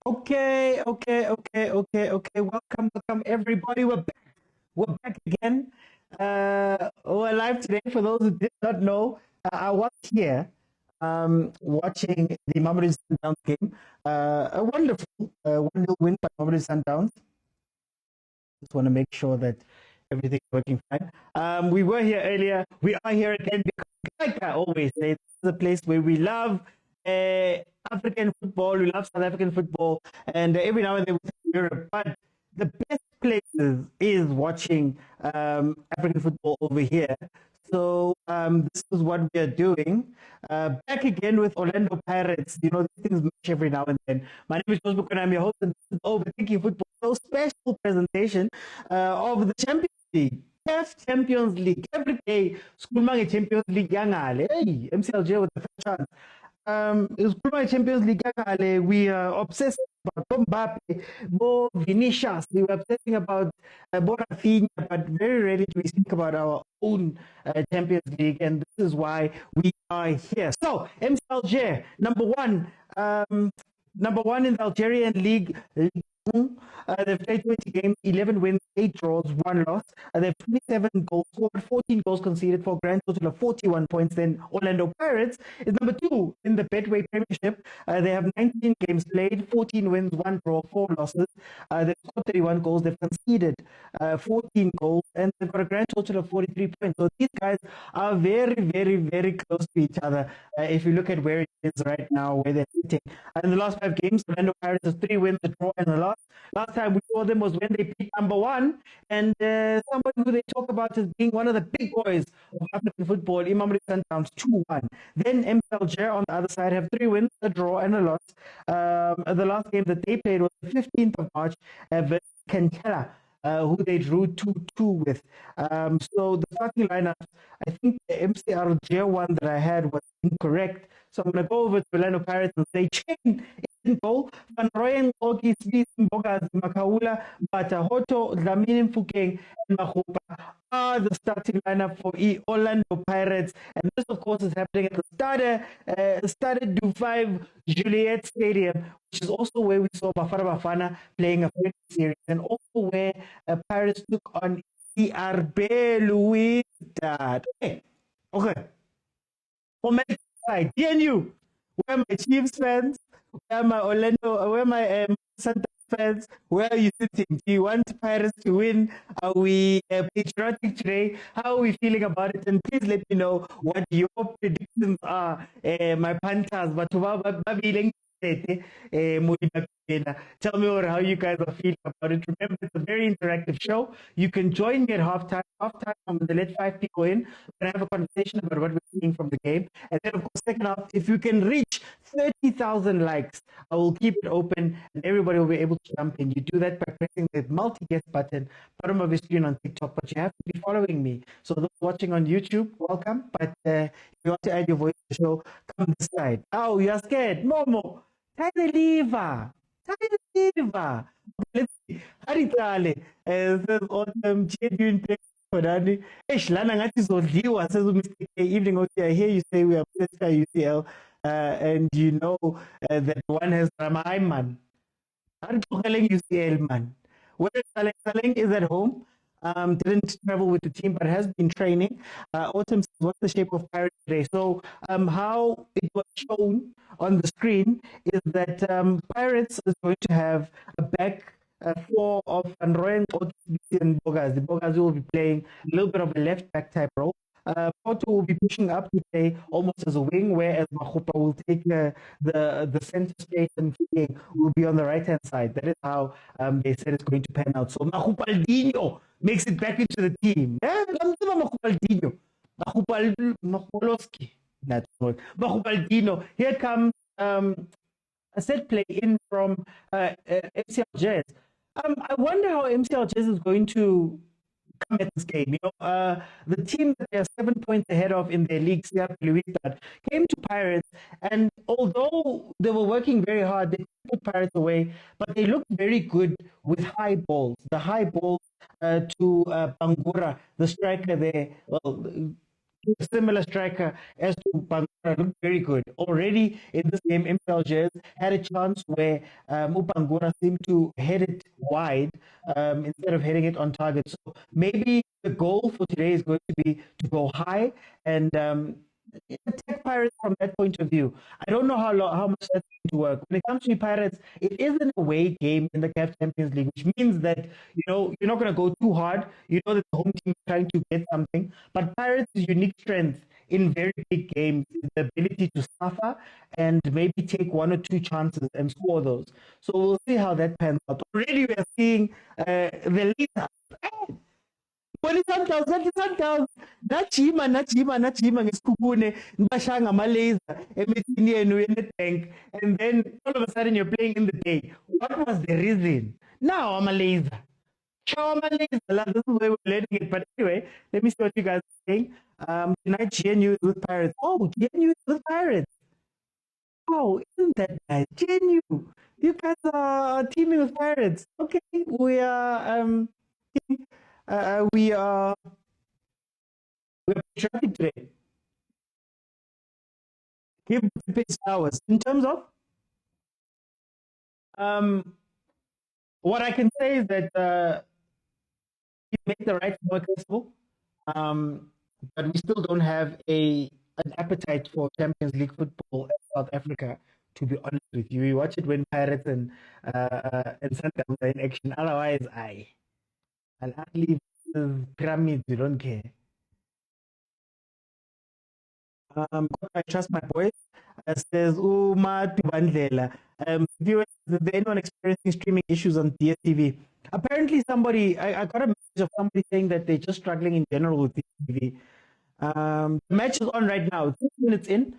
Okay. Welcome, everybody. We're back again. We're live today. For those who did not know, I was here watching the Mamelodi Sundowns game. A wonderful 1-0 win by Mamelodi Sundowns. Just want to make sure that everything's working fine. We were here earlier. We are here again because, like I always say, this is a place where we love African football. We love South African football, and every now and then we take Europe. But the best places is watching African football over here. So this is what we are doing. Back again with Orlando Pirates. You know, these things match every now and then. My name is Joseph Mokwena. I'm your host, and this is Overthinking Football. So special presentation of the Champions League. CAF Champions League. Every day, school Champions League. Hey, MCLJ with the first chance. School Champions League. We are obsessed about Mbappe, Bo Vinicius. We were obsessing about Rafinha, but very rarely do we speak about our own Champions League, and this is why we are here. So, MCLJ, number one in the Algerian league. They've played 20 games, 11 wins, 8 draws, 1 loss. They've 27 goals scored, 14 goals conceded for a grand total of 41 points. Then Orlando Pirates is number 2 in the Betway Premiership. They have 19 games played, 14 wins, 1 draw, 4 losses. They've scored 31 goals, they've conceded 14 goals, and they've got a grand total of 43 points. So these guys are very close to each other. If you look at where it is right now, where they're sitting. In the last 5 games, Orlando Pirates has 3 wins, a draw, and a loss. Last time we saw them was when they beat number 1, and somebody who they talk about as being one of the big boys of African football, Mamelodi Sundowns 2-1. Then Alger on the other side have 3 wins, a draw, and a loss. The last game that they played was the 15th of March versus Kankela, who they drew 2-2 with. So the starting lineup, I think the MCRJ one that I had was incorrect. So I'm going to go over to Orlando Pirates and say, Chain in goal, Van Rooyen, Ogi, Smith, Mbogazi, Makaula, Batahoto, Dlamini Mfukeng, and Mahupa are the starting lineup for Orlando Pirates. And this, of course, is happening at the Stade du 5 Juliet Stadium, which is also where we saw Bafana playing a friendly series, and also where Pirates took on ERB Louis Dad. Okay. For my side, DNU, where are my Chiefs fans? Where are my Orlando? Where are my Santa fans? Where are you sitting? Do you want Pirates to win? Are we patriotic today? How are we feeling about it? And please let me know what your predictions are. My Panthers, but tell me how you guys are feeling about it. Remember, it's a very interactive show. You can join me at halftime. Halftime, I'm going to let 5 people in. We're going to have a conversation about what we're seeing from the game. And then, of course, second half, if you can reach 30,000 likes, I will keep it open and everybody will be able to jump in. You do that by pressing the multi-guest button, bottom of your screen on TikTok, but you have to be following me. So those watching on YouTube, welcome. But if you want to add your voice to the show, come this side. Oh, you're scared. Momo. Tie the lever. Let's see. Hariqale. Says autumn genuine Kodani. Lana ngathi zodliwa says Mr. K. Evening, I hear you say we are blessed by UCL, and you know that one has drama. I'm man. Hariqale UCL man. Where Saleng is at home. Didn't travel with the team, but has been training. Autumn, what's the shape of Pirates today? So, how it was shown on the screen is that Pirates is going to have a back 4 of Van Rooyen, and Mbogazi. Mbogazi will be playing a little bit of a left back type role. Poto will be pushing up to play almost as a wing, whereas Mahupa will take the center space and will be on the right hand side. That is how they said it's going to pan out. So Mahupaldinho makes it back into the team. Mahupaldinho. Mahupaloski. That's what. Mahupaldinho. Here comes a set play in from MCLJs. I wonder how MCLJs is going to come at this game. You know, the team that they are 7 points ahead of in their league, CAF came to Pirates, and although they were working very hard, they put Pirates away, but they looked very good with high balls. The high balls to Bangura, the striker there. Well, to a similar striker as to Bangura looked very good. Already in this game, MP Alger had a chance where Bangura seemed to head it wide instead of heading it on target. So maybe the goal for today is going to be to go high and attack Pirates from that point of view. I don't know how much that's going to work. When it comes to Pirates, it is an away game in the CAF Champions League, which means that you're not going to go too hard. You know that the home team is trying to get something. But Pirates' unique strength in very big games is the ability to suffer and maybe take one or two chances and score those. So we'll see how that pans out. Already we are seeing the leader. Sundowns najima ngesikhukhune ngibashaya ngama-laser emithini yenu ye-Nedbank, and then all of a sudden you're playing in the day. What was the reason? Now I'm a laser. Show I'm a laser. This is where we're learning it. But anyway, let me see what you guys are saying. Tonight GNU is with Pirates. Oh, GNU is with Pirates. Oh, isn't that nice? GNU, you guys are teaming with Pirates. Okay, we are we're patriotic today. Give the pace hours. In terms of what I can say is that you make the right more accessible, but we still don't have an appetite for Champions League football in South Africa. To be honest with you, we watch it when Pirates and Sundowns are in action. Otherwise, Ahly versus Pyramids, you don't care. I trust my voice. Says Uma Tibandlela. Viewers, is there anyone experiencing streaming issues on dstv? Apparently, I got a message of somebody saying that they're just struggling in general with dstv. The match is on right now, 6 minutes in.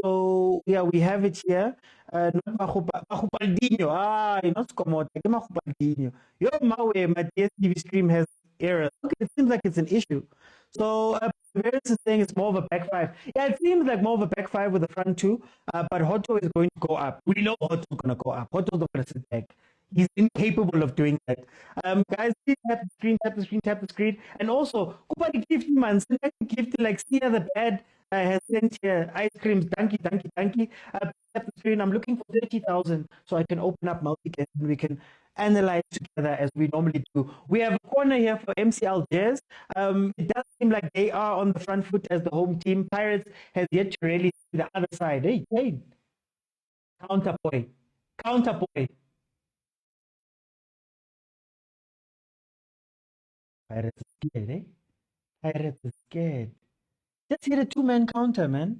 So yeah, we have it here. Not Mahupaldinho. Not Scomote. Mahupaldinho. Your Mawe, my DSTV stream has errors. Okay, it seems like it's an issue. So Perseverance is saying it's more of a back five. Yeah, it seems like more of a back five with the front two. But Hotto is going to go up. We know Hotto's going to go up. Hotto's not going to sit back. He's incapable of doing that. Guys, please tap the screen, tap the screen, tap the screen. And also, Kupari gift man, select the gift like see the bad has sent here ice creams. Danky. Tap the screen. I'm looking for 30,000 so I can open up multicast and we can analyze together as we normally do. We have a corner here for MC Alger. It does seem like they are on the front foot as the home team. Pirates has yet to really see the other side. Hey, counter boy. Pirates is scared, eh? Pirates is scared. Just hit a two-man counter, man.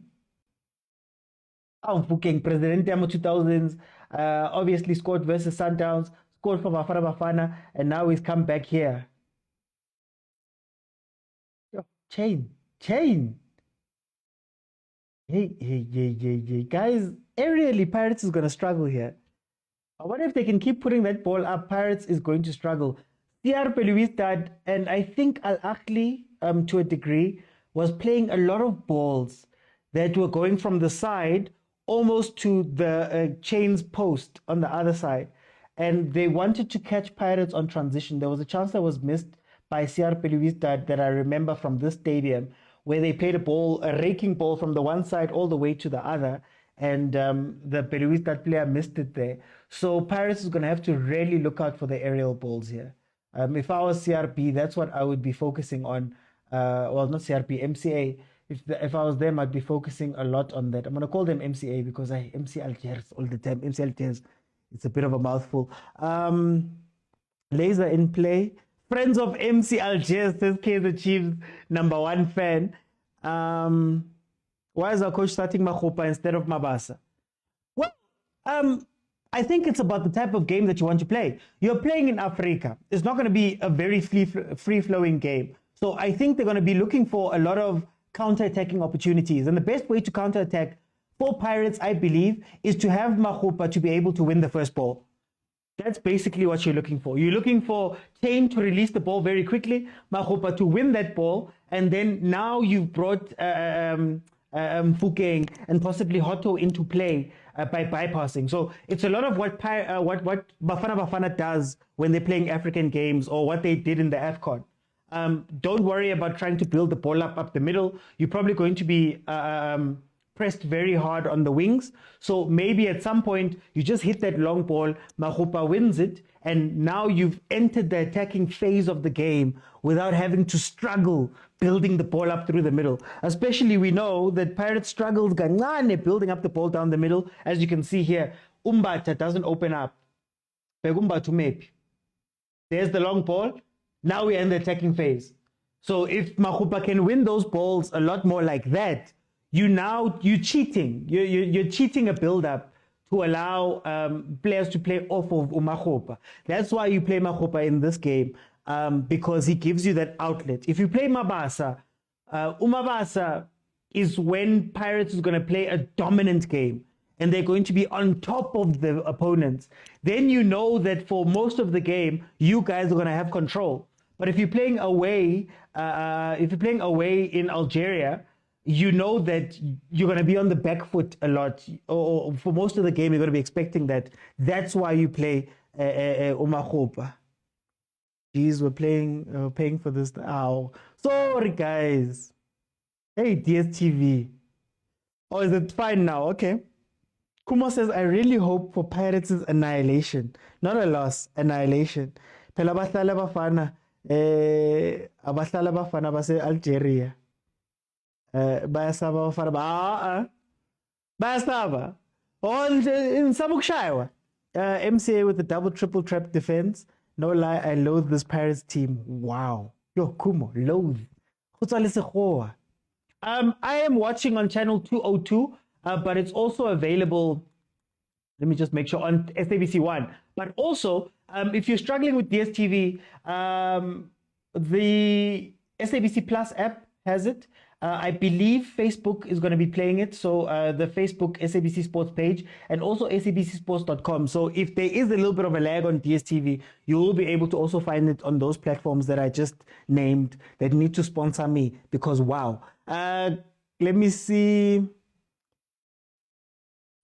Fucking President Yamo 2000s, obviously scored versus Sundowns, scored for Bafana, and now he's come back here. Yo, chain. Hey. Guys, aerially, Pirates is going to struggle here. I wonder if they can keep putting that ball up. Pirates is going to struggle. CR Belouizdad and I think Al Ahly, to a degree, was playing a lot of balls that were going from the side almost to the chains post on the other side. And they wanted to catch Pirates on transition. There was a chance that was missed by CR Belouizdad that I remember from this stadium, where they played a raking ball from the one side all the way to the other. And the Belouizdad player missed it there. So Pirates is going to have to really look out for the aerial balls here. If I was CRP, that's what I would be focusing on. Well, not CRP, MCA. If I was them, I'd be focusing a lot on that. I'm going to call them MCA because I MC Alger all the time. MC Alger, it's a bit of a mouthful. Laser in play. Friends of MC Alger, says Kaizer Chiefs #1 fan. Why is our coach starting Makgopa instead of Mabasa? Well, I think it's about the type of game that you want to play. You're playing in Africa. It's not going to be a very free-flowing game. So I think they're going to be looking for a lot of counter-attacking opportunities. And the best way to counter-attack for Pirates, I believe, is to have Makgopa to be able to win the first ball. That's basically what you're looking for. You're looking for Chain to release the ball very quickly, Makgopa to win that ball, and then now you've brought Fukeng and possibly Hotto into play by bypassing. So it's a lot of what Bafana does when they're playing African games or what they did in the AFCON. Don't worry about trying to build the ball up the middle. You're probably going to be pressed very hard on the wings. So maybe at some point you just hit that long ball, Makgopa wins it, and now you've entered the attacking phase of the game without having to struggle building the ball up through the middle. Especially we know that Pirates struggled building up the ball down the middle. As you can see here, Umbata doesn't open up. Begumbatu maybe. There's the long ball. Now we're in the attacking phase. So if Makgopa can win those balls a lot more like that, you're cheating. You're cheating a build-up to allow players to play off of Makgopa. That's why you play Makgopa in this game, because he gives you that outlet. If you play Mabasa, Umabasa is when Pirates is going to play a dominant game and they're going to be on top of the opponents. Then you know that for most of the game, you guys are going to have control. But if you're playing away, in Algeria, you know that you're going to be on the back foot a lot, or for most of the game, you're going to be expecting that. That's why you play Makgopa. Jeez, we're paying for this. Ow. Sorry, guys. Hey, DSTV. Oh, is it fine now? Okay. Kumo says, I really hope for Pirates' annihilation. Not a loss, annihilation. Phela abahlali abafana base Algeria. Bayasaba abafana bayasaba. In Sabukshiwa. MCA with the double triple trap defense. No lie, I loathe this Pirates team. Wow. Yo, Kumo, loathe. I am watching on channel 202, but it's also available, let me just make sure, on SABC 1. But also, if you're struggling with DSTV, the SABC Plus app has it. I believe Facebook is going to be playing it. So the Facebook SABC Sports page and also sabcsports.com. So if there is a little bit of a lag on DSTV, you will be able to also find it on those platforms that I just named that need to sponsor me, because wow. Let me see.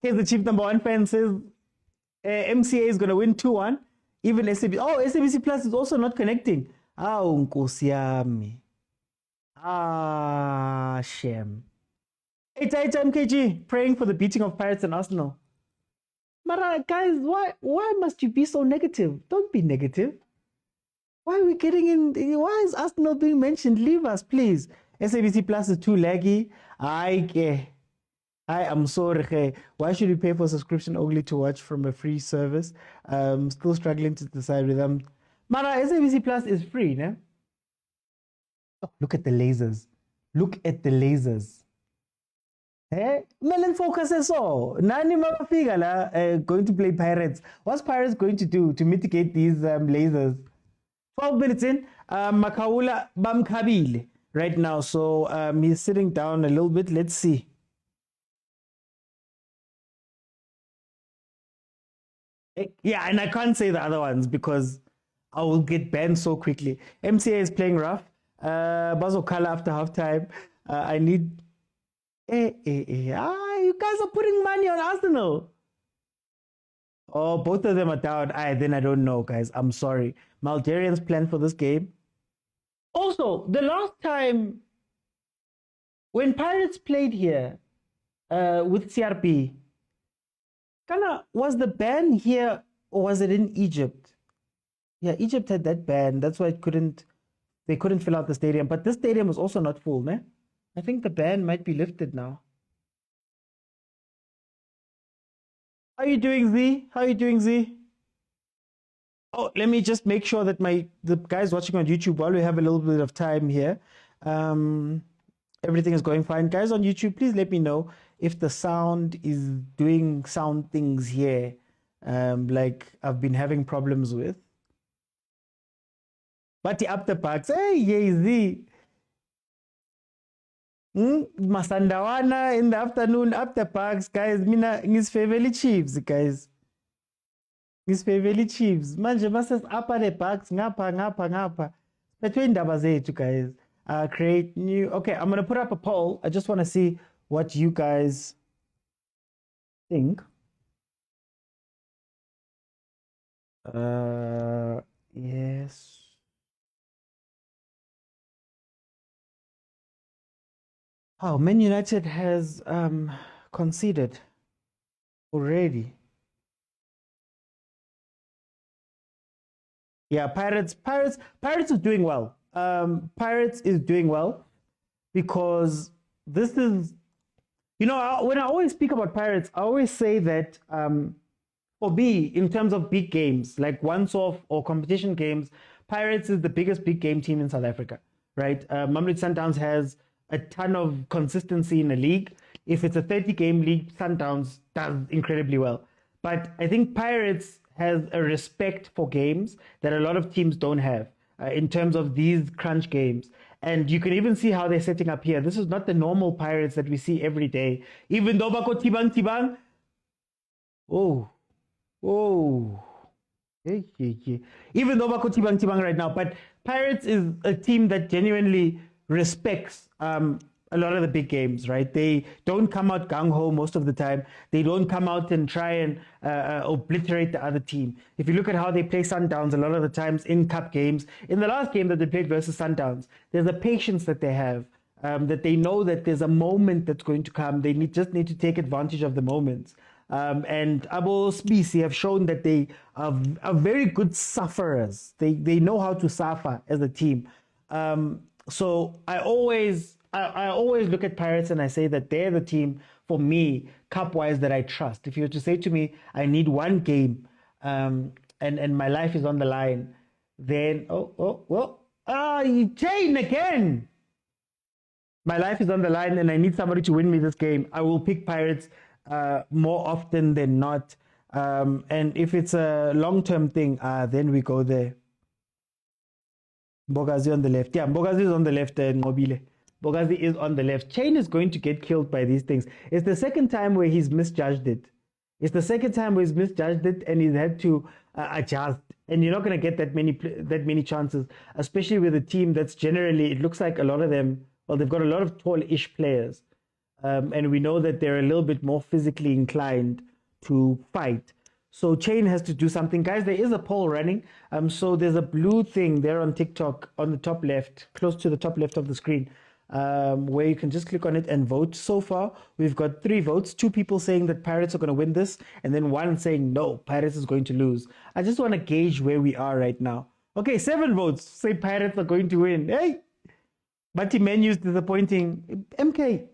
Here's the Chief number 1 fan says MCA is going to win 2-1. Even SABC. Oh, SABC Plus is also not connecting. Oh, Nkosi yami. Ah, shame. It's MKG praying for the beating of Pirates and Arsenal. But guys, why must you be so negative? Don't be negative. Why are we getting in? Why is Arsenal being mentioned? Leave us, please. SABC Plus is too laggy. I am sorry. Why should we pay for subscription only to watch from a free service? Still struggling to decide with them. Mara, SABC Plus is free, ne? Oh, look at the lasers. Look at the lasers. Hey, Melon focus is so. Nani mafika la going to play Pirates. What's Pirates going to do to mitigate these lasers? 12 minutes in, Makaula Bamkabile right now. So he's sitting down a little bit. Let's see. Yeah, and I can't say the other ones because I will get banned so quickly. MCA is playing rough. Bazokala after halftime. I need. You guys are putting money on Arsenal. Oh, both of them are down. Then I don't know, guys. I'm sorry. Algerians plan for this game. Also, the last time when Pirates played here with CRP, was the ban here or was it in Egypt? Yeah, Egypt had that ban. That's why they couldn't fill out the stadium. But this stadium was also not full, ne? I think the ban might be lifted now. How are you doing, Z? How are you doing, Z? Oh, let me just make sure that the guys watching on YouTube, while we have a little bit of time here, everything is going fine. Guys on YouTube, please let me know if the sound is doing sound things here, like I've been having problems with. But the after parks, hey, Z. Masandawana in the afternoon, after parks, guys. Mina ngisfaveli Chiefs, guys. Ngisfaveli Chiefs. Manje masas upper the parks, ngapa. Between indaba zethu, guys. Create new. Okay, I'm gonna put up a poll. I just want to see what you guys think. Yes. Oh, Man United has conceded already. Yeah, Pirates is doing well. Pirates is doing well because this is, when I always speak about Pirates, I always say that for me, in terms of big games, like once-off or competition games, Pirates is the biggest big game team in South Africa, right? Mamelodi Sundowns has a ton of consistency in the league. If it's a 30-game league, Sundowns does incredibly well. But I think Pirates has a respect for games that a lot of teams don't have in terms of these crunch games. And you can even see how they're setting up here. This is not the normal Pirates that we see every day. Even though Bako Tibang, oh, oh. Even though Bako Tibang right now, but Pirates is a team that genuinely respects a lot of the big games, right? They don't come out gung-ho most of the time. They don't come out and try and obliterate the other team. If you look at how they play Sundowns a lot of the times in cup games, in the last game that they played versus Sundowns, there's a patience that they have, that they know that there's a moment that's going to come. They just need to take advantage of the moments. And Abo Spisi have shown that they are very good sufferers. They know how to suffer as a team. So I always look at Pirates and I say that they're the team for me, cup-wise, that I trust. If you were to say to me, I need one game, and my life is on the line, then you chain again. My life is on the line and I need somebody to win me this game. I will pick Pirates more often than not. And if it's a long-term thing, then we go there. Bogazi on the left. Yeah, Bogazi is on the left, Ngobile. Bogazi is on the left. Chain is going to get killed by these things. It's the second time where he's misjudged it. It's the second time where he's misjudged it and he's had to adjust. And you're not going to get that many chances, especially with a team that's generally, it looks like a lot of them, well, they've got a lot of tall-ish players. And we know that they're a little bit more physically inclined to fight. So Chain has to do something. Guys, there is a poll running. So there's a blue thing there on TikTok on the top left, close to the top left of the screen, where you can just click on it and vote. So far, we've got 3 votes. 2 people saying that Pirates are going to win this, and then 1 saying no, Pirates is going to lose. I just want to gauge where we are right now. Okay, 7 votes say Pirates are going to win. Hey! But the menu is disappointing. MK.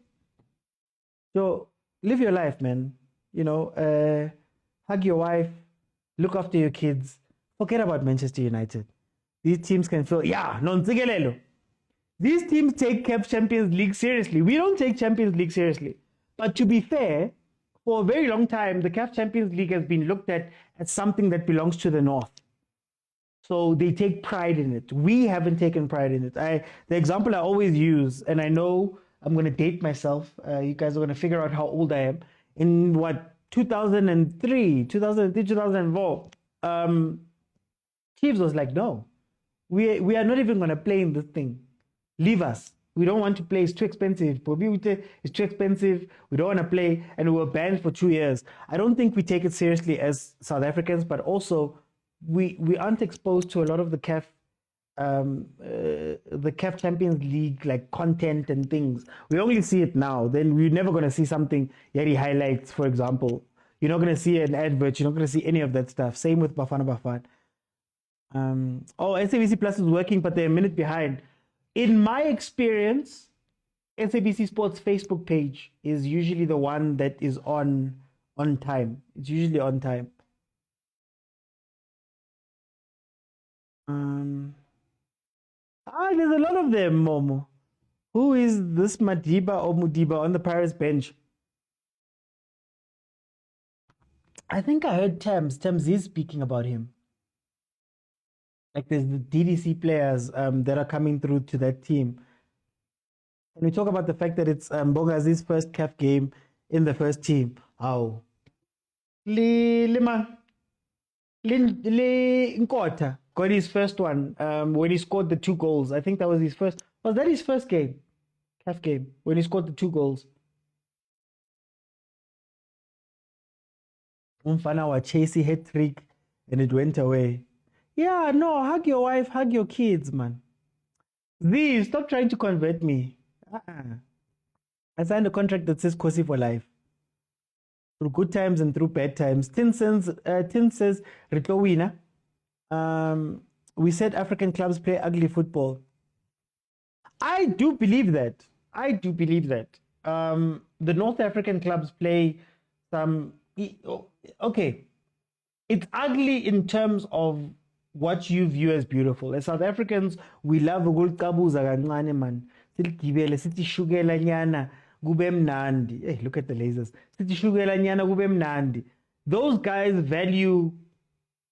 So live your life, man. Hug your wife, look after your kids. Forget about Manchester United. These teams can feel, these teams take CAF Champions League seriously. We don't take Champions League seriously. But to be fair, for a very long time, the CAF Champions League has been looked at as something that belongs to the North. So they take pride in it. We haven't taken pride in it. The example I always use, and I know I'm going to date myself. You guys are going to figure out how old I am. In 2003, 2004, Chiefs was like, no, we are not even going to play in this thing. Leave us. We don't want to play. It's too expensive. It's too expensive. We don't want to play. And we were banned for 2 years. I don't think we take it seriously as South Africans, but also we aren't exposed to a lot of the CAF Champions League like content and things. We only see it now. Then we're never going to see something, Yari highlights, for example. You're not going to see an advert. You're not going to see any of that stuff. Same with Bafana. SABC Plus is working, but they're a minute behind. In my experience, SABC Sports Facebook page is usually the one that is on time. It's usually on time. There's a lot of them, Momo. Who is this Madiba or Mudiba on the Paris bench? I think I heard Thames is speaking about him. Like there's the DDC players that are coming through to that team. And we talk about the fact that it's Bogazi's first CAF game in the first team. Oh. Lima. Nkota got his first one when he scored the 2 goals. I think that was his first. Was that his first game? CAF game when he scored the 2 goals. Umfana wa Chasey hat-trick and it went away. Yeah, no, hug your wife, hug your kids, man. Z, stop trying to convert me. I signed a contract that says Kosi for life. Through good times and through bad times. Tin says, Ritowina. We said African clubs play ugly football. I do believe that. I do believe that. The North African clubs play some. Okay, it's ugly in terms of what you view as beautiful. As South Africans, we love ukuliqabuza kancane man. Siligibele sithi shukela nyana kube mnandi. Hey, look at the lasers. Sithi shukela nyana kube mnandi. Those guys value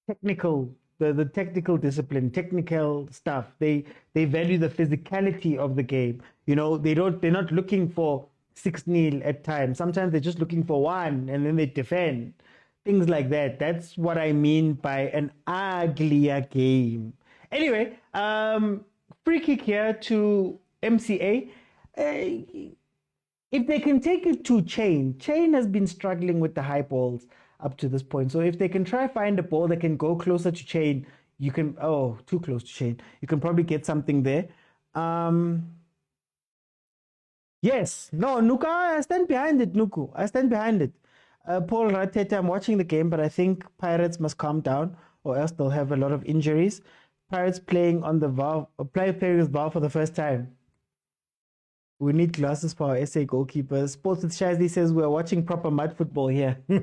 technical, the technical discipline, technical stuff. They value the physicality of the game. You know, they're not looking for 6-0 at times. Sometimes they're just looking for one and then they defend. Things like that. That's what I mean by an uglier game. Anyway, free kick here to MCA. If they can take it to Chain has been struggling with the high balls up to this point. So if they can try find a ball that can go closer to Chain, you can, too close to Chain. You can probably get something there. Yes, no, Nuka, I stand behind it, Nuku. I stand behind it. Paul Rateta, I'm watching the game, but I think Pirates must calm down or else they'll have a lot of injuries. Pirates playing on the VAR, playing with VAR for the first time. We need glasses for our SA goalkeepers. Sports with Shazzy says we're watching proper mud football here. You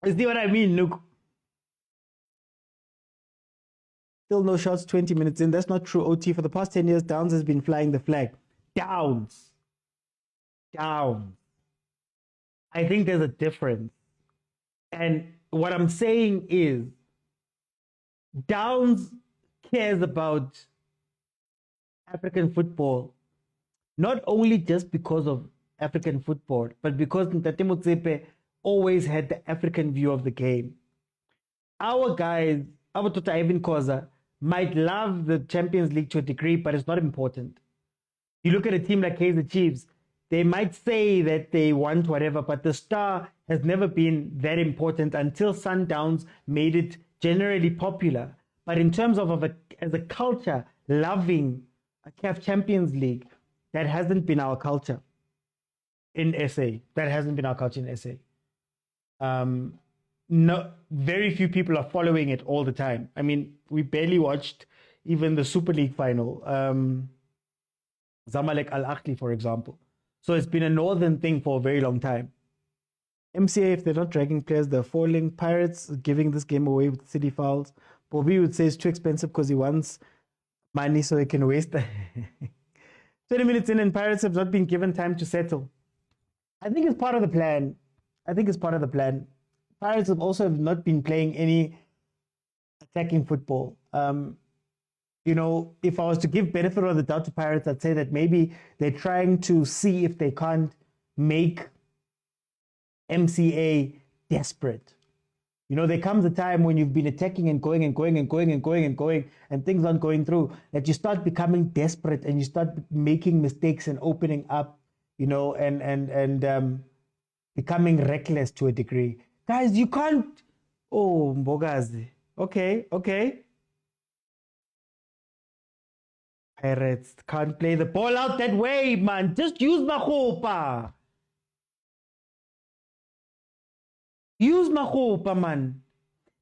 see what I mean, Nuku? Still no shots 20 minutes in. That's not true, OT. For the past 10 years, Downs has been flying the flag. Downs. I think there's a difference. And what I'm saying is, Downs cares about African football, not only just because of African football, but because Ntate Motsepe always had the African view of the game. Our guys, our Tota Irvin khoza, might love the Champions League to a degree, but it's not important. You look at a team like Kaizer Chiefs, they might say that they want whatever, but the star has never been that important until Sundowns made it generally popular. But in terms of as a culture, loving a CAF Champions League, that hasn't been our culture in SA. That hasn't been our culture in SA. No, very few people are following it all the time. I mean, we barely watched even the Super League final. Zamalek Ahly, for example. So it's been a northern thing for a very long time. MCA, if they're not dragging players, they're falling. Pirates giving this game away with city fouls. Bobby would say it's too expensive because he wants money so he can waste it. 20 minutes in and Pirates have not been given time to settle. I think it's part of the plan. Pirates have also not been playing any attacking football. You know, if I was to give benefit of the doubt to Pirates, I'd say that maybe they're trying to see if they can't make MCA desperate. You know, there comes a time when you've been attacking and going and things aren't going through, that you start becoming desperate and you start making mistakes and opening up, you know, and becoming reckless to a degree. Guys, you can't. Oh, Mbogazi. Okay. Pirates can't play the ball out that way, man. Just use Mahopa. Use Mahopa, man.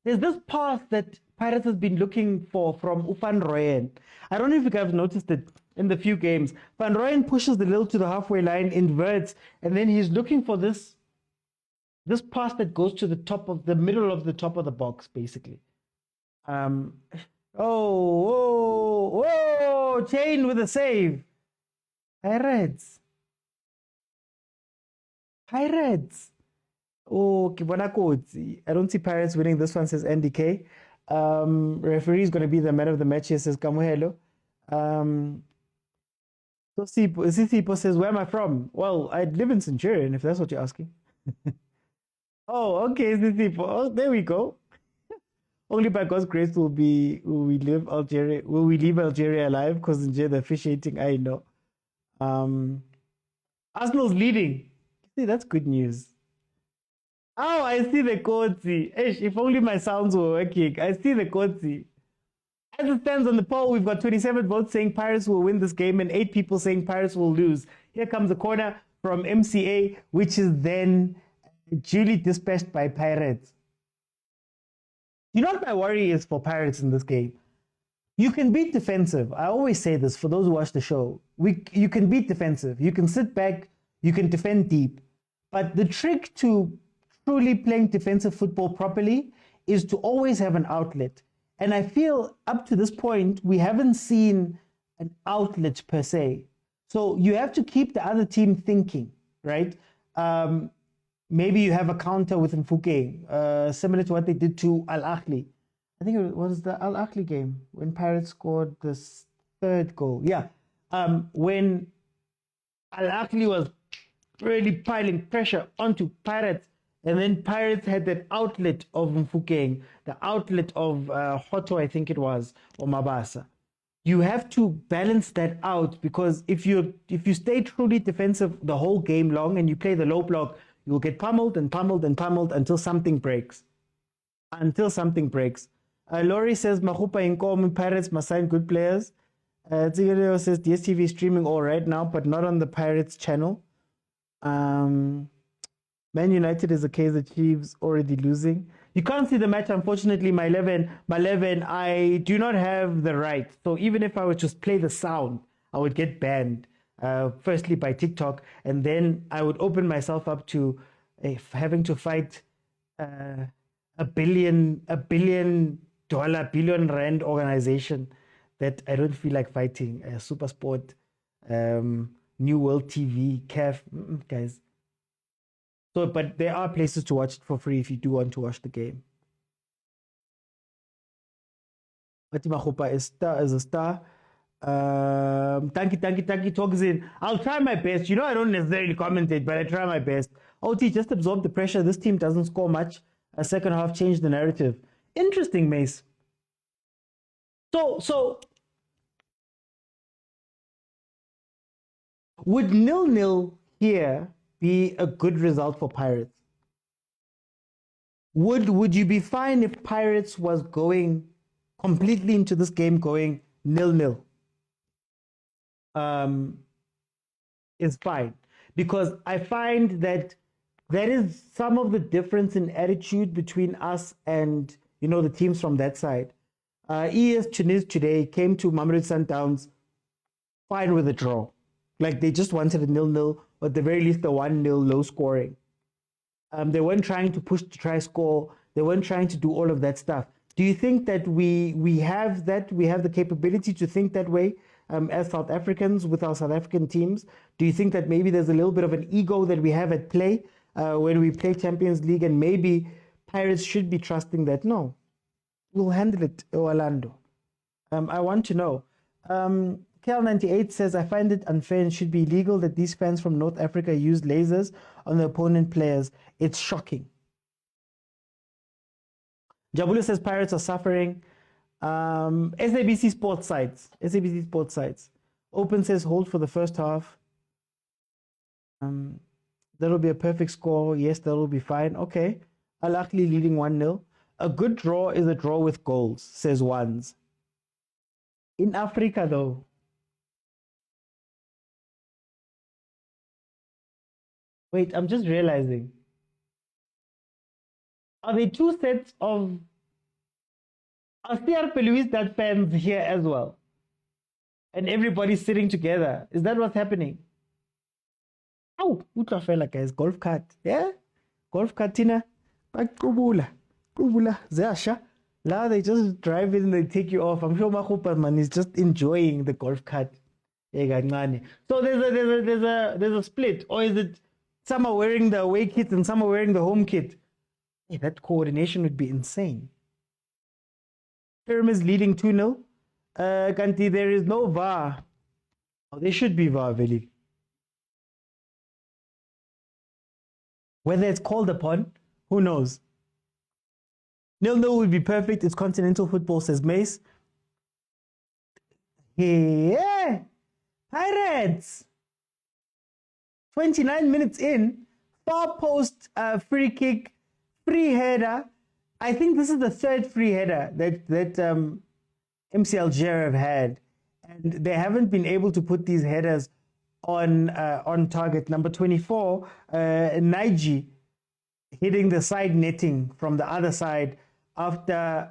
There's this pass that Pirates has been looking for from Van Rooyen. I don't know if you guys noticed it in the few games. Van Rooyen pushes the little to the halfway line, inverts, and then he's looking for this pass that goes to the top of the middle of the top of the box, basically. Chain with a save. Pirates. Oh, Kibonakotsi. I don't see Pirates winning this one, says NDK. Referee is going to be the man of the match here, says Kamuhelo. So Sipo says, where am I from? Well, I live in Centurion, if that's what you're asking. Oh, okay, Sipo. Oh, there we go. Only by God's grace will we leave Algeria alive, because in the officiating, I know. Arsenal's leading. See, that's good news. Oh, I see the Kotsi. If only my sounds were working. I see the Kotsi. As it stands on the poll, we've got 27 votes saying Pirates will win this game and 8 people saying Pirates will lose. Here comes a corner from MCA, which is then duly dispatched by Pirates. You know what my worry is for Pirates in this game? You can beat defensive. I always say this for those who watch the show. You can beat defensive. You can sit back. You can defend deep. But the trick to truly playing defensive football properly is to always have an outlet. And I feel up to this point, we haven't seen an outlet per se. So you have to keep the other team thinking, right? Maybe you have a counter with Mfukeng, similar to what they did to Ahly. I think it was the Ahly game when Pirates scored this third goal. Yeah, when Ahly was really piling pressure onto Pirates, and then Pirates had that outlet of Mfukeng, the outlet of Hoto, I think it was, or Mabasa. You have to balance that out, because if you stay truly defensive the whole game long and you play the low block, you'll get pummeled and pummeled and pummeled until something breaks. Laurie says, Mahupa Inkom Pirates must sign good players. Tigero says, DSTV is streaming all right now, but not on the Pirates channel. Man United is a Kaizer Chiefs already losing. You can't see the match, unfortunately, my 11. I do not have the right. So even if I would just play the sound, I would get banned. Firstly by TikTok, and then I would open myself up to having to fight a billion rand organization that I don't feel like fighting. Supersport, New World TV, CAF, guys. So, but there are places to watch it for free if you do want to watch the game. Fatima Khupa is a star. Thank you, talks in. I'll try my best. You know, I don't necessarily commentate, but I try my best. OT, just absorb the pressure. This team doesn't score much. A second half changed the narrative. Interesting, Mace. So would 0-0 here be a good result for Pirates? Would you be fine if Pirates was going completely into this game going 0-0? Is fine, because I find that there is some of the difference in attitude between us and, you know, the teams from that side. ES Tunis today came to Mamelodi Sundowns fine with a draw. Like, they just wanted a 0-0, or at the very least a 1-0 low scoring. They weren't trying to push to try score. They weren't trying to do all of that stuff. Do you think that we have that? We have the capability to think that way as South Africans with our South African teams? Do you think that maybe there's a little bit of an ego that we have at play when we play Champions League, and maybe Pirates should be trusting that? No, we'll handle it, Orlando. I want to know. KL98 says, I find it unfair and should be illegal that these fans from North Africa use lasers on the opponent players. It's shocking. Jabulu says Pirates are suffering. SABC Sports Sites. Open says hold for the first half. That'll be a perfect score. Yes, that'll be fine. Okay. Al-Ahly leading 1-0. A good draw is a draw with goals, says Ones. In Africa, though, wait, I'm just realizing. Are there two sets of CR Peluis that fans here as well? And everybody's sitting together. Is that what's happening? Oh, utlafela guys, golf cart. Yeah? Golf cartina. Kubula. Zasha. Now they just drive in and they take you off. I'm sure Mahupa man is just enjoying the golf cart. So there's a split, or is it some are wearing the away kit and some are wearing the home kit? Hey, that coordination would be insane. Pyramids leading 2-0. Kanti, there is no VAR. Oh, there should be VAR, Veli. Whether it's called upon, who knows? 0-0 would be perfect. It's continental football, says Mace. Yeah. Pirates. 29 minutes in. Far post free kick. Free header. I think this is the third free header that MC Alger have had, and they haven't been able to put these headers on target. Number 24, Naiji, hitting the side netting from the other side after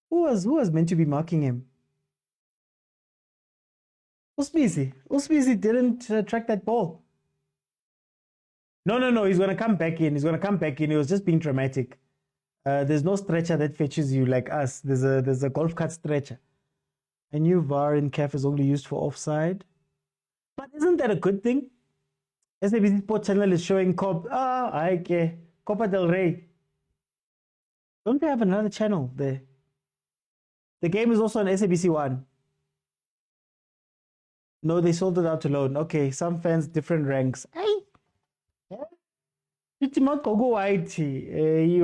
who was meant to be marking him? Uspisi didn't track that ball. No, he's gonna come back in. He was just being dramatic. There's no stretcher that fetches you like us. There's a golf cart stretcher. A new VAR in CAF is only used for offside. But isn't that a good thing? SABC Sport Channel is showing Copa del Rey. Don't they have another channel there? The game is also on SABC 1. No, they sold it out alone. Okay, some fans, different ranks. Hey! You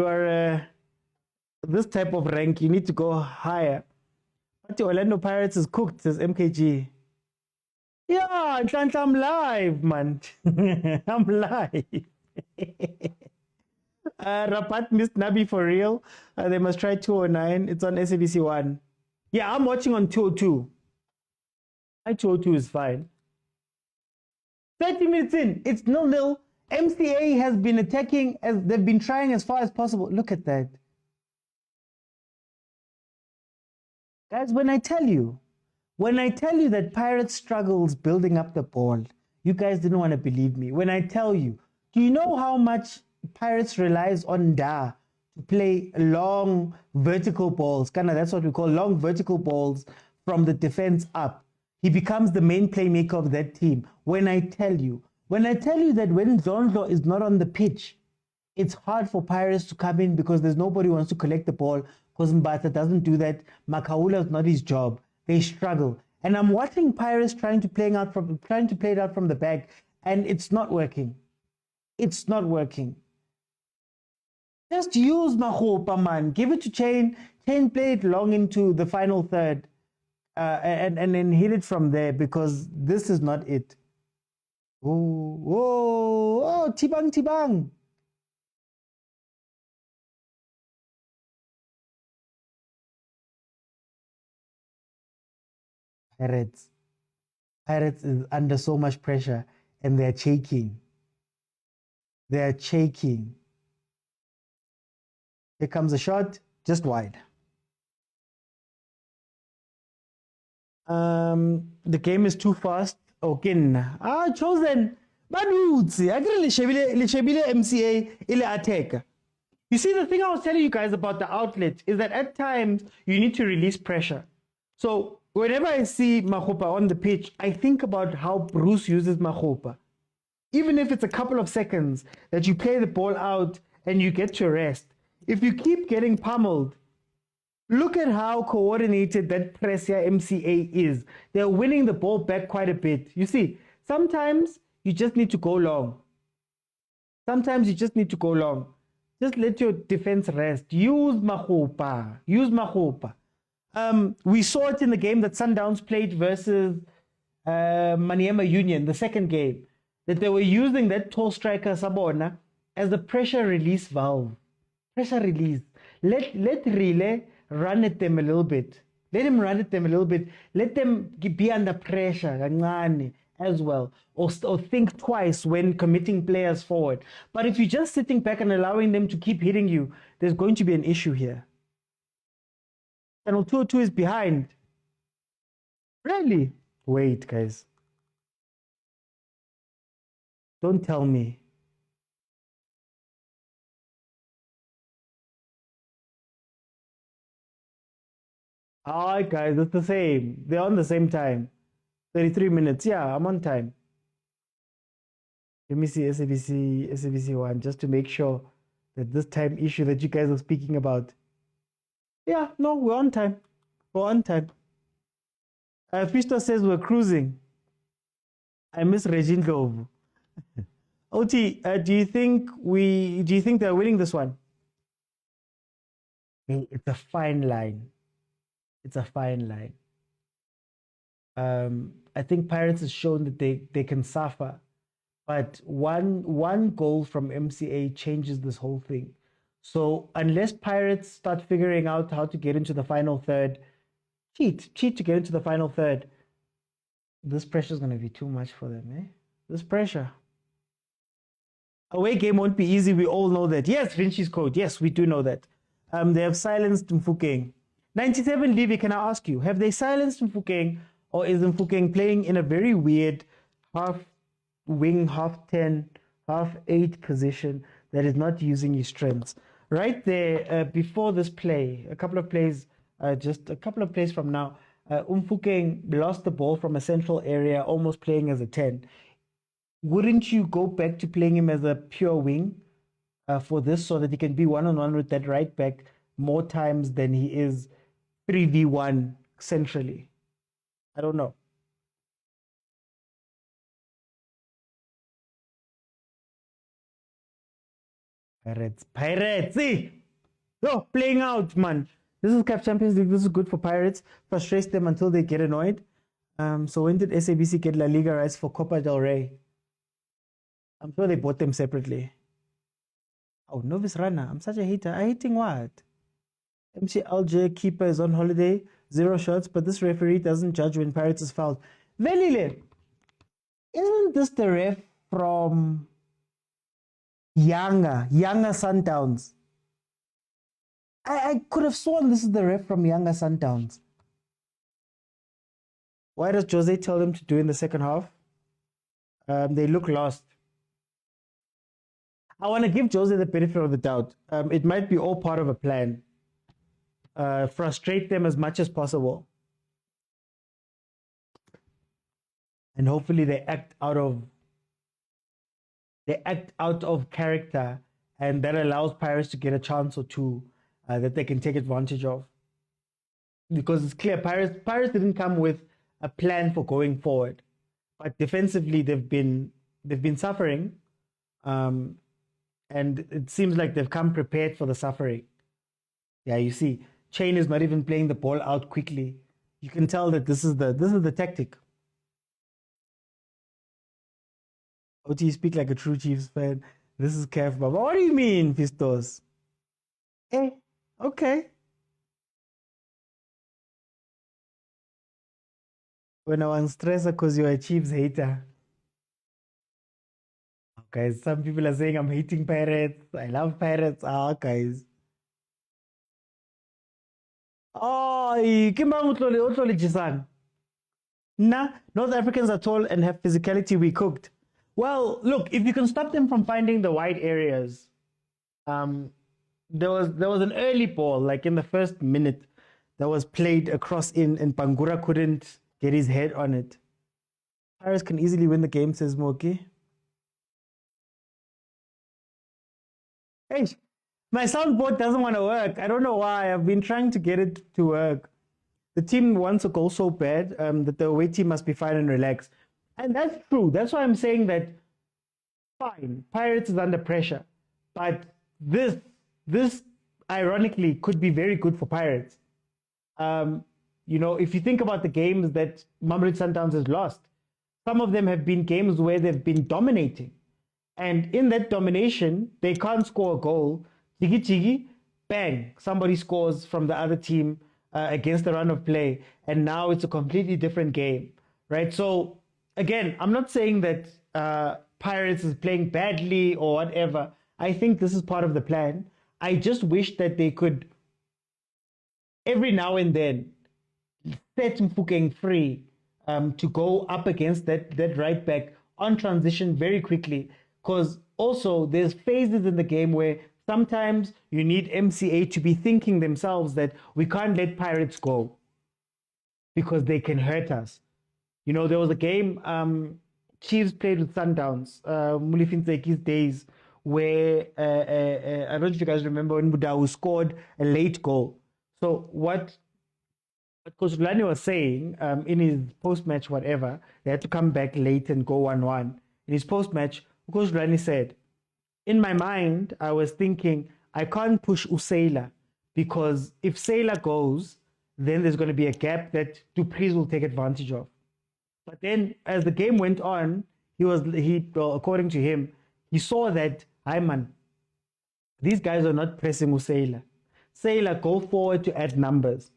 are this type of rank, you need to go higher. But the Orlando Pirates is cooked, says MKG. Yeah, I'm live, man. I'm live. Rapat missed Nabi for real. They must try 209. It's on SABC 1. Yeah, I'm watching on 202. My 202 is fine. 30 minutes in, it's 0-0. MCA has been attacking as they've been trying as far as possible. Look at that. Guys, when I tell you that Pirates struggles building up the ball, you guys didn't want to believe me. When I tell you, do you know how much Pirates relies on Da to play long vertical balls? Kinda, that's what we call long vertical balls from the defense up. He becomes the main playmaker of that team. When I tell you that when Zonzo is not on the pitch, it's hard for Pirates to come in because there's nobody who wants to collect the ball because Mbata doesn't do that. Makaula is not his job. They struggle. And I'm watching Pirates trying to play it out from the back, and it's not working. It's not working. Just use Mahopa, man. Give it to Chain. Chain play it long into the final third. And then hit it from there because this is not it. Oh, Tibang. Pirates is under so much pressure and they're shaking. Here comes a shot, just wide. The game is too fast. Okay. Chosen. Badutsi. Agree Shebile MCA ile attack. You see, the thing I was telling you guys about the outlet is that at times you need to release pressure. So whenever I see Mahopa on the pitch, I think about how Bruce uses Mahopa. Even if it's a couple of seconds that you play the ball out and you get to rest. If you keep getting pummeled, look at how coordinated that Presia MCA is. They're winning the ball back quite a bit. You see, sometimes you just need to go long. Just let your defense rest. Use Mahopa. We saw it in the game that Sundowns played versus Maniema Union, the second game, that they were using that tall striker Sabona as the pressure release valve. Pressure release. Let Relay run at them a little bit. Let him run at them a little bit. Let them be under pressure as well. Or think twice when committing players forward. But if you're just sitting back and allowing them to keep hitting you, there's going to be an issue here. Channel 202 is behind. Really? Wait, guys. Don't tell me. Alright, guys, it's the same. They're on the same time. 33 minutes. Yeah, I'm on time. Let me see SABC 1 just to make sure that this time issue that you guys are speaking about. Yeah, no, we're on time. Fisto says we're cruising. I miss Regine Dove. OT, do you think they're winning this one? It's a fine line. I think Pirates has shown that they can suffer, but one goal from MCA changes this whole thing. So unless Pirates start figuring out how to get into the final third, cheat to get into the final third, this pressure is going to be too much for them, eh? This pressure. Away game won't be easy. We all know that. Yes, Vinci's code. Yes, we do know that. They have silenced Mfukeng. 97 Levy, can I ask you, have they silenced Mfukeng, or is Mfukeng playing in a very weird half wing, half 10, half 8 position that is not using his strengths? Right there, before this play, just a couple of plays from now, Mfukeng lost the ball from a central area, almost playing as a 10. Wouldn't you go back to playing him as a pure wing for this, so that he can be one-on-one with that right back more times than he is 3v1 centrally? I don't know. Pirates! No, playing out, man. This is CAF Champions League. This is good for Pirates. Frustrates them until they get annoyed. So when did SABC get La Liga rights for Copa del Rey? I'm sure they bought them separately. Oh, Novice Runner. I'm such a hater. I hating what? MC Alger keeper is on holiday. 0 shots, but this referee doesn't judge when Pirates is fouled. Velile, isn't this the ref from Younger Sundowns? I could have sworn this is the ref from Younger Sundowns. Why does Jose tell them to do in the second half? They look lost. I want to give Jose the benefit of the doubt. It might be all part of a plan. Frustrate them as much as possible. And hopefully they act out of character, and that allows Pirates to get a chance or two that they can take advantage of. Because it's clear Pirates didn't come with a plan for going forward, but defensively they've been suffering, and it seems like they've come prepared for the suffering. Yeah, you see, Chain is not even playing the ball out quickly. You can tell that this is the tactic. OT, speak like a true Chiefs fan. This is CAF, Baba. What do you mean, Pistos? Eh, okay. When I want stress because you're a Chiefs hater. Okay, some people are saying I'm hating Pirates. I love Pirates. Guys. Oh, Nah, North Africans are tall and have physicality. We cooked. Well, look, if you can stop them from finding the wide areas, there was an early ball, like in the first minute, that was played across in, and Bangura couldn't get his head on it. Pirates can easily win the game, says Moki. Hey, my soundboard doesn't want to work. I don't know why. I've been trying to get it to work. The team wants a goal so bad that the away team must be fine and relaxed. And that's true. That's why I'm saying that, fine, Pirates is under pressure. But this ironically could be very good for Pirates. If you think about the games that Mamelodi Sundowns has lost, some of them have been games where they've been dominating. And in that domination, they can't score a goal. Chigi, bang, somebody scores from the other team against the run of play. And now it's a completely different game, right? So, again, I'm not saying that Pirates is playing badly or whatever. I think this is part of the plan. I just wish that they could, every now and then, set Mfukeng free to go up against that right back on transition very quickly. Because also there's phases in the game where sometimes you need MCA to be thinking themselves that we can't let Pirates go because they can hurt us. There was a game Chiefs played with Sundowns, Mulifinseki's days, where I don't know if you guys remember when Budau scored a late goal. So what Coach Rulani was saying in his post-match whatever, they had to come back late and go 1-1. In his post-match, Coach Rulani said, in my mind, I was thinking, I can't push Usaila because if Sailor goes, then there's going to be a gap that Dupreez will take advantage of. But then as the game went on, he according to him, he saw that, hi man, These guys are not pressing Usaila. Sailor, go forward to add numbers.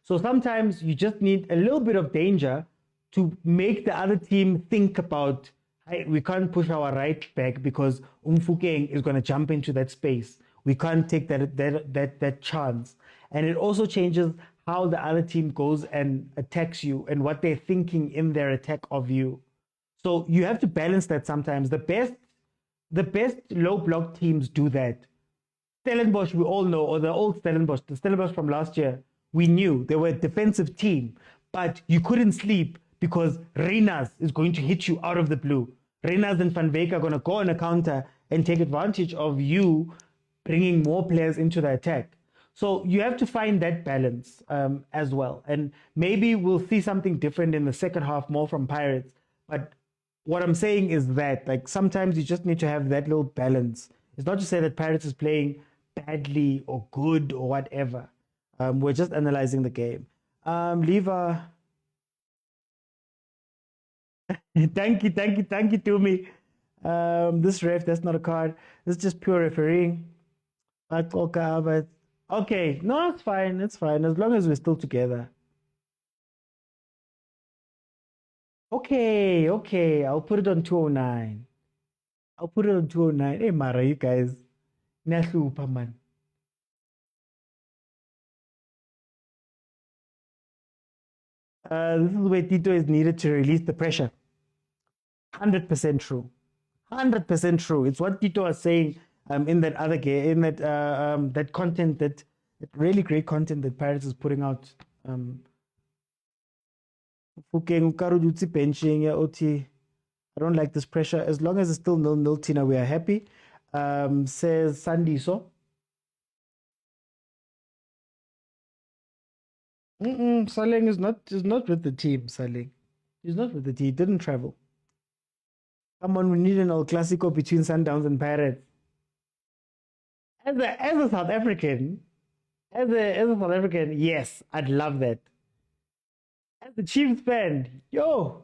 So sometimes you just need a little bit of danger to make the other team think about, hey, we can't push our right back because Umfukeng is going to jump into that space. We can't take that chance. And it also changes how the other team goes and attacks you and what they're thinking in their attack of you. So you have to balance that sometimes. The best low block teams do that. Stellenbosch, we all know, or the old Stellenbosch, the Stellenbosch from last year, we knew they were a defensive team, but you couldn't sleep because Reyners is going to hit you out of the blue. Reyners and Van Beek are going to go on a counter and take advantage of you bringing more players into the attack. So you have to find that balance as well. And maybe we'll see something different in the second half, more from Pirates. But what I'm saying is that, like, sometimes you just need to have that little balance. It's not to say that Pirates is playing badly or good or whatever. We're just analyzing the game. Lever. Thank you to me. This ref, that's not a card. This is just pure refereeing. But okay, no, it's fine. It's fine as long as we're still together. Okay. I'll put it on 209. I'll put it on 209. Hey, Mara, you guys. Niyahlupa, man. This is where Tito is needed to release the pressure. 100% true. 100% true. It's what Tito was saying in that other game, in that content, that really great content that Pirates is putting out. Benching, OT. I don't like this pressure. As long as it's still 0-0, Tina, we are happy. Says Sandiso. Saleng is not with the team. Saleng, he's not with the team. He didn't travel. Come on, we need an El Clasico between Sundowns and Pirates. As a South African, yes, I'd love that. As a Chiefs fan, yo,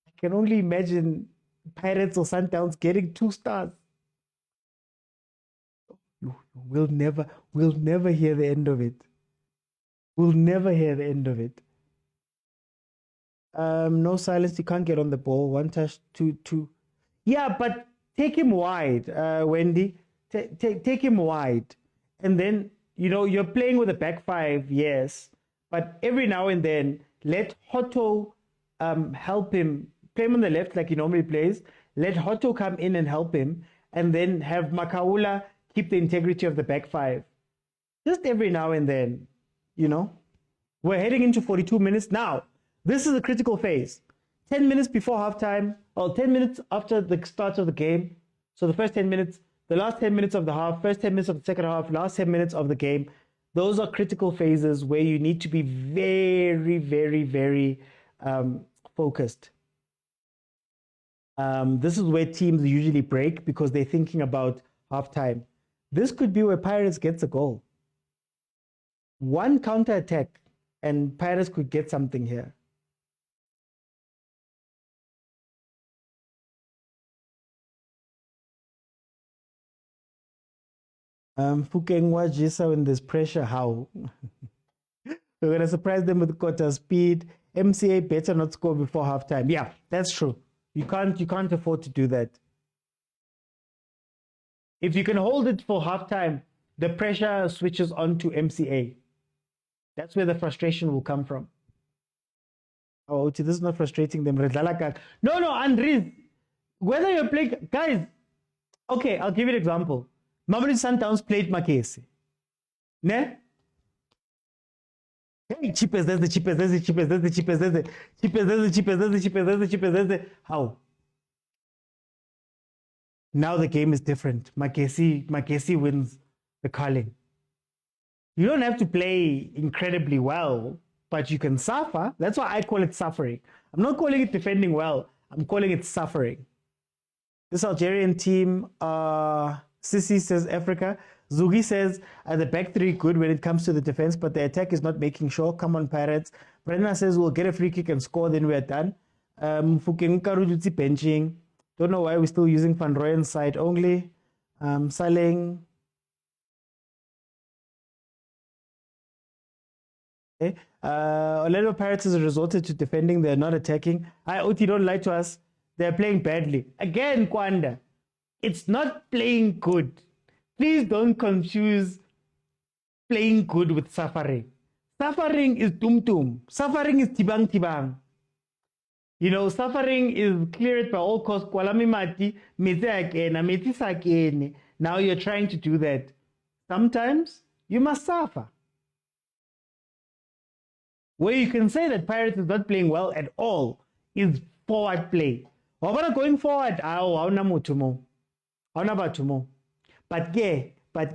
I can only imagine Pirates or Sundowns getting 2 stars. We'll never hear the end of it. We'll never hear the end of it. No silence. You can't get on the ball. 1 touch, 2. Yeah, but take him wide, Wendy. Take him wide, and then you're playing with a back 5, yes, but every now and then let Hotto help him. Play him on the left like he normally plays. Let Hotto come in and help him, and then have Makaula keep the integrity of the back 5. Just every now and then. We're heading into 42 minutes now. This is a critical phase. 10 minutes before halftime, or 10 minutes after the start of the game. So the first 10 minutes, the last 10 minutes of the half, first 10 minutes of the second half, last 10 minutes of the game. Those are critical phases where you need to be very, very, very focused. This is where teams usually break because they're thinking about halftime. This could be where Pirates gets a goal. One counter attack and Pirates could get something here. Fukengwa Jisa, when there's pressure, how? We're going to surprise them with quarter speed. MCA better not score before halftime. Yeah, that's true. You can't afford to do that. If you can hold it for halftime, the pressure switches on to MCA. That's where the frustration will come from. Oh, this is not frustrating them. No, Andres. Whether you're playing, guys. Okay, I'll give you an example. Mamelodi Sundowns played Makesi. Ne? Hey, cheapest, that's the cheapest, that's the cheapest, that's the cheapest, that's the cheapest, that's the cheapest, that's the cheapest, that's the cheapest, that's the... How? Now the game is different. Makesi wins the calling. You don't have to play incredibly well, but you can suffer. That's why I call it suffering. I'm not calling it defending well. I'm calling it suffering. This Algerian team, Sissy says Africa. Zugi says the back 3 good when it comes to the defense, but the attack is not making sure. Come on, Pirates. Brenna says we'll get a free kick and score, then we're done. Fukenkarujutsi benching. Don't know why we're still using Van Rooyen's side only. Saleng. Okay. Orlando Pirates has resorted to defending. They're not attacking. Oti, don't lie to us. They're playing badly. Again, Kwanda, it's not playing good. Please don't confuse playing good with suffering. Suffering is tum-tum. Suffering is tibang-tibang. You know, suffering is cleared by all costs. Now you're trying to do that. Sometimes you must suffer. Where you can say that Pirates is not playing well at all is forward play. Wabana going forward, but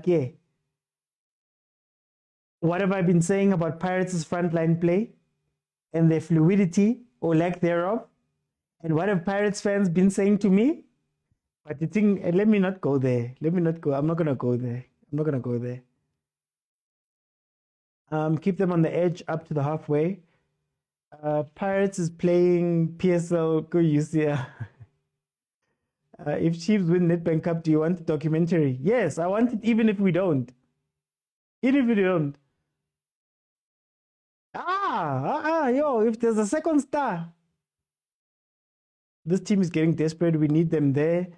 yeah, what have I been saying about Pirates' frontline play and their fluidity or lack thereof? And what have Pirates fans been saying to me? But you think, let me not go there. Let me not go. I'm not going to go there. I'm not going to go there. Keep them on the edge up to the halfway. Pirates is playing PSL. Go UCL. If Chiefs win Nedbank Cup, do you want a documentary? Yes, I want it even if we don't. Even if we don't. Yo, if there's a second star. This team is getting desperate. We need them there.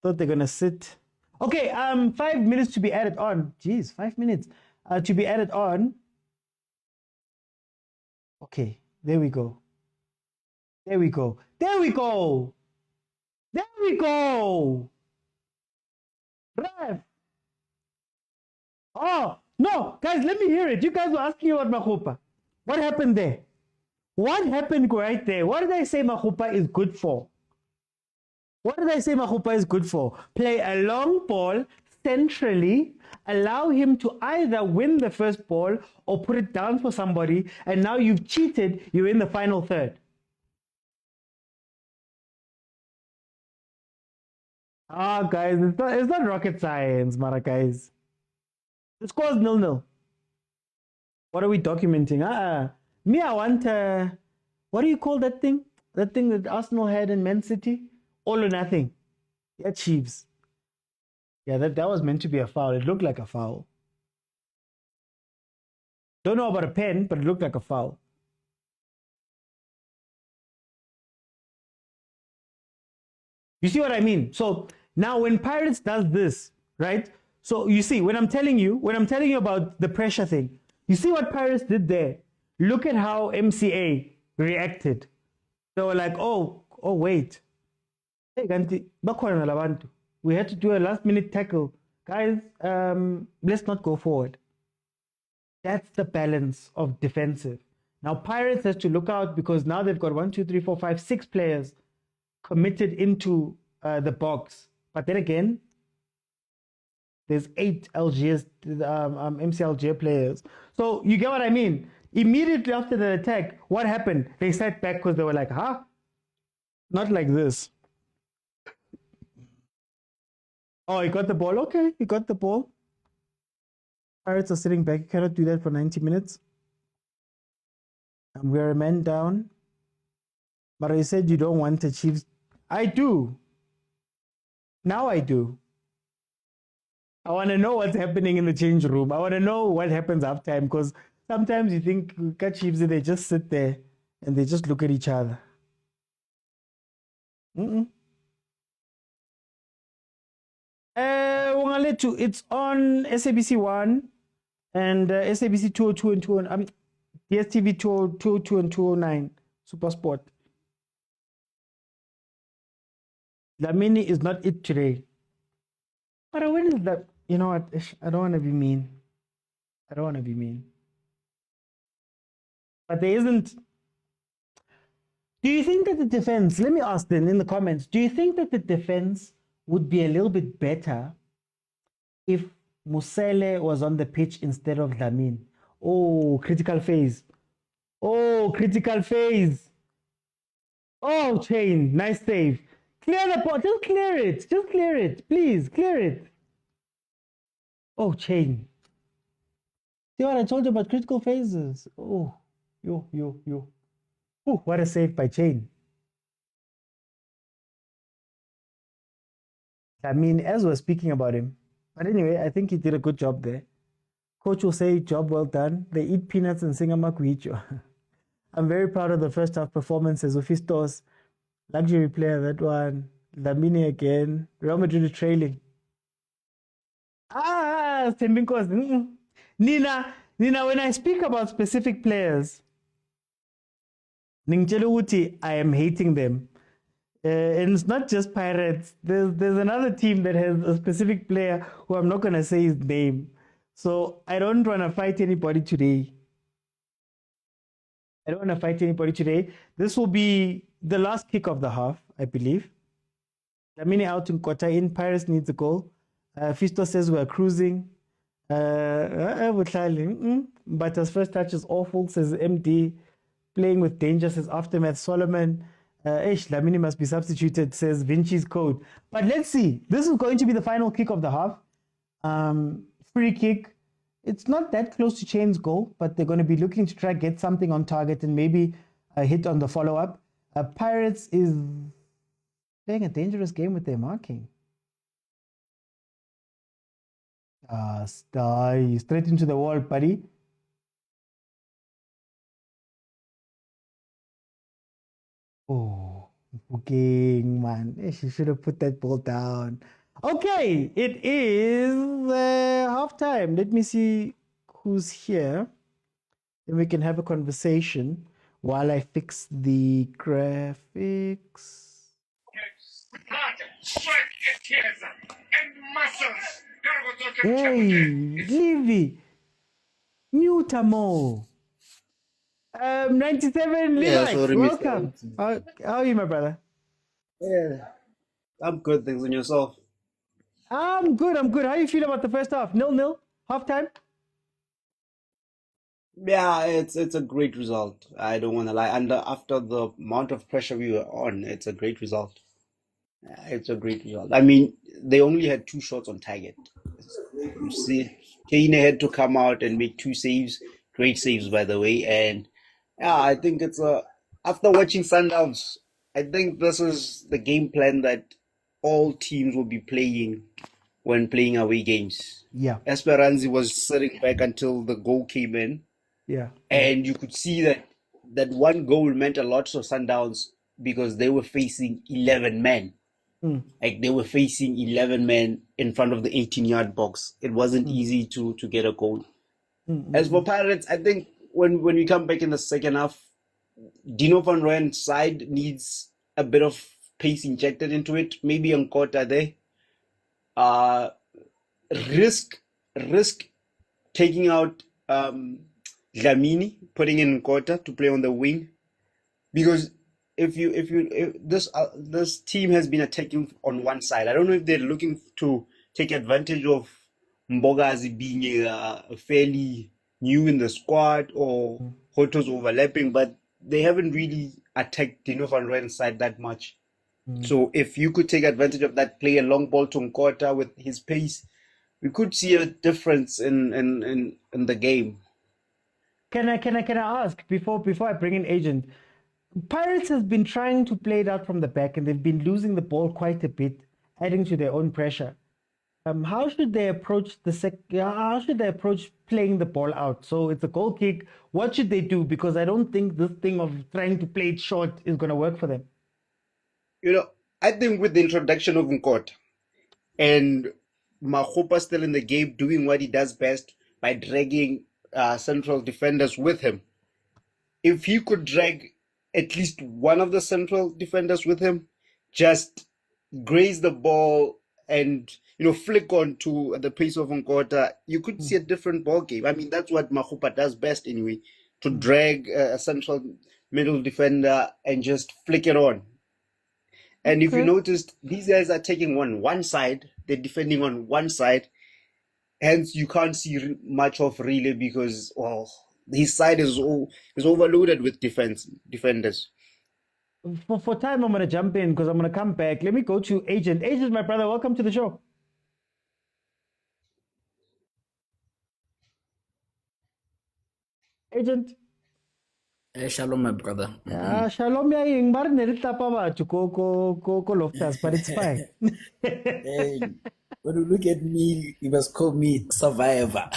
Thought they're going to sit. Okay, 5 minutes to be added on. Jeez, 5 minutes to be added on. Okay, there we go. There we go. There we go. There we go. Ref. Oh, no, guys, let me hear it. You guys were asking about Mahupa. What happened there? What happened right there? What did I say Mahupa is good for? What did I say Mahupa is good for? Play a long ball centrally, allow him to either win the first ball or put it down for somebody, and now you've cheated, you're in the final third. Guys, it's not rocket science, Mara, guys. The score's 0-0. What are we documenting? Me, I want, what do you call that thing? That thing that Arsenal had in Man City? All or nothing. Yeah, Chiefs. Yeah, that was meant to be a foul. It looked like a foul. Don't know about a pen, but it looked like a foul. You see what I mean? So now when Pirates does this, right? So you see, when I'm telling you about the pressure thing, you see what Pirates did there? Look at how MCA reacted. They were like, oh wait. Hey, Ganti, we had to do a last minute tackle. Guys, let's not go forward. That's the balance of defensive. Now Pirates has to look out because now they've got 1, 2, 3, 4, 5, 6 players committed into the box. But then again, there's 8 Algiers, MC Alger players. So you get what I mean? Immediately after the attack, what happened? They sat back because they were like, not like this. Oh, he got the ball. Okay, he got the ball. Pirates are sitting back. You cannot do that for 90 minutes. And we're a man down. But you said you don't want the Chiefs. I do. Now I do. I want to know what's happening in the change room. I want to know what happens after time because sometimes you think Chiefs, they just sit there and they just look at each other. It's on SABC 1 and SABC 202 and 209. DSTV 202 and 209. Supersport. Lamini is not it today. But when is that? You know what? I don't want to be mean. I don't want to be mean. But there isn't. Do you think that the defense, let me ask then in the comments, do you think that the defense would be a little bit better if Musele was on the pitch instead of Lamin? Oh, critical phase. Oh, critical phase. Oh, Chain, nice save. Clear the ball. Just clear it. Just clear it. Please, clear it. Oh, Chain. See what I told you about critical phases? Oh, yo. Oh, what a save by Chain. I mean, as we're speaking about him. But anyway, I think he did a good job there. Coach will say, job well done. They eat peanuts and sing a makuicho. I'm very proud of the first half performances of Fistos. Luxury player, that one. Lamine again. Real Madrid is trailing. Tembinkos. Nina, when I speak about specific players, Ningcheluti, I am hating them. And it's not just Pirates. There's another team that has a specific player who I'm not going to say his name. So I don't want to fight anybody today. This will be the last kick of the half, I believe. Lamine out in quarter in. Pirates needs a goal. Fisto says we're cruising. But his first touch is awful, says MD. Playing with danger, says Aftermath Solomon. Lamine must be substituted, says Vinci's code. But let's see. This is going to be the final kick of the half. Free kick. It's not that close to Chain's goal, but they're going to be looking to try get something on target and maybe a hit on the follow-up. Pirates is playing a dangerous game with their marking. Straight into the wall, buddy. Oh, fucking man. She should have put that ball down. Okay, it is halftime. Let me see who's here. Then we can have a conversation while I fix the graphics. Hey, Livy. Mutamo. 97 Levi, welcome. How are you, my brother? Yeah, I'm good. Thanks, on yourself. I'm good. How you feel about the first half? 0-0, halftime? Yeah, it's a great result. I don't want to lie. And after the amount of pressure we were on, it's a great result. It's a great result. I mean, they only had 2 shots on target. You see, Kane had to come out and make 2 saves. Great saves, by the way. And yeah, I think after watching Sundowns, I think this is the game plan that all teams will be playing when playing away games. Yeah. Esperanza was sitting back until the goal came in. Yeah. And you could see that one goal meant a lot to Sundowns because they were facing 11 men. Like they were facing 11 men in front of the 18-yard box. It wasn't easy to get a goal. As for Pirates, I think when we come back in the second half, Dino van Rooyen's side needs a bit of pace injected into it. Maybe Nkota there. Risk taking out Dlamini, putting in Nkota to play on the wing, because if this team has been attacking on one side. I don't know if they're looking to take advantage of Mbogazi being fairly new in the squad or Hoto's overlapping, but they haven't really attacked Dino van Rooyen's side that much. So if you could take advantage of that, play a long ball to Nkota with his pace, we could see a difference in the game. Can I ask before I bring in Agent? Pirates has been trying to play it out from the back, and they've been losing the ball quite a bit, adding to their own pressure. How should they approach How should they approach playing the ball out? So it's a goal kick. What should they do? Because I don't think this thing of trying to play it short is going to work for them. I think with the introduction of Nkota and Makgopa still in the game, doing what he does best by dragging central defenders with him. If he could drag at least one of the central defenders with him, just graze the ball and flick on to the pace of Nkota, you could see a different ball game. I mean, that's what Makgopa does best anyway, to drag a central middle defender and just flick it on. And if you noticed, these guys are taking one side, they're defending on one side, hence you can't see much of Relay because his side is overloaded with defenders. For time, I'm going to jump in because I'm going to come back. Let me go to Agent. Agent, my brother, welcome to the show. Agent. Shalom, my brother. Shalom, ya ingbar neritapa ba chuko ko loftas, but it's fine. when you look at me, you must call me survivor.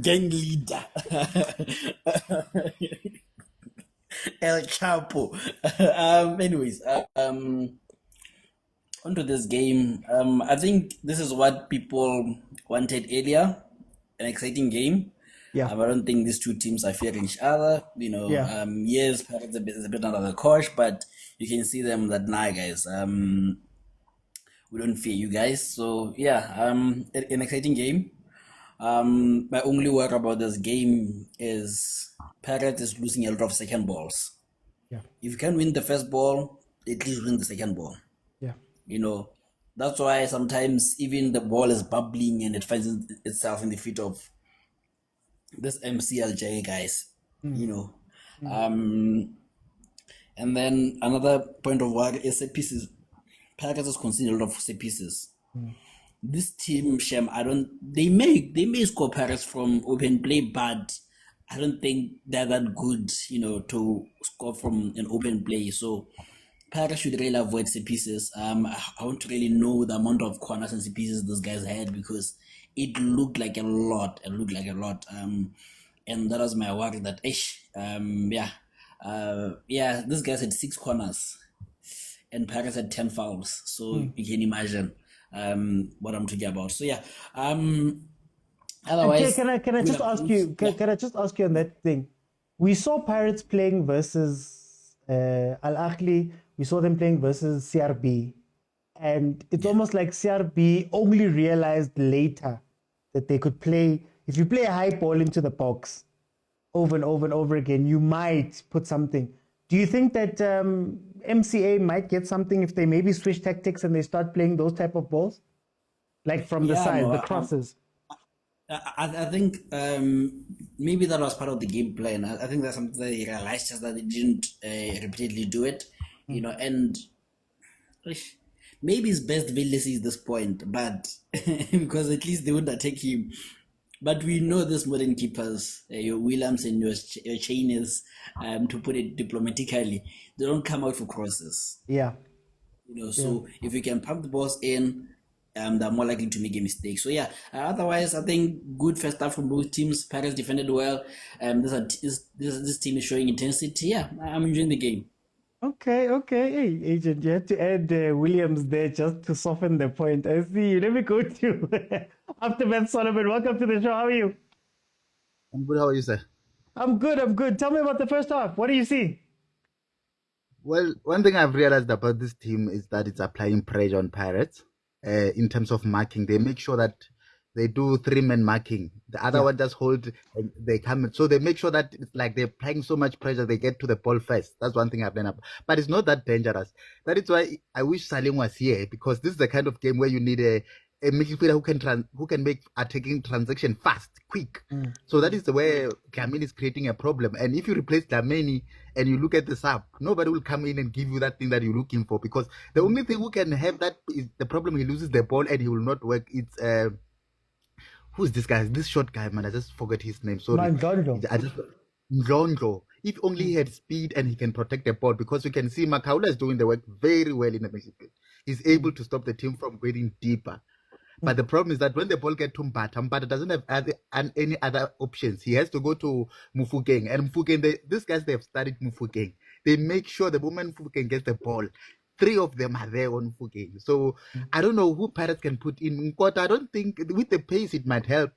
Gang leader. El Chapo. Anyways, onto this game. I think this is what people wanted earlier, an exciting game. Yeah. I don't think these two teams are fearing each other. Yeah. Yes, Pirates is a bit under the cosh, but you can see them that nah, guys. We don't fear you guys. So yeah, an exciting game. My only worry about this game is Pirates is losing a lot of second balls. Yeah. If you can win the first ball, at least win the second ball. Yeah. That's why sometimes even the ball is bubbling and it finds itself in the feet of this Alger guys. And then another point of worry is set pieces. Pirates is conceding a lot of set pieces. This team, Shem, they may score Paris from open play, but I don't think they're that good, to score from an open play. So Paris should really avoid set pieces. I don't really know the amount of corners and set pieces those guys had because it looked like a lot. And that was my worry that this guys had 6 corners and Paris had 10 fouls. So you can imagine what I'm talking about. So yeah. Otherwise, can I just ask you? Can I just ask you on that thing? We saw Pirates playing versus Al Ahly. We saw them playing versus CRB, and it's almost like CRB only realized later that they could play. If you play a high ball into the box over and over and over again, you might put something. Do you think that MCA might get something if they maybe switch tactics and they start playing those type of balls, like from the side, the crosses? I think maybe that was part of the game plan. I think that's something that they realized, just that they didn't repeatedly do it, and maybe it's best Vilakazi at this point, but because at least they wouldn't attack him. But we know this modern keepers, your Williams and your Chinese, to put it diplomatically, they don't come out for crosses. Yeah. So if you can pump the balls in, they're more likely to make a mistake. So yeah, otherwise I think good first half from both teams. Paris defended well. This team is showing intensity. Yeah, I'm enjoying the game. Okay. Hey, agent, you had to add Williams there just to soften the point. I see you. Let me go to Aftermath Solomon. Welcome to the show. How are you? I'm good. How are you, sir? I'm good. Tell me about the first half. What do you see? Well, one thing I've realized about this team is that it's applying pressure on Pirates in terms of marking. They make sure that they do 3-man marking. The other one just hold, and they come. So they make sure that it's like they're applying so much pressure, they get to the ball first. That's one thing I've learned up. But it's not that dangerous. That is why I wish Salim was here, because this is the kind of game where you need a midfielder who can make attacking transaction fast, quick. So that is the way Dlamini is creating a problem. And if you replace Dlamini and you look at the sub, nobody will come in and give you that thing that you're looking for, because the only thing who can have that is the problem. He loses the ball and he will not work. It's who's this guy? This short guy, man. I just forgot his name. Sorry. Ndlondo. If only he had speed and he can protect the ball, because you can see Makaula is doing the work very well in the midfield. He's able to stop the team from getting deeper. But the problem is that when the ball gets to Mbata doesn't have any other options. He has to go to Mufukeng. And Mufukeng, these guys, they have studied Mufukeng. They make sure the moment Mufukeng gets the ball, 3 of them are there on Mufukeng. So I don't know who Pirates can put in. Nkota, I don't think with the pace it might help,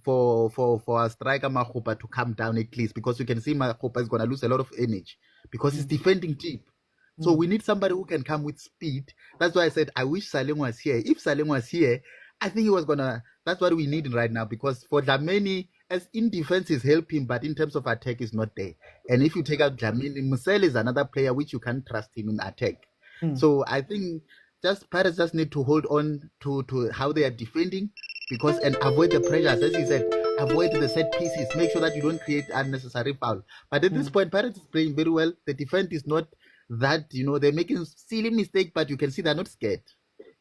for a striker Makgopa to come down at least, because you can see Makgopa is going to lose a lot of energy because he's defending deep. So we need somebody who can come with speed. That's why I said I wish Salim was here. If Salim was here, I think he was that's what we need right now, because for Dlamini, as in defense is helping, but in terms of attack is not there. And if you take out Dlamini, Musel is another player which you can't trust him in attack. So I think Pirates just need to hold on to how they are defending, and avoid the pressures. As he said, avoid the set pieces. Make sure that you don't create unnecessary foul. But at this point, Pirates is playing very well. The defense is not that, they're making silly mistake, but you can see they're not scared,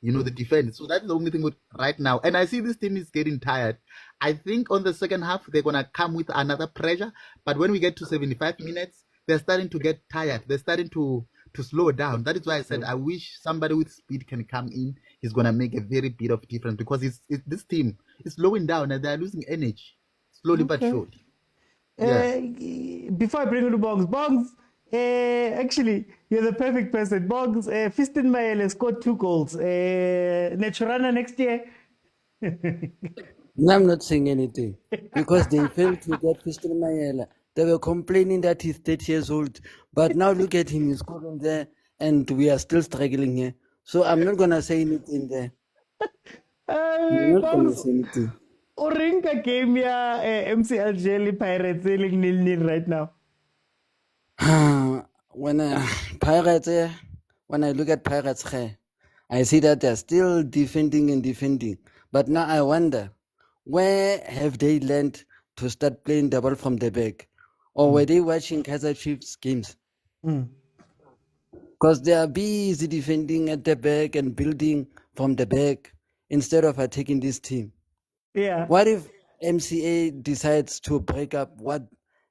the defense. So that's the only thing right now. And I see this team is getting tired. I think on the second half, they're going to come with another pressure. But when we get to 75 minutes, they're starting to get tired. They're starting to to slow down. That is why I said I wish somebody with speed can come in. He's gonna make a very bit of difference because this team is slowing down and they're losing energy slowly but surely. Yeah. Before I bring you to Bongs, actually, you're the perfect person. Bongs, Fiston Mayele scored 2 goals. Naturana next year. No, I'm not saying anything because they failed to get Christian Mayela. They were complaining that he's 30 years old, but now look at him, he's scoring there, and we are still struggling here. So I'm not gonna say anything there. I'm not gonna Bongs, say anything. Orinka game ya MC Alger Pirates selling 0-0 right now. When Pirates, when I look at Pirates, I see that they're still defending and defending. But now I wonder, where have they learned to start playing the ball from the back? Or were they watching Kaizer Chiefs games? Because they are busy defending at the back and building from the back instead of attacking this team. Yeah. What if MCA decides to break up what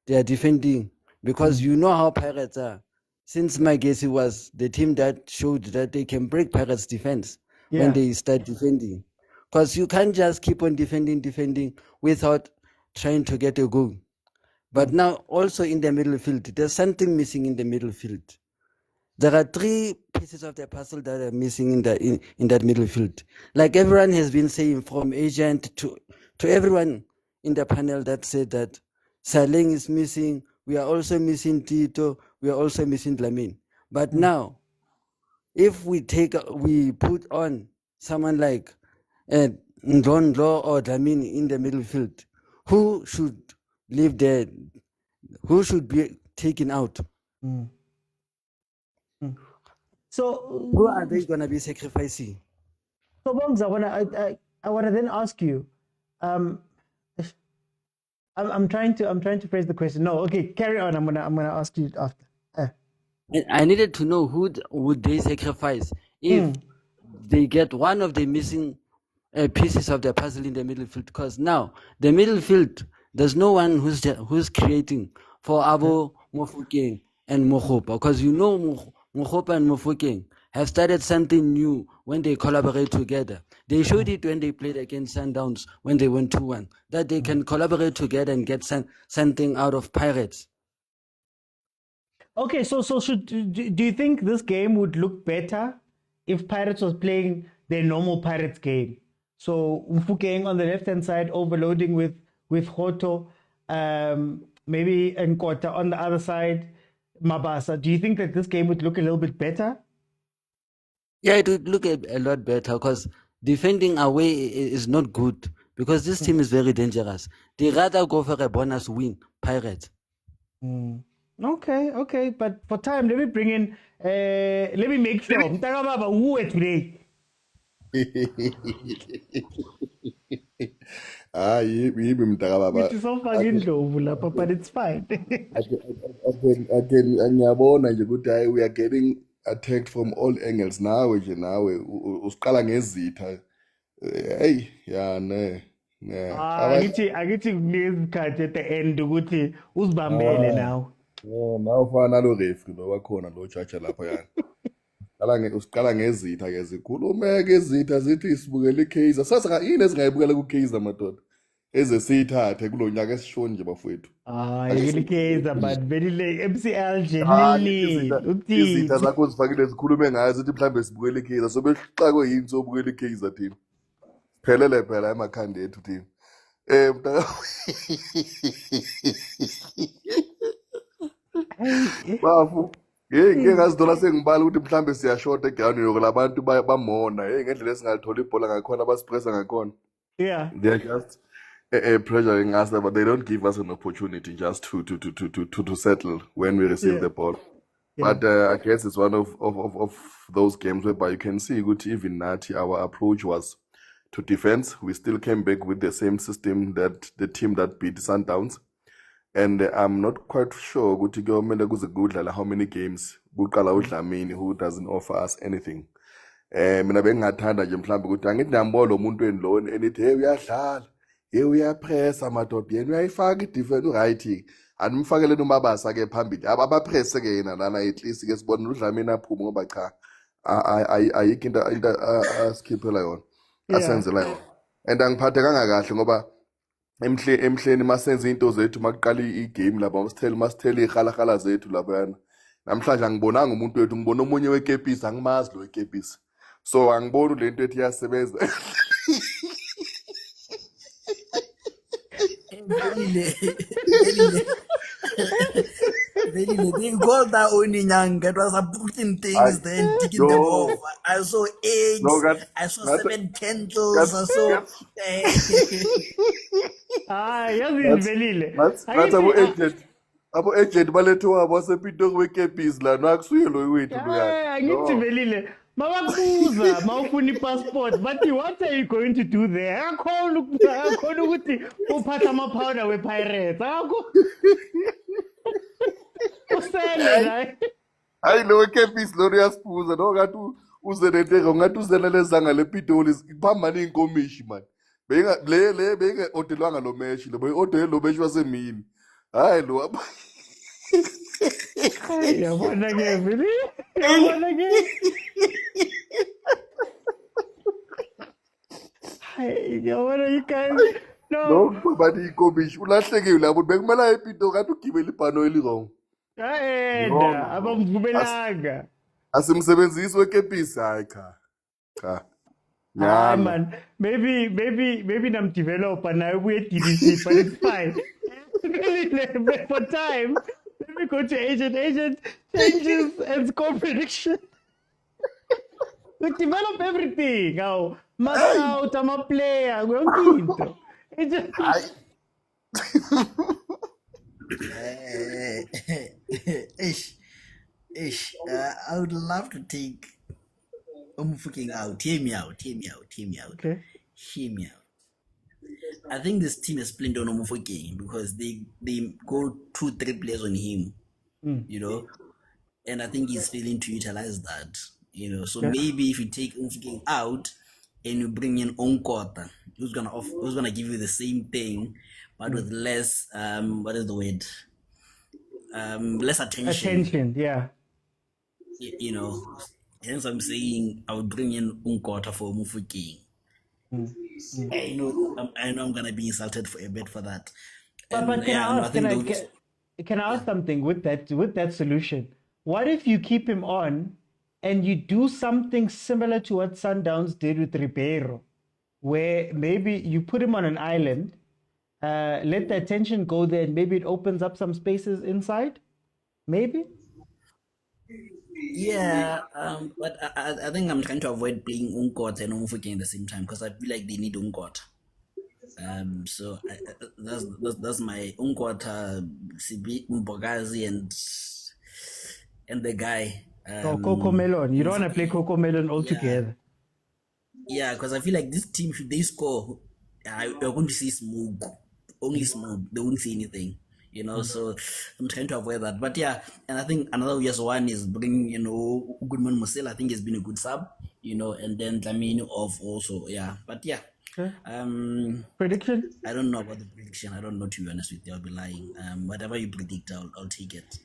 they are defending? Because you know how Pirates are. Since my guess, it was the team that showed that they can break Pirates' defense when they start defending. Because you can't just keep on defending without trying to get a goal. But now also in the middle field, there's something missing in the middle field. There are 3 pieces of the puzzle that are missing in that middle field. Like everyone has been saying, from agent to everyone in the panel that said that Saleng is missing, we are also missing Tito, we are also missing Dlamini. But now, if we put on someone like Ndondlo or Dlamini in the middle field, who should live there? Who should be taken out? So who are they gonna be sacrificing? So Bongs, I wanna then ask you, I'm trying to phrase the question. No, okay, carry on. I'm gonna ask you after. I needed to know who would they sacrifice if they get one of the missing pieces of the puzzle in the middle field. Because now the middle field, there's no one who's creating for Abo, Mofokeng, and Mokopa. Because you know Mokopa and Mofokeng have started something new when they collaborate together. They showed it when they played against Sundowns when they went 2-1, that they can collaborate together and get something out of Pirates. Okay, so do you think this game would look better if Pirates was playing their normal Pirates game? So Mfukeng on the left hand side, overloading with Khoto, maybe Nkota on the other side, Mabasa. Do you think that this game would look a little bit better? Yeah, it would look a lot better because defending away is not good because this team is very dangerous. They rather go for a bonus win, Pirates. Okay, but for time, let me bring in, let me make sure. Mtakababa, who are today? Yibi mntakababa. It is so fucking low, but it's fine. Again, ngiyabona nje ukuthi hayi we are getting attacked from all angles nawe nje nawe usiqala ngezitha. Hey, yeah, ne. Akithi kunesikhathi at the end ukuthi uzibambele now. Now ufana nalo referee lo wakhona lo judge lapha yana. Usiqala ngezitha ke zikhulume ke izitha zithi sibukele iKaizer. Sasa yini ezingayibukela kuKaizer madoda? Eze siyithathe kulo nyaka esishoni nje bafowethu. Yekele Kaizer but very late MC Alger izitha zakho zifakile zikhulume ngayo zithi mhlambe sibukele iKaizer. So bexaqwe yini sobukele iKaizer team. Phelele phela emakhanda ethu team. Bafu ngeke ngazithola sengibala ukuthi mhlambe siyashota egroundini yokulabantu bamona ngendlela esingalithola ibhola ngakhona abasipressa ngakhona. They're just pressuring us, but they don't give us an opportunity just to settle when we receive the ball. But I guess it's one of those games whereby you can see good even Nati, our approach was to defense. We still came back with the same system that the team that beat Sundowns. And I'm not quite sure how many games who doesn't offer us anything. Mina bengingathanda nje mhlawumbe ukuthi angithi nambolo umuntu endlone enithi hey uyadlala hey uyapressa madoda yena uyayifaka idefense right Animfakele uMabasa ke phambili. Abapresse ke yena lana at least ke sibona uDlamini aphume ngoba cha ayikho into asikhiphela yona. Asenzela yona. And angiphathekanga kahle ngoba emhleni masenze into zethu makuqala igame lapha masithele ihala zethu lapha. Namhlanje angibonanga umuntu wethu, ngibona omunye wekepisi, angimazi lo wekepisi. So angiboni lento ethi iyasebenza. They called that only young. It was a putting things then taking them off. I saw eggs. I saw 7 candles. I saw. Yazivelile. That's abo-agent balethiwa basepitong wekepisi lana akusuye lo wethu loya. Angithi velile. Mabakuza mawufuna passport, but what are you going to do there? Akhona ukuthi uphatha ama-powder we-pirates. Usele la. Hayi lo wekepisi lo uyasipuza no ngathi uze nenteko ngathi uzelele zanga lepitoli phambana inkomishi man. Benge odelwanga lo meshi lo odele lo meshi wasemini. Hayi lo yabona ke vele. Yabona ke. Hey, yabona you guys. No. Baba inkomishi ulahlekile labo bekumela epito ngathi ugibela ibhano elirong. Abamvubelanga. Asimsebenzisi wekepisi hayi cha. Hi man, maybe I'm developer now we're DDC, but it's fine. For time, let me go to agent changes and score prediction. We develop everything. Now, Mascout, I'm a player. We're on I would love to take fucking out. Hear me out. Okay. Hear me out. I think this team is playing on Omufuking because they go 2-3 players on him, you know, and I think he's failing to utilize that, you know. So maybe if you take Omufuking out and you bring in Onkota, who's gonna give you the same thing, but with less what is the word? Less attention. Attention, yeah. You know, hence I'm saying I would bring in Onkota for Omufuking. I know I'm gonna be insulted for a bit for that. But can I ask something with that solution? What if you keep him on and you do something similar to what Sundowns did with Ribeiro, where maybe you put him on an island, let the attention go there, and maybe it opens up some spaces inside? Maybe? Yeah, but I think I'm trying to avoid playing Unkot and Umufuki at the same time because I feel like they need Unkot. So that's my Unkot, CB Mbogazi and the guy. Coco Melon. You don't want to play Coco Melon altogether. Yeah, because I feel like this team, if they score, you're going to see smoke, only smoke. They won't see anything. You know, so I'm trying to avoid that. But yeah, and I think another obvious one is bringing, you know, Goodman Mosel. I think has been a good sub, you know, and then Dlamini off also. Yeah, but yeah. Okay. Prediction? I don't know about the prediction. I don't know, to be honest with you. I'll be lying. Whatever you predict, I'll take it.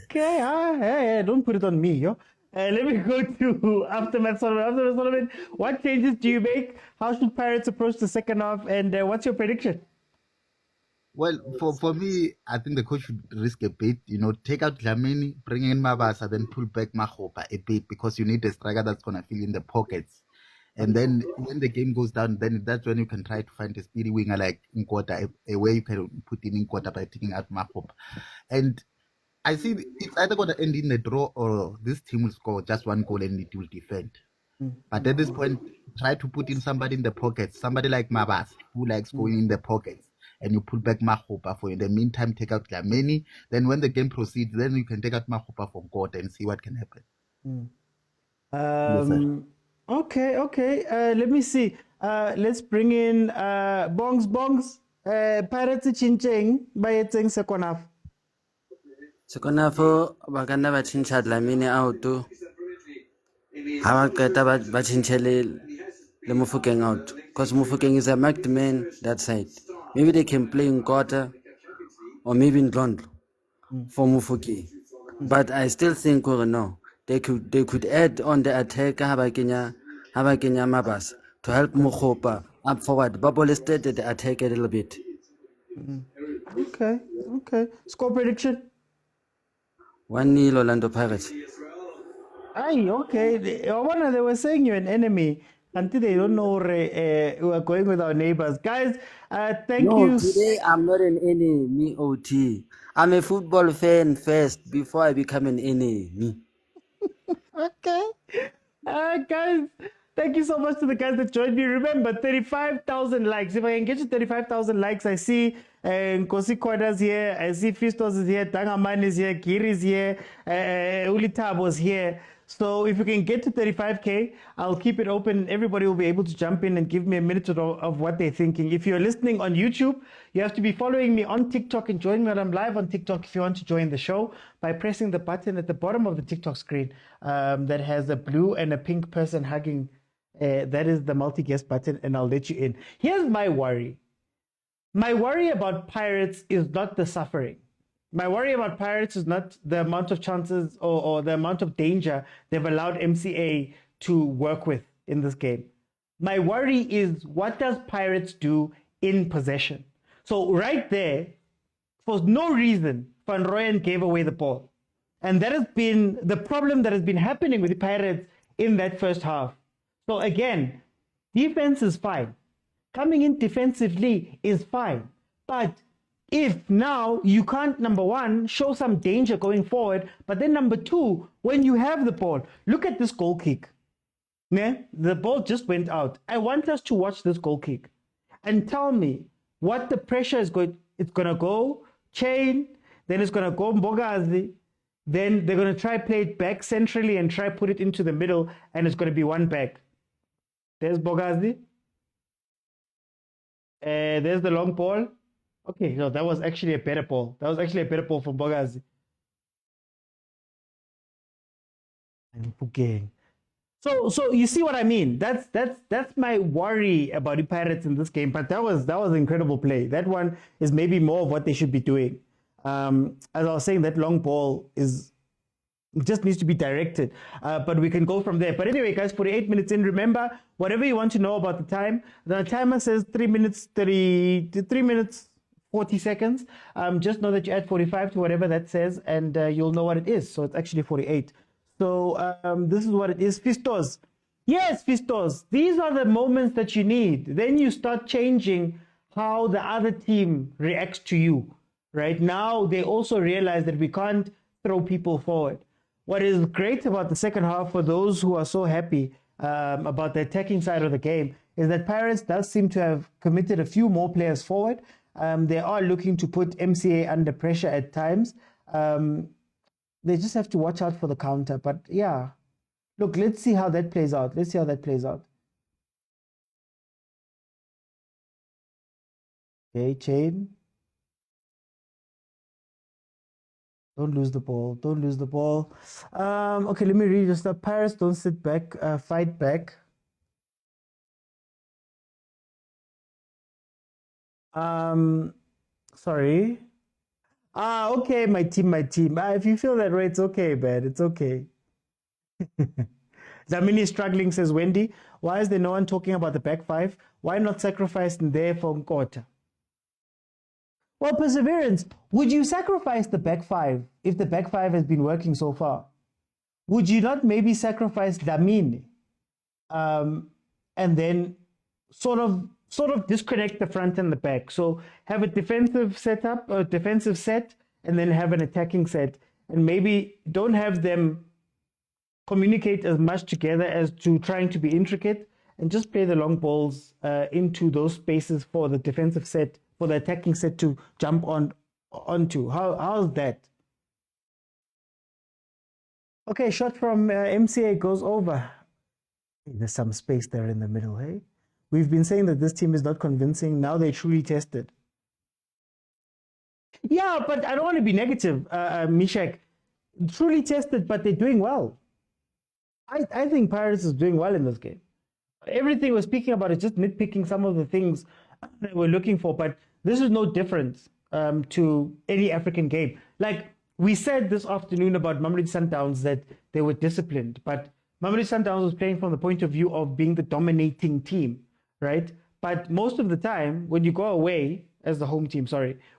Okay. Hey, don't put it on me, yo. Let me go to Aftermath Solomon. What changes do you make? How should Pirates approach the second half? And what's your prediction? Well, for me, I think the coach should risk a bit, you know, take out Dlamini, bring in Mabasa, then pull back Makgopa a bit because you need a striker that's going to fill in the pockets. And then when the game goes down, then that's when you can try to find a speedy winger like Nkota, a way you can put in Nkota by taking out Makgopa. And I see it's either going to end in the draw or this team will score just one goal and it will defend. But at this point, try to put in somebody in the pockets, somebody like Mabasa who likes going in the pockets. And you pull back Makgopa for in the meantime, take out Dlamini. Then when the game proceeds, then you can take out Makgopa from court and see what can happen. Yes, okay. Let me see. Let's bring in Bongs. Pirates Chincheng by second half. Second half, baganda ba chincha Dlamini out to. How ba chinchele le Mofokeng out because Mofokeng is a marked man that side. Maybe they can play in quarter or maybe Ndlondlo for Mufoki. But I still think, no, they could add on the attack Habakenya Mabas to help Mukhopa up forward. Bubble started the attack a little bit. Okay. Score prediction? 1-0 Orlando Pirates. Aye, okay. They were saying you're an enemy until they don't know we are going with our neighbors. Guys, thank you. No, today I'm not an enemy, OT. I'm a football fan first before I become an enemy. Okay. Guys, thank you so much to the guys that joined me. Remember, 35,000 likes. If I can get you 35,000 likes, I see Nkosi Koda's here. I see Fistos is here. Tangaman is here. Kiri is here. Ulitabo is here. So if you can get to 35K, I'll keep it open. Everybody will be able to jump in and give me a minute of what they're thinking. If you're listening on YouTube, you have to be following me on TikTok and join me when I'm live on TikTok if you want to join the show by pressing the button at the bottom of the TikTok screen that has a blue and a pink person hugging. That is the multi-guest button, and I'll let you in. Here's my worry. My worry about Pirates is not the suffering. My worry about Pirates is not the amount of chances or the amount of danger they've allowed MCA to work with in this game. My worry is, what does Pirates do in possession? So right there, for no reason, Van Rooyen gave away the ball. And that has been the problem that has been happening with the Pirates in that first half. So again, defense is fine. Coming in defensively is fine. But if now you can't, number one, show some danger going forward, but then number two, when you have the ball, look at this goal kick. Yeah? The ball just went out. I want us to watch this goal kick and tell me what the pressure is going. It's going to go chain, then it's going to go Mbogazi, then they're going to try play it back centrally and try put it into the middle, and it's going to be one back. There's Bogazi. There's the long ball. Okay, no, that was actually a better ball. That was actually a better ball from Bogazi. So you see what I mean? That's my worry about the Pirates in this game. But that was an incredible play. That one is maybe more of what they should be doing. As I was saying, that long ball just needs to be directed, but we can go from there. But anyway, guys, 48 minutes in. Remember, whatever you want to know about the timer says 3 minutes 40 seconds. Just know that you add 45 to whatever that says, and you'll know what it is. So it's actually 48. So this is what it is. Fistos. Yes, Fistos. These are the moments that you need. Then you start changing how the other team reacts to you. Right now, they also realize that we can't throw people forward. What is great about the second half, for those who are so happy about the attacking side of the game, is that Pirates does seem to have committed a few more players forward. They are looking to put MCA under pressure at times. They just have to watch out for the counter. But yeah, look, let's see how that plays out. Okay, chain. Don't lose the ball. Okay, let me read this stuff. Pirates don't sit back, fight back. Sorry. Okay, my team. If you feel that way, it's okay, man. It's okay. Zamini is struggling, says Wendy. Why is there no one talking about the back five? Why not sacrifice there for Nkota? Well, Perseverance, would you sacrifice the back five if the back five has been working so far? Would you not maybe sacrifice Dlamini and then sort of disconnect the front and the back? So have a defensive setup, a defensive set, and then have an attacking set, and maybe don't have them communicate as much together as to trying to be intricate, and just play the long balls into those spaces for the defensive set, for the attacking set to jump onto. How's that? Okay, shot from MCA goes over. There's some space there in the middle, hey? We've been saying that this team is not convincing. Now they truly tested. Yeah, but I don't want to be negative, Mishak. Truly tested, but they're doing well. I think Pirates is doing well in this game. Everything we're speaking about is just nitpicking some of the things that we're looking for, but this is no different. to any African game. Like we said this afternoon about Mamelodi Sundowns that they were disciplined, but Mamelodi Sundowns was playing from the point of view of being the dominating team, right? But most of the time, when you go away as the home team,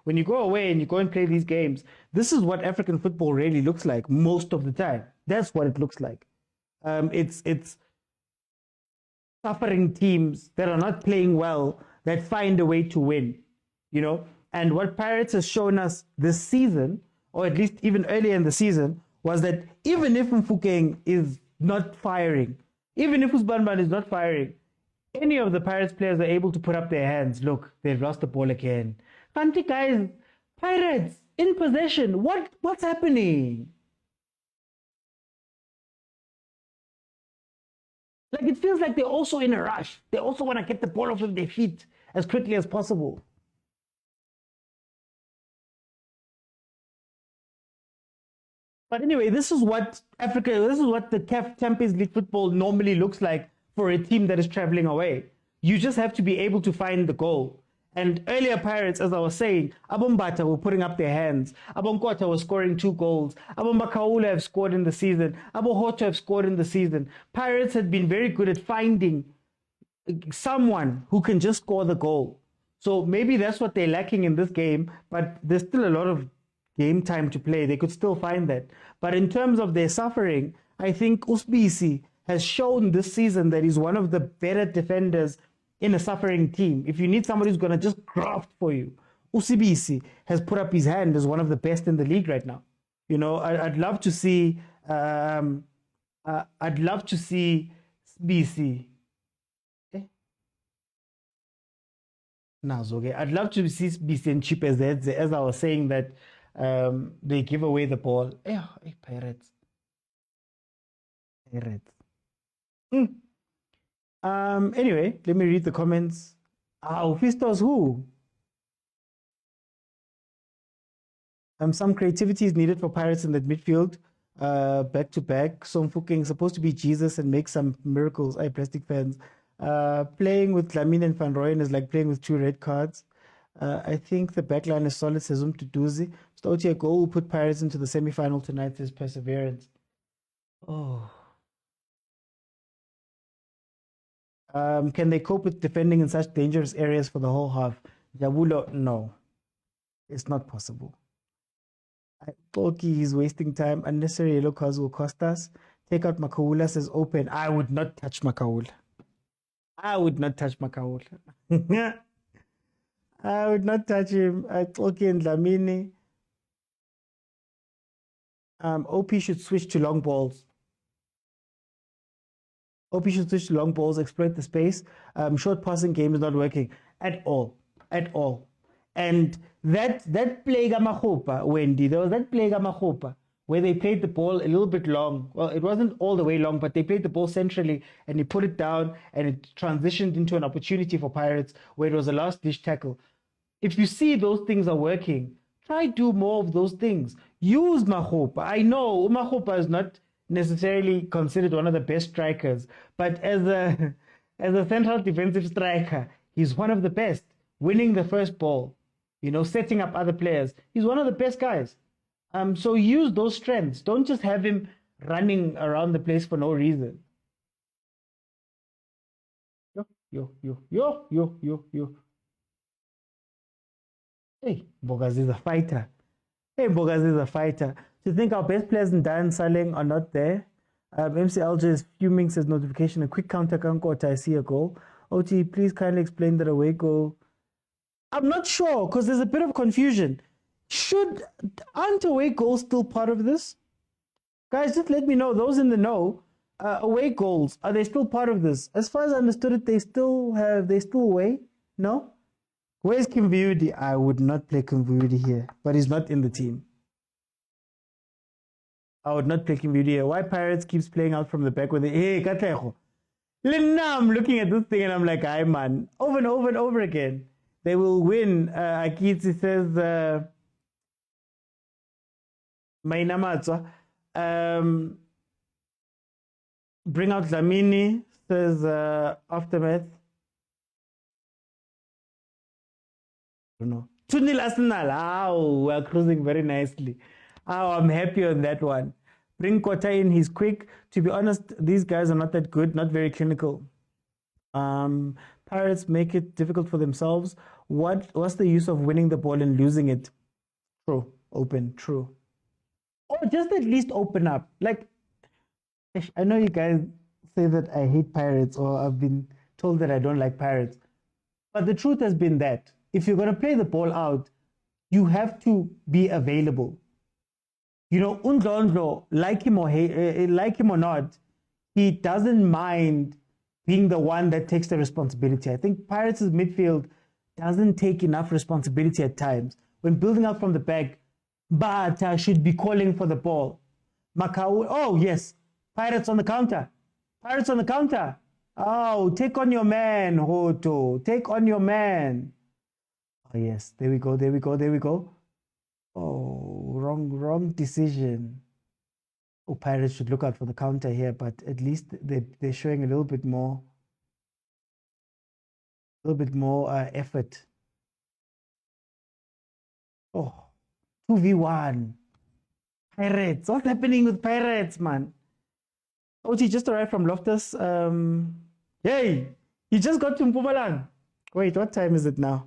when you go away and you go and play these games, this is what African football really looks like most of the time. That's what it looks like. It's suffering teams that are not playing well that find a way to win, you know. And what Pirates has shown us this season, or at least even earlier in the season, was that even if Mfukeng is not firing, even if Usbanban is not firing, any of the Pirates players are able to put up their hands. Look, they've lost the ball again. Fanti guys, Pirates in possession. What's happening? Like it feels like they're also in a rush. They also want to get the ball off of their feet as quickly as possible. But anyway, this is what the CAF Champions League football normally looks like for a team that is traveling away. You just have to be able to find the goal. And earlier Pirates, as I was saying, Abombata were putting up their hands. Abonkota was scoring 2 goals. Abombakaula have scored in the season. Abohoto have scored in the season. Pirates had been very good at finding someone who can just score the goal. So maybe that's what they're lacking in this game, but there's still a lot of game time to play. They could still find that. But in terms of their suffering, I think Usbisi has shown this season that he's one of the better defenders in a suffering team. If you need somebody who's going to just graft for you, Usibisi has put up his hand as one of the best in the league right now. You know, I'd love to see Spisi. Okay. I'd love to see Spisi and Chipezedze, as I was saying that they give away the ball. Pirates. Anyway, let me read the comments. Fistos who? Some creativity is needed for Pirates in the midfield. Back to back. Somfuking supposed to be Jesus and make some miracles. Plastic fans. Playing with Lamine and Van Rooyen is like playing with 2 red cards. I think the backline is solid. Sezum to Duzi. Stotia goal will put Pirates into the semi-final tonight. There's perseverance. Can they cope with defending in such dangerous areas for the whole half? Jabulo, no. It's not possible. Polki is wasting time. Unnecessary yellow cards will cost us. Take out Makaula, says open. I would not touch Makaula. I would not touch Makaula. I would not touch him. Polki and Lamini. OP should switch to long balls. OP should switch to long balls, exploit the space. Short passing game is not working at all. At all. And that play Gamahopa, Wendy, there was that play Gamahopa where they played the ball a little bit long. Well, it wasn't all the way long, but they played the ball centrally and he put it down and it transitioned into an opportunity for Pirates where it was a last dish tackle. If you see those things are working, try do more of those things. Use Mahopa. I know Mahopa is not necessarily considered one of the best strikers, but as a central defensive striker, he's one of the best. Winning the first ball, you know, setting up other players. He's one of the best guys. So use those strengths. Don't just have him running around the place for no reason. Yo. Hey, Bogas is a fighter. To think our best players in Dan Saleng are not there. MC Alger is fuming, says notification. A quick counter, Kankota, I see a goal. OT, please kindly explain that away goal. I'm not sure, because there's a bit of confusion. Aren't away goals still part of this? Guys, just let me know. Those in the know, away goals, are they still part of this? As far as I understood it, they still away? No? Where's Kimviudi? I would not play Kimviudi here, but he's not in the team. I would not play Kimviudi here. Why Pirates keeps playing out from the back with hey, Katlejo. Now I'm looking at this thing and I'm like, hi man, over and over and over again. They will win. Akitsi says, Mainamatswa. Bring out Lamini, says Aftermath. I don't know. 2-0 Arsenal. Oh, we're cruising very nicely. Oh, I'm happy on that one. Bring Kota in, he's quick. To be honest, these guys are not that good, not very clinical. Pirates make it difficult for themselves. What's the use of winning the ball and losing it? True. Open. True. Or just at least open up. Like, I know you guys say that I hate Pirates, or I've been told that I don't like Pirates. But the truth has been that if you're going to play the ball out, you have to be available. You know, Undlondlo, like him or not, he doesn't mind being the one that takes the responsibility. I think Pirates' midfield doesn't take enough responsibility at times. When building up from the back, Bata should be calling for the ball. Macau, oh yes, Pirates on the counter. Pirates on the counter. Oh, take on your man, Hoto. Take on your man. Oh yes, there we go. Oh, wrong decision. Oh, Pirates should look out for the counter here, but at least they're showing a little bit more effort. Oh, 2v1. Pirates. What's happening with Pirates, man? Oh, he just arrived from Loftus. Hey, he just got to Mpumalanga. Wait, what time is it now?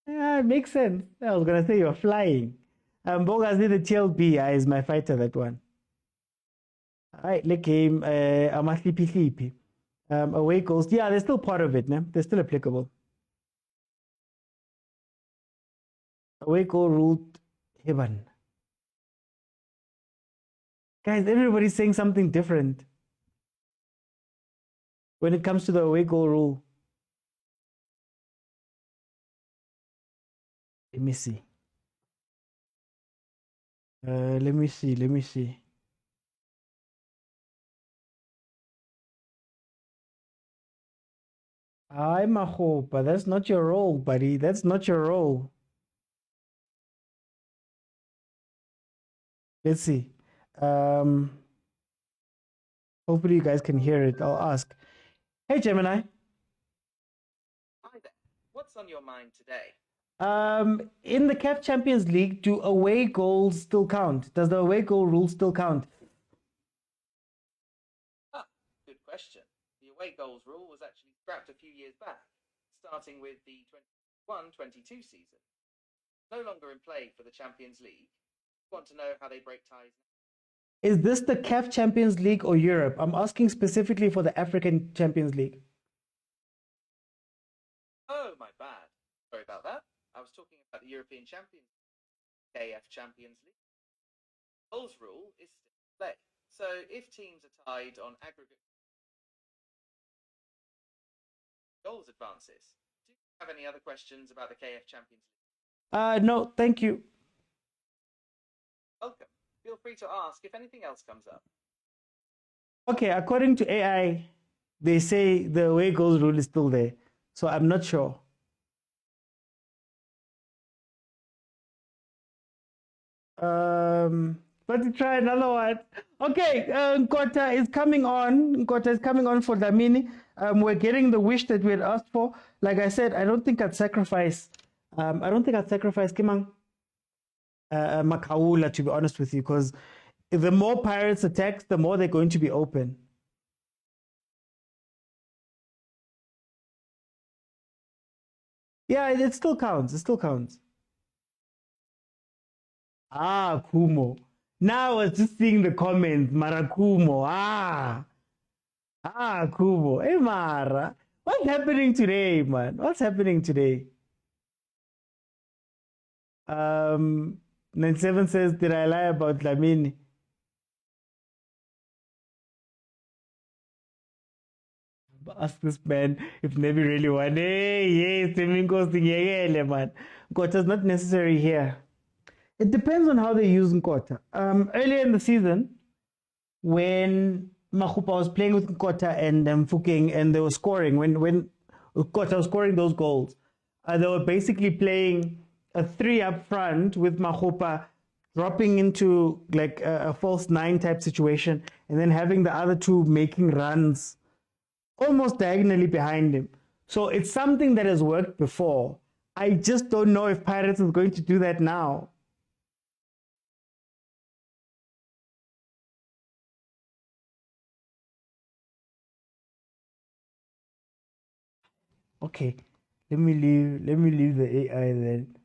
Yeah, it makes sense. I was going to say you're flying. Bogazi, the TLB is my fighter, that one. All right, le game. I'm a sleepy. Away goals. Yeah, they're still part of it, ne? They're still applicable. Away goal ruled Heban. Guys, everybody's saying something different when it comes to the away goal rule. Let me see. Let me see. I'm a hope, but that's not your role, buddy. That's not your role. Let's see. Hopefully you guys can hear it. I'll ask. Hey, Gemini. Hi there. What's on your mind today? In the CAF Champions League, do away goals still count? Does the away goal rule still count? Good question. The away goals rule was actually scrapped a few years back, starting with the 21-22 season. No longer in play for the Champions League. Want to know how they break ties? Is this the CAF Champions League or Europe? I'm asking specifically for the African Champions League. Oh, my bad. Sorry about that. I was talking about the European Champions League, CAF Champions League. Goals rule is still in play. So if teams are tied on aggregate goals advances, do you have any other questions about the CAF Champions League? No, thank you. Welcome. Feel free to ask if anything else comes up. Okay, according to AI, they say the away goals rule is still there. So I'm not sure. But try another one. Okay, Nkota is coming on. Nkota is coming on for Dlamini. We're getting the wish that we had asked for. Like I said, I don't think I'd sacrifice. Kimang Makaula, to be honest with you, because the more Pirates attack, the more they're going to be open. Yeah, it still counts. It still counts. Ah, Kumo. Now I was just seeing the comments. Marakumo. Kumo. Hey, Mara. What's happening today, man? What's happening today? 97 says, did I lie about Dlamini? Ask this man if Nevi really won. Hey, yes, man. Kota's not necessary here. It depends on how they use Nkota. Earlier in the season, when Mahupa was playing with Nkota and Mfukeng and they were scoring, when Nkota was scoring those goals, they were basically playing a 3 up front with Mahupa dropping into like a false 9 type situation and then having the other 2 making runs almost diagonally behind him. So it's something that has worked before. I just don't know if Pirates is going to do that now. Okay, let me leave the AI then.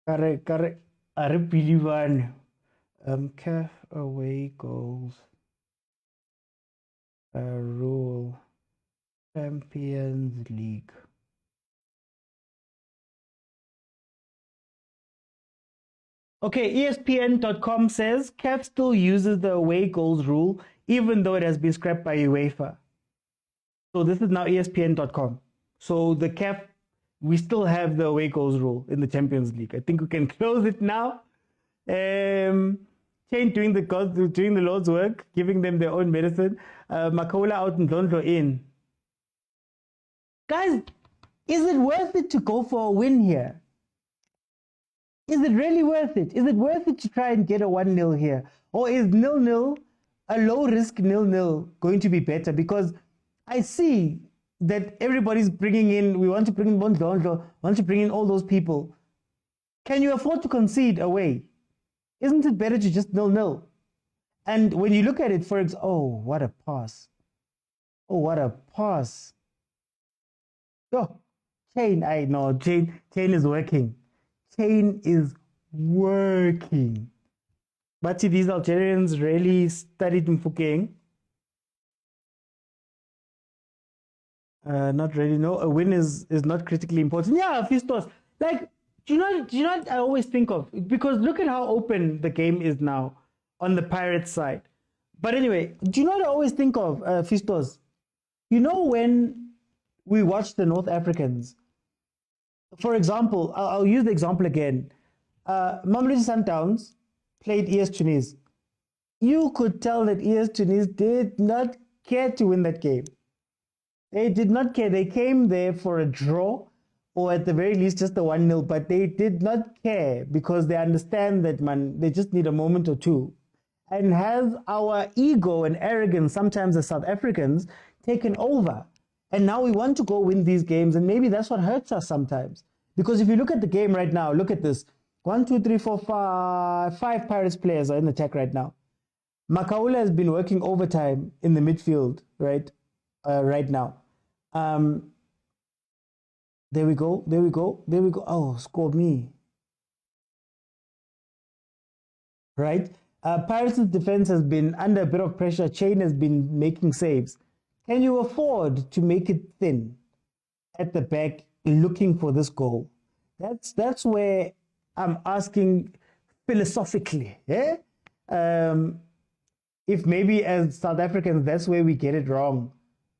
Correct. I don't believe one. CAF away goals. Rule. Champions League. Okay, ESPN.com says CAF still uses the away goals rule, even though it has been scrapped by UEFA. So this is now ESPN.com. So the CAF, we still have the away goals rule in the Champions League. I think we can close it now. Chain doing the Lord's work, giving them their own medicine. Makola out and Dondlo in. Guys, is it worth it to go for a win here? Is it really worth it? Is it worth it to try and get a 1-0 here? Or is 0-0, a low-risk 0-0, going to be better? Because I see that everybody's bringing in, we want to bring in Bondlondo, want to bring in all those people. Can you afford to concede away? Isn't it better to just 0-0? And when you look at it, for example, oh, what a pass. Oh, what a pass. Oh, Chain is working. Chain is working. But see, these Algerians really studied Mfukeng. Not really, no. A win is not critically important. Yeah, Fistos. Like, do you know what I always think of? Because look at how open the game is now on the Pirates side. But anyway, do you know what I always think of, Fistos? You know when we watch the North Africans, for example, I'll use the example again. Mamelodi Sundowns played ES Tunis. You could tell that ES Tunis did not care to win that game. They did not care. They came there for a draw, or at the very least just a 1-0, but they did not care because they understand that, man, they just need a moment or two. And has our ego and arrogance, sometimes as South Africans, taken over? And now we want to go win these games, and maybe that's what hurts us sometimes. Because if you look at the game right now, look at this. 1, 2, 3, 4, 5. 5 Pirates players are in the attack right now. Makaula has been working overtime in the midfield, right? Right now. There we go. Oh, score me. Right? Pirates' defense has been under a bit of pressure. Chain has been making saves. Can you afford to make it thin at the back looking for this goal? That's where I'm asking philosophically. Yeah? If maybe as South Africans, that's where we get it wrong.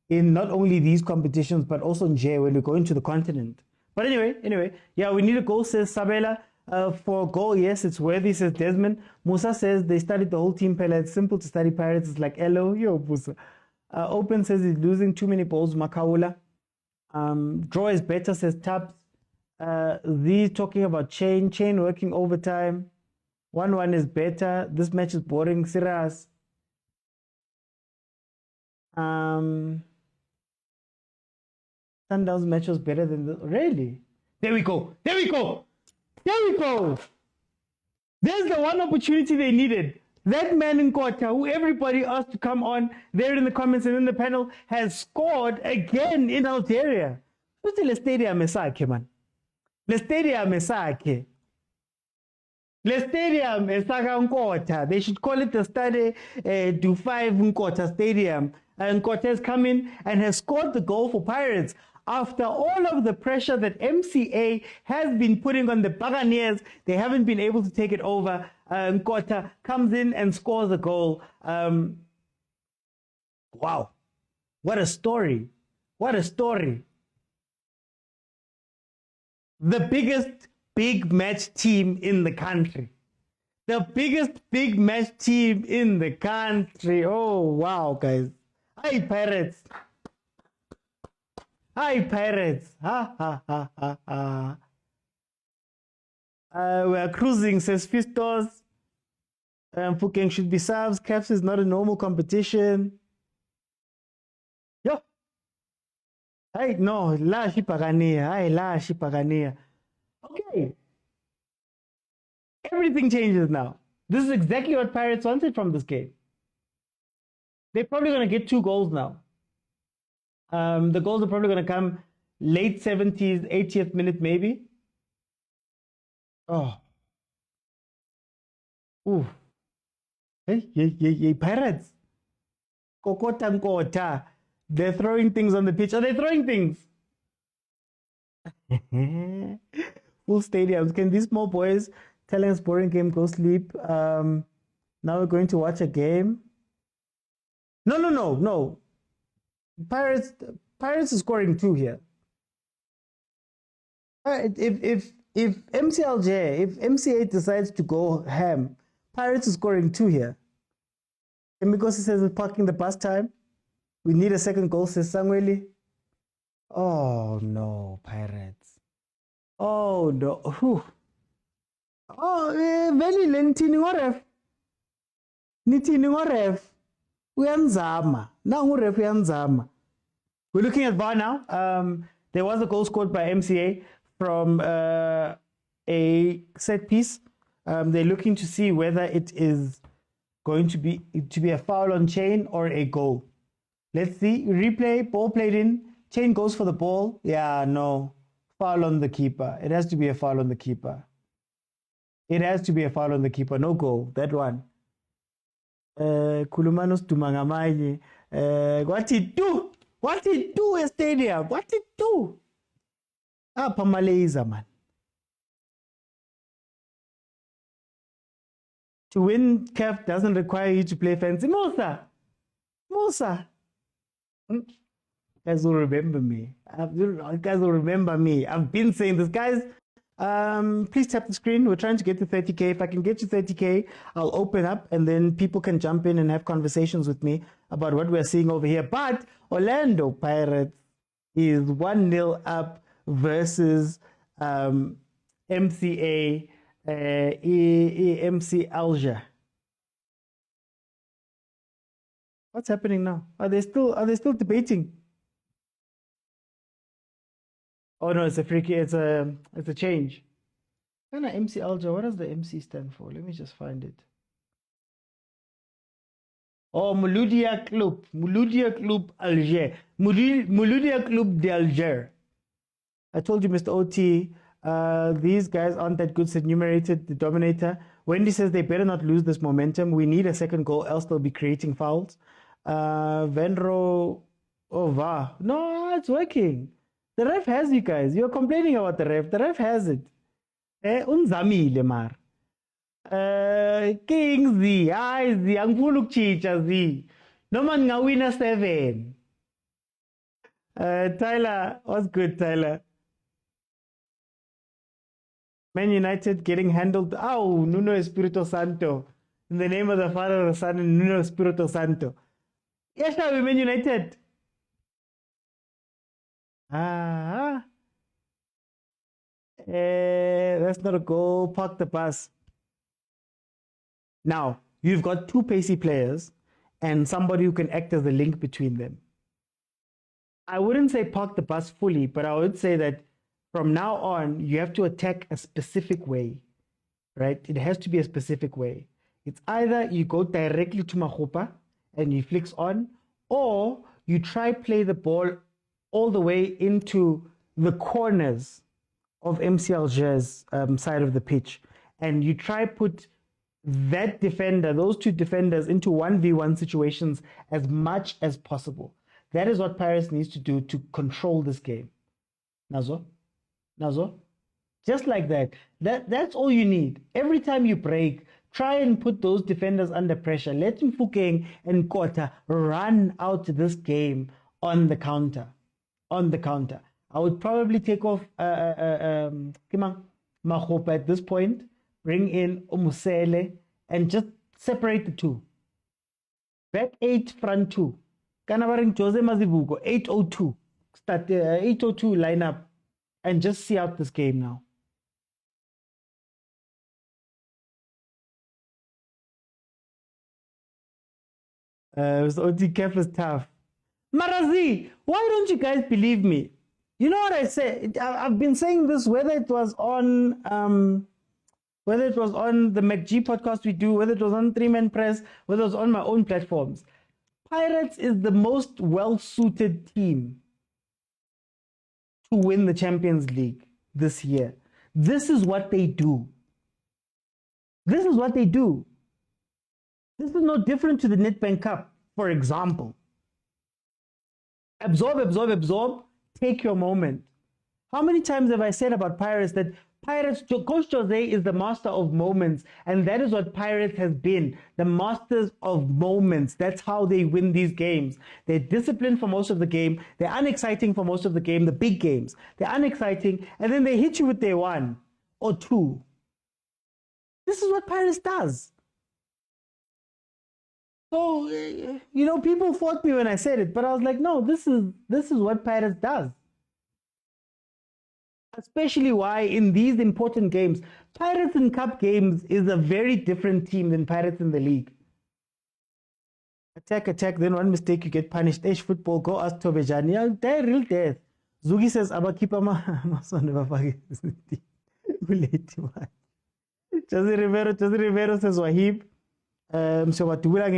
In not only these competitions, but also in Jay when we go into the continent. But anyway, yeah, we need a goal, says Sabela. For a goal, yes, it's worthy, says Desmond. Musa says they studied the whole team, Pella. It's simple to study Pirates. It's like, hello, yo, Musa. Open says he's losing too many balls, Makaula. Draw is better, says Taps. Z talking about Chain working overtime. 1-1 is better. This match is boring, serious. Sundowns match was better than the... Really? There we go. There's the one opportunity they needed. That man in Kota, who everybody asked to come on there in the comments and in the panel, has scored again in Algeria. What's the stadium esake, man? The stadium esake. The stadium esaka Nkota. They should call it the Stade du 5 Nkota Stadium. And Nkota has come in and has scored the goal for Pirates. After all of the pressure that MCA has been putting on the Buccaneers, they haven't been able to take it over. Nkota comes in and scores a goal. Wow. What a story. What a story. The biggest big match team in the country. The biggest big match team in the country. Oh, wow, guys. Hi, Pirates. Hi, Pirates. Ha, ha, ha, ha, ha. We're cruising, says Fistos. Fukeng should be subs. CAFs is not a normal competition. Yo. Hey, no, la shipagania. Hey, la shipagania. Okay. Everything changes now. This is exactly what Pirates wanted from this game. They're probably going to get 2 goals now. The goals are probably going to come late 70s, 80th minute, maybe. Oh. Ooh. Hey, Pirates. Kokota nkota. They're throwing things on the pitch. Are they throwing things? Full stadiums. Can these small boys telling us boring game go sleep? Now we're going to watch a game. No. Pirates is scoring 2 here. If MC Alger, if MC8 decides to go ham, Pirates is scoring 2 here. And because he says it's parking the bus time, we need a second goal, says Sangweli. Oh no, Pirates. Oh no. Whew. Oh, veli lentini ngoref. Nitini ngoref. Uyanzama. Nangu ref uyanzama. We're looking at VAR now. There was a goal scored by MCA from a set piece. They're looking to see whether it is going to be a foul on Chain or a goal. Let's see. Replay. Ball played in. Chain goes for the ball. Yeah, no. Foul on the keeper. It has to be a foul on the keeper. It has to be a foul on the keeper. No goal. That one. Kulumanos Tumangamai. What it do? What it do a stadium? What it do? Pamaleza, man. To win CAF doesn't require you to play fancy. Musa. You guys will remember me. You guys will remember me. I've been saying this. Guys, please tap the screen. We're trying to get to 30K. If I can get to 30K, I'll open up and then people can jump in and have conversations with me about what we're seeing over here. But Orlando Pirates is 1-0 up versus MCA MC Alger. What's happening now? Are they still debating? Oh no, it's a freaky. It's a change. Kind of MC Alger. What does the MC stand for? Let me just find it. Oh, Mouloudia Club Alger. Mouloudia Club d'Alger. I told you, Mr. OT, these guys aren't that good, said Numerated, the Dominator. Wendy says they better not lose this momentum. We need a second goal, else they'll be creating fouls. Venro, oh, wow. No, it's working. The ref has you guys. You're complaining about the ref. The ref has it. Unzamile, mar. King Z, angifuna ukuchicha Z. Noma ngawina 7. Tyler, what's good, Tyler? Man United getting handled. Oh, Nuno Espirito Santo. In the name of the Father, the Son, and Nuno Espirito Santo. Yes, now we Man United. That's not a goal. Park the bus. Now, you've got 2 pacey players and somebody who can act as the link between them. I wouldn't say park the bus fully, but I would say that from now on, you have to attack a specific way, right? It has to be a specific way. It's either you go directly to Mahupa and you flicks on, or you try play the ball all the way into the corners of MC Alger's side of the pitch. And you try put that defender, those 2 defenders, into 1v1 situations as much as possible. That is what Paris needs to do to control this game. Nazo? Just like that. That's all you need. Every time you break, try and put those defenders under pressure. Let Mfukeng and Kota run out this game on the counter. I would probably take off Mahopa at this point, bring in Omusele, and just separate the 2. Back 8, front 2. Kanavaring Jose Mazibuko, 802. Start 802 lineup and just see out this game now. The OT CAF is tough. Marazi, Why don't you guys believe me? You know what I say? I've been saying this whether it was on the McG podcast we do, whether it was on Three Man Press, whether it was on my own platforms. Pirates is the most well-suited team to win the Champions League this year. This is what they do. This is what they do. This is no different to the Nedbank Cup, for example. Absorb, absorb, absorb. Take your moment. How many times have I said about Pirates that Coach Jose is the master of moments, and that is what Pirates has been, the masters of moments. That's how they win these games. They're disciplined for most of the game. They're unexciting for most of the game, the big games. They're unexciting, and then they hit you with their 1 or 2. This is what Pirates does. So, people fought me when I said it, but I was like, no, this is what Pirates does. Especially why in these important games, Pirates in Cup games is a very different team than Pirates in the league. Attack, then one mistake, you get punished. Ish football, go ask Tobejani. Yeah, they're real death. Zugi says, Aba keeper Jose Rivero says, Wahib. So what do we like?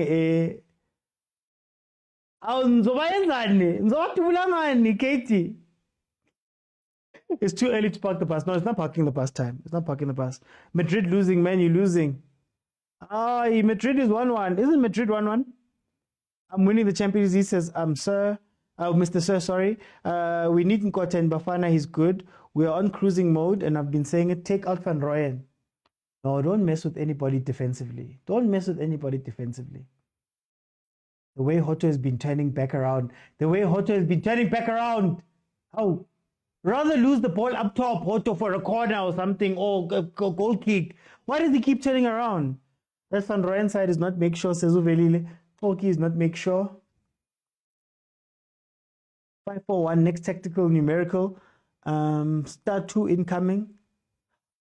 Katie. It's too early to park the bus. No, it's not parking the bus time. It's not parking the bus. Madrid losing, Man U losing. Madrid is 1-1. Isn't Madrid 1-1? I'm winning the Champions League, says, Sir. Mr. Sir, sorry. We need Nkota and Bafana. He's good. We're on cruising mode, and I've been saying it. Take out Van Rooyen. No, don't mess with anybody defensively. Don't mess with anybody defensively. The way Hoto has been turning back around. Oh. Rather lose the ball up top, Hoto, for a corner or something, or a goal kick. Why does he keep turning around? That Van Rooyen side is not make sure. Sezu Velile. Torquay is not make sure. 5-4-1, next tactical numerical. Star 2 incoming.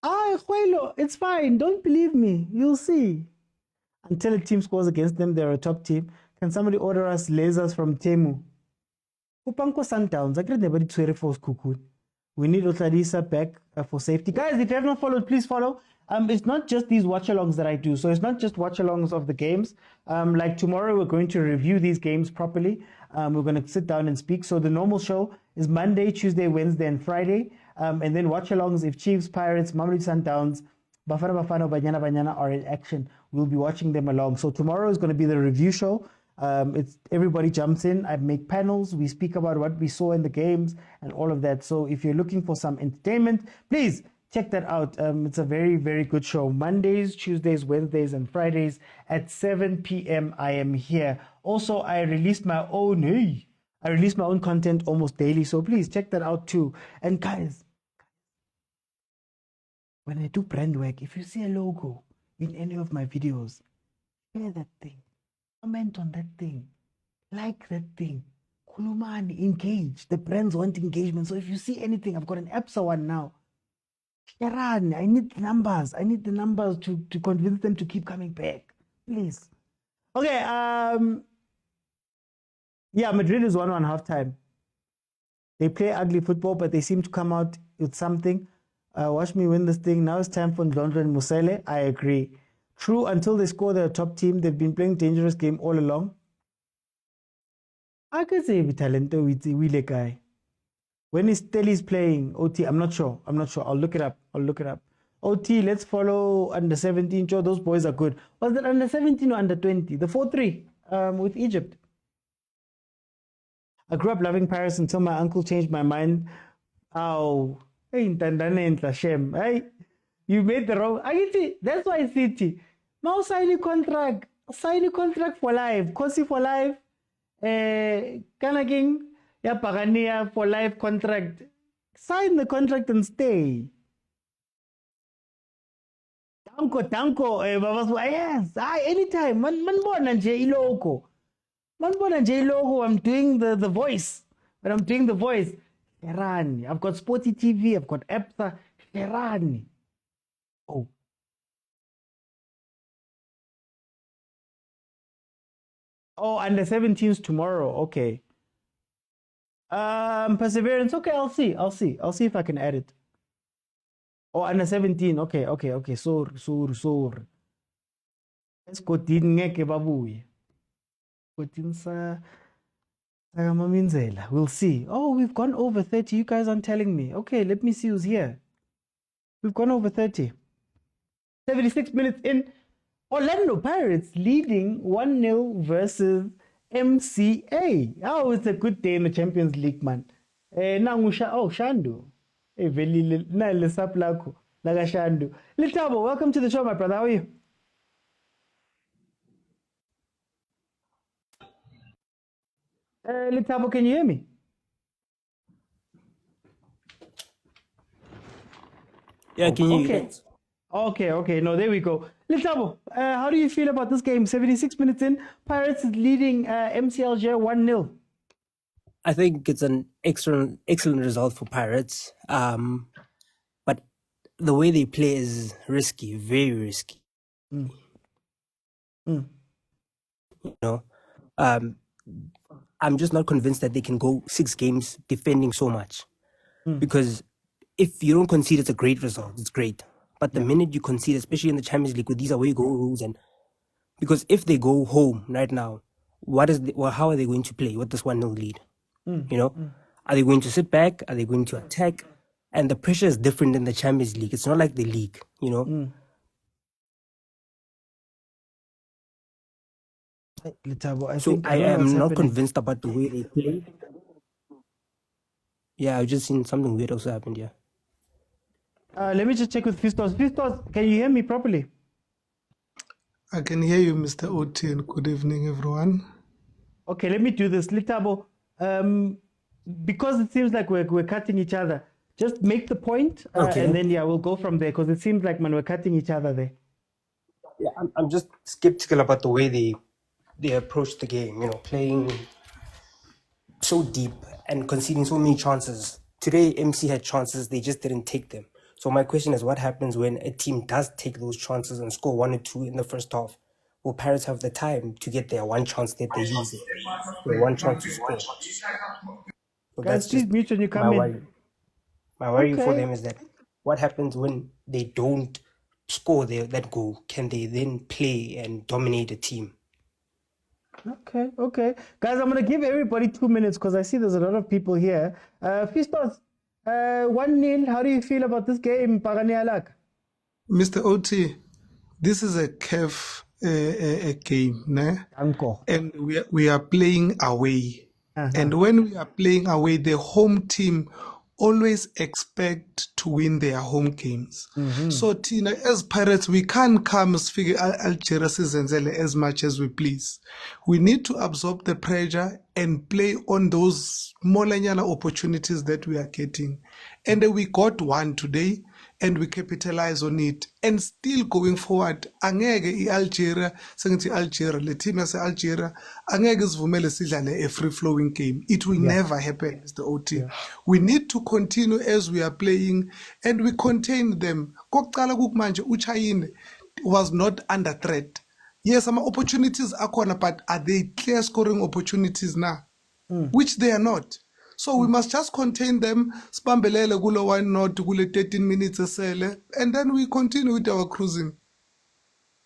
Huelo, it's fine. Don't believe me. You'll see. Until a team scores against them, they're a top team. Can somebody order us lasers from Temu? Upanko Sundowns. I get nobody to force Kukun. We need Otladisa back for safety. Guys, if you have not followed, please follow. It's not just these watch-alongs that I do. So it's not just watch-alongs of the games. Like tomorrow, we're going to review these games properly. We're going to sit down and speak. So the normal show is Monday, Tuesday, Wednesday, and Friday. And then watch-alongs if Chiefs, Pirates, Mamelodi Sundowns, Bafana, Banyana are in action. We'll be watching them along. So tomorrow is going to be the review show. It's everybody jumps in. I make panels. We speak about what we saw in the games and all of that. So if you're looking for some entertainment, please check that out. It's a very, very good show. Mondays, Tuesdays, Wednesdays, and Fridays at 7 p.m. I am here. Also, I release my own content almost daily. So please check that out too. And guys, when I do brand work, if you see a logo in any of my videos, share that thing. Comment on that thing, like that thing, Kulumani, engage. The brands want engagement. So if you see anything, I've got an APSA one now. Sharan, I need the numbers. To convince them to keep coming back. Please. Okay, Madrid is 1-1 halftime. They play ugly football, but they seem to come out with something. Watch me win this thing. Now it's time for Ndlondlo and Musele. I agree. True, until they score their top team, they've been playing dangerous game all along. I could say Vitalento with the guy. When is Stelly's playing OT? I'm not sure. I'll look it up. OT, let's follow under 17. Sure, those boys are good. Was that under 17 or under 20? The 4-3 with Egypt. I grew up loving Paris until my uncle changed my mind. Ow. Hey, you made the wrong. That's why City. Now sign a contract for life. Kosi for life. Kanaging. Pagania for life contract. Sign the contract and stay. Tanko. Yes. Anytime. Man born and J logo. I'm doing the voice. But I'm doing the voice. Ferrani. I've got Sporty TV. I've got EPSA. Ferrani. Oh, under 17s tomorrow. Okay. Perseverance. Okay, I'll see. I'll see if I can add it. Oh, under 17. Okay. Sorry. Esigodini ngeke babuye. Esigodini sakaMamenzela. We'll see. Oh, we've gone over 30. You guys aren't telling me. Okay, let me see who's here. We've gone over 30. 76 minutes in. Orlando Pirates leading 1-0 versus MCA. Oh, it's a good day in the Champions League, man. Shandu. Veli na lesap lako laga Shandu. Litabo, welcome to the show, my brother. How are you? Litabo, can you hear me? Yeah, can you hear Okay. Okay. No, there we go. Litabo, how do you feel about this game? 76 minutes in, Pirates is leading MC Alger 1-0. I think it's an excellent result for Pirates. But the way they play is risky, very risky. You know, I'm just not convinced that they can go 6 games defending so much. Because if you don't concede, it's a great result. It's great. But the minute you concede, especially in the Champions League with these away goal rules, and because if they go home right now, how are they going to play with this 1-0 lead? You know, are they going to sit back? Are they going to attack? And the pressure is different in the Champions League. It's not like the league, you know. I am not convinced about the way they play. Yeah, I've just seen something weird also happened here. Let me just check with Fistos. Fistos, can you hear me properly? I can hear you, Mr. OT, and good evening, everyone. Okay, let me do this. Litabo, because it seems like we're cutting each other, just make the point, and then we'll go from there, because it seems like, man, we're cutting each other there. Yeah, I'm just skeptical about the way they approach the game, you know, playing so deep and conceding so many chances. Today, MC had chances, they just didn't take them. So my question is, what happens when a team does take those chances and score 1 or 2 in the first half? Will Pirates have the time to get their one chance that they use it? Their one chance to score. So Guys, please mute when you come my in. worry. My worry for them is that what happens when they don't score that goal? Can they then play and dominate a team? Okay. Guys, I'm going to give everybody 2 minutes because I see there's a lot of people here. Fistos, 1-0, how do you feel about this game, Pagani Alak? Mr. OT, this is a CAF a game, né? And we are playing away. And when we are playing away, the home team always expect to win their home games. So, Tina, as Pirates, we can't come as figure Algeria as much as we please. We need to absorb the pressure and play on those molanyana opportunities that we are getting. And we got one today, and we capitalize on it. And still going forward, angeke Algeria, the team as Algeria, angeke sivumele sidlale a free-flowing game. It will never happen, Mr. OT. We need to continue as we are playing, and we contain them. Kokuqala kukumanje uChayine was not under threat. Yes, some opportunities are corner, but are they clear scoring opportunities now? Which they are not. So we must just contain them, spambelele kulo 1-0 kule 13 minutes esele, and then we continue with our cruising.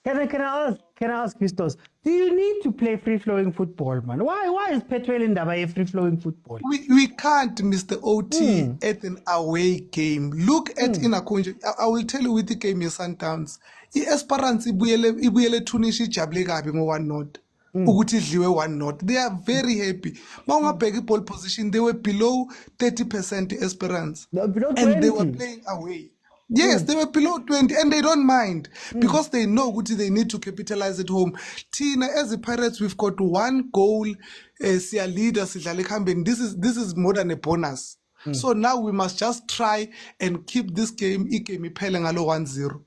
Can I ask Fistos, do you need to play free-flowing football, man? Why is Petrel in a free-flowing football? We can't, Mr. OT, at an away game. Look at Inakunje. I will tell you with the game is Sundowns. I-Esperance ibuyele Tunisia ijabule kabi ngo 1-0. Ukuthi idliwe 1-0. They are very happy. Mawungabheka ball position, they were below 30% Esperance. And they were playing away. Yes, they were below 20, and they don't mind because they know what they need to capitalize at home. Tina, as the Pirates, we've got 1 goal. Siya leader, this is more than a bonus. So now we must just try and keep this game. 1-0.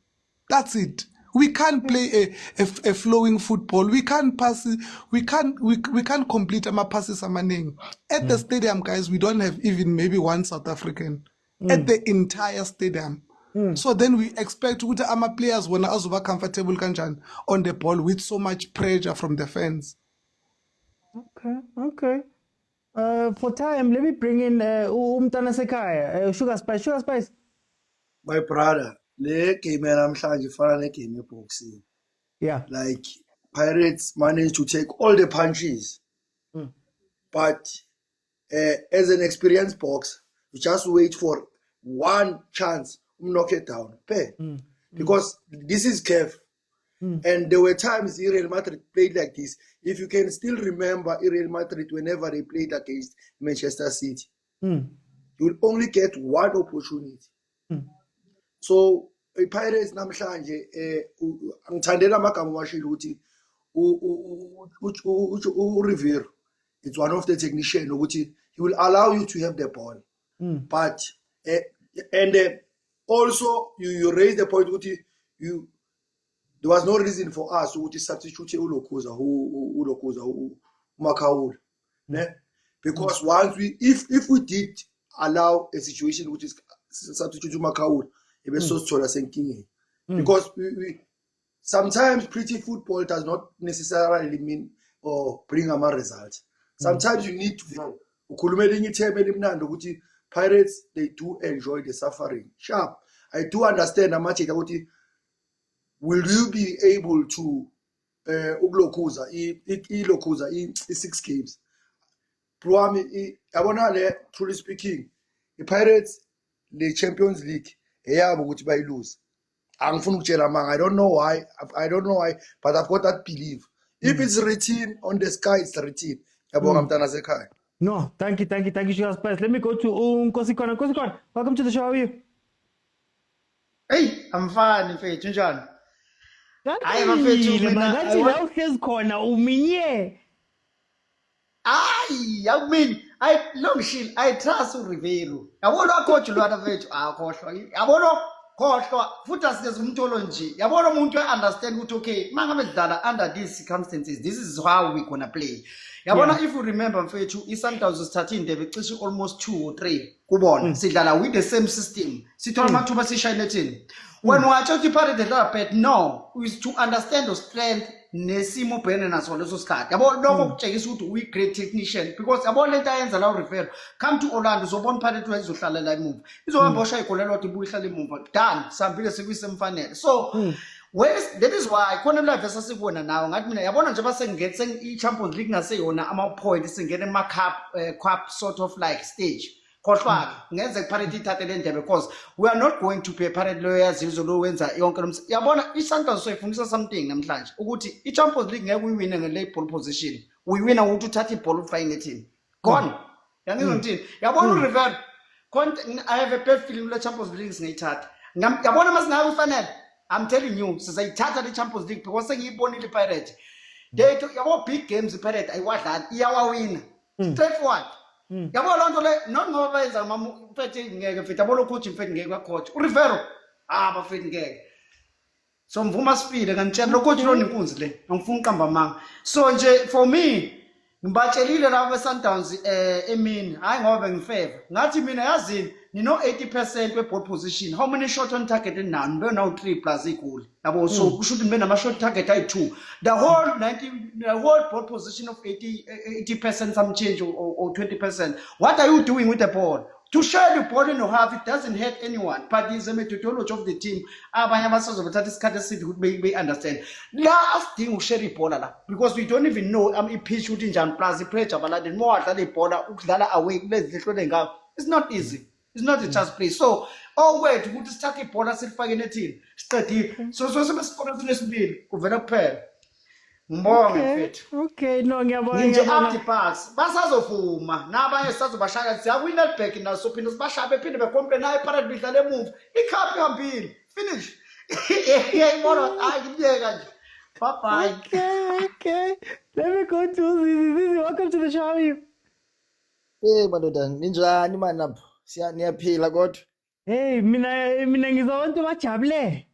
That's it. We can't play a flowing football. We can't pass. We can't complete our passes. At the stadium, guys, we don't have even maybe one South African at the entire stadium. So then we expect our players when are comfortable on the ball with so much pressure from the fans. Okay. For time, let me bring in Umtana Sekaya, Sugar Spice. Sugar Spice. My brother, le game namhlanje ifana negame eboxing. Yeah. Like Pirates managed to take all the punches, but as an experienced boxer, you just wait for one chance, knock it down, because this is CAF. And there were times Real Madrid played like this. If you can still remember Real Madrid whenever they played against Manchester City, you will only get one opportunity. So Pirates namhlanje ngithandela amagama washilo ukuthi Rivero, it's one of the technicians ukuthi he will allow you to have the ball, but and also you raise the point ukuthi there was no reason for us to substitute uLokhoza Makaula, because once if we did allow a situation which is substitute Makaula, it was so senkingeni, because we sometimes pretty football does not necessarily mean or bring a results. Sometimes you need to ukhulumela inye itheme elimnandi ukuthi Pirates, they do enjoy the suffering. Sharp, I do understand amathi ukuthi will you be able to ukulokhuza ilokhuza i6 games? Proami yabona le, truly speaking, the Pirates the Champions League eyabo ukuthi bayilose. Angifuni ukutshela manga, I don't know why, but I've got that belief. If it's written on the sky, it's written. Yabonga mntana sekhaya. No, thank you, Sugar Spice. Let me go to Nkosikwana. Nkosikwana, welcome to the show. How are you? Hey, I'm fine, mfethu njani? Hayi mfethu mina ngathi la uhlezi khona uminye. Hayi, yawumini. Longshil, I trust uRivero. Yabona coach lwana mfethu akhohlwa. Yabona khohlwa futhi asike umntolo nje. Yabona umuntu understand ukuthi okay, mangabe dlala under these circumstances, this is how we gonna play. Yabona if you remember mfethu, iSundowns sithathe indebe cishe almost 2 or 3 kubona. Sidlala with the same system. Sithola amathuba sishayile thini. When watch out Pirates the bad, no, is to understand the strength nesimo bhene naso leso sikhathi. Yabo lokho kutshengisa ukuthi we great technician, because yabo lento ayenza la uRivero, come to Orlando uzobona Pirates wayezohlala la emuva. Izohamba oshaya igolelo wathi ibuye ihlala emuva. Done, sambile sekuyisemfanele. So that is why khona live esasikuona nawo ngathi mina yabona nje basengetse iChampions League ngaseyona ama-point singena ema-cup sort of like stage. Khohlwa ngenze Pirates ithathe le ndebe, because we are not going to pay Pirates lo yazizo lo wenza yonke lo msebenzi. Yabona iSundowns soyifundisa something namhlanje ukuthi iChampions League ngeke uyiwine ngele ball position, uyiwina ukuthi uthathe ibhola ufayine team gone. Yangizwa ngithini? Yabona uRivero, I have a bad feeling le Champions League singayithatha. Yabona masinayo ufanele, I'm telling you sizayithatha le Champions League because sengiyibonile iPirates. They yabo big games iPirates ayiwadlali iyawawina straightforward. Yabo lonto le not ngoba benza mfethu ngeke mfethu yabo lo coach mfethu ngeke coach uRivero bafethu ngeke. So mvuma sifile kanitshela lo coach lo nenkunzi le angifuni uqamba manga. So nje for me ngibatshelile labo beSundowns emini hayi ngoba ngifeva ngathi mina yazini nino 80% we ball position, how many shot on target none be now 3 plus equal yabo. So kusho ukuthi mina ama shot target ayi2, the whole ball position of 80% some change or 20%. What are you doing with the ball? To share the ball in half, it doesn't hurt anyone, but it's a methodology of the team. Abanye abasazobathatha isikhathi eside ukuthi be understand la asidinga ukushare ibhola la, because we don't even know i-pitch ukuthi njani plus i-pressure balandeni more adlala ibhola ukudlala away kulezi zihlole ngawo. It's not easy. It's not a chance play. So wait ukuthi sithathe ibhola silifake nethini siqedile, so sebesikora sinesibili kuvela kuphela. Ngibonge mfethu. Okay, no ngiyabona. Nje up the pass basazovuma nabanye sazobashaya siyakuyi Nedbank naso phinde sibashabe phinde bekomple naye Pirates bidlala emuva icup ihambile finish. Yayibona ayiyeka nje. Bye bye. Okay. Let me go to Zizi. Welcome to the show. How are you? Hey madoda, ninjani manapho? Niyaphila kodwa? Hey, mina ngizwa abantu bajabule.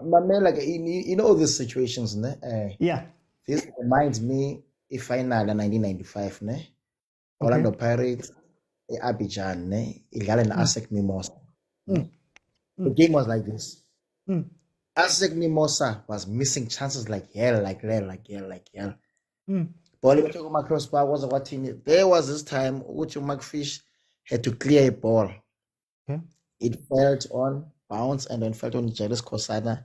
Mamela ke, you know these situations, ne? Yeah. This reminds me of final 1995, ne? Orlando Pirates, Abidjan, ne? Idlala na-ASEC Mimosa. The game was like this. ASEC Mimosa was missing chances like hell. ball ibethwe crossbar was wathini. There was this time which McFish had to clear a ball. Okay. It felt on, bounce, and then felt on Jairus Kosana,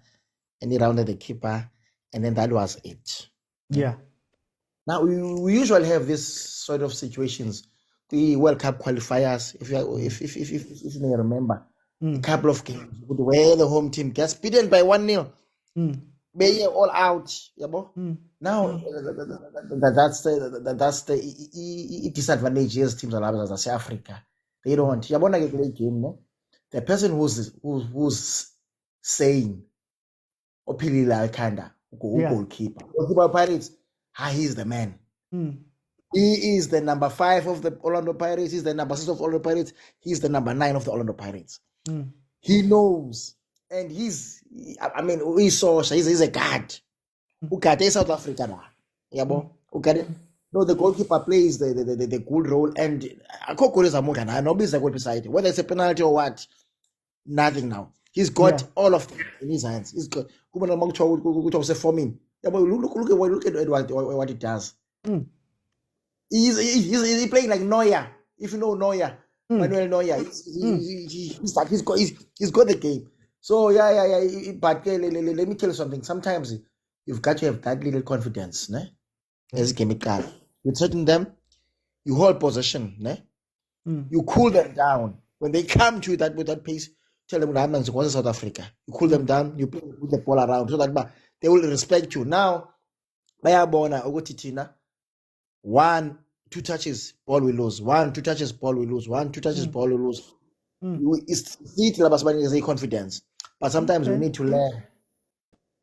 and he rounded the keeper, and then that was it. Yeah. Now we usually have this sort of situations. The World Cup qualifiers, if you may remember, a couple of games where the home team gets beaten by 1-0. They all out. Now that's the disadvantage yes teams are South Africa. They don't. You want to play game, no? The person who's saying Opilila Kanda, goalkeeper. Goalkeeper Pirates, he's the man. He is the number 5 of the Orlando Pirates. He's the number 6 of Orlando Pirates. He's the number 9 of the Orlando Pirates. He knows. And he's a guard. Who got South Africa now? Who got it? No, the goalkeeper plays the good role. And nobody's a goal beside him. Whether it's a penalty or what, nothing now. He's got all of them in his hands. He's got look at what he does. He's playing like Neuer. If you know Neuer, Manuel Neuer, he's got the game. So yeah. But let me tell you something. Sometimes you've got to have that little confidence, ne? As chemical. You threaten them, you hold possession, ne? You cool them down. When they come to you with that pace, tell them I'm going to South Africa. You cool them down, you put the ball around so that they will respect you. Now, Bayabona Ogotitina, 1-2 touches, ball will lose. 1-2 touches, ball will lose. 1-2 touches, ball will lose. It's a confidence. But sometimes we need to learn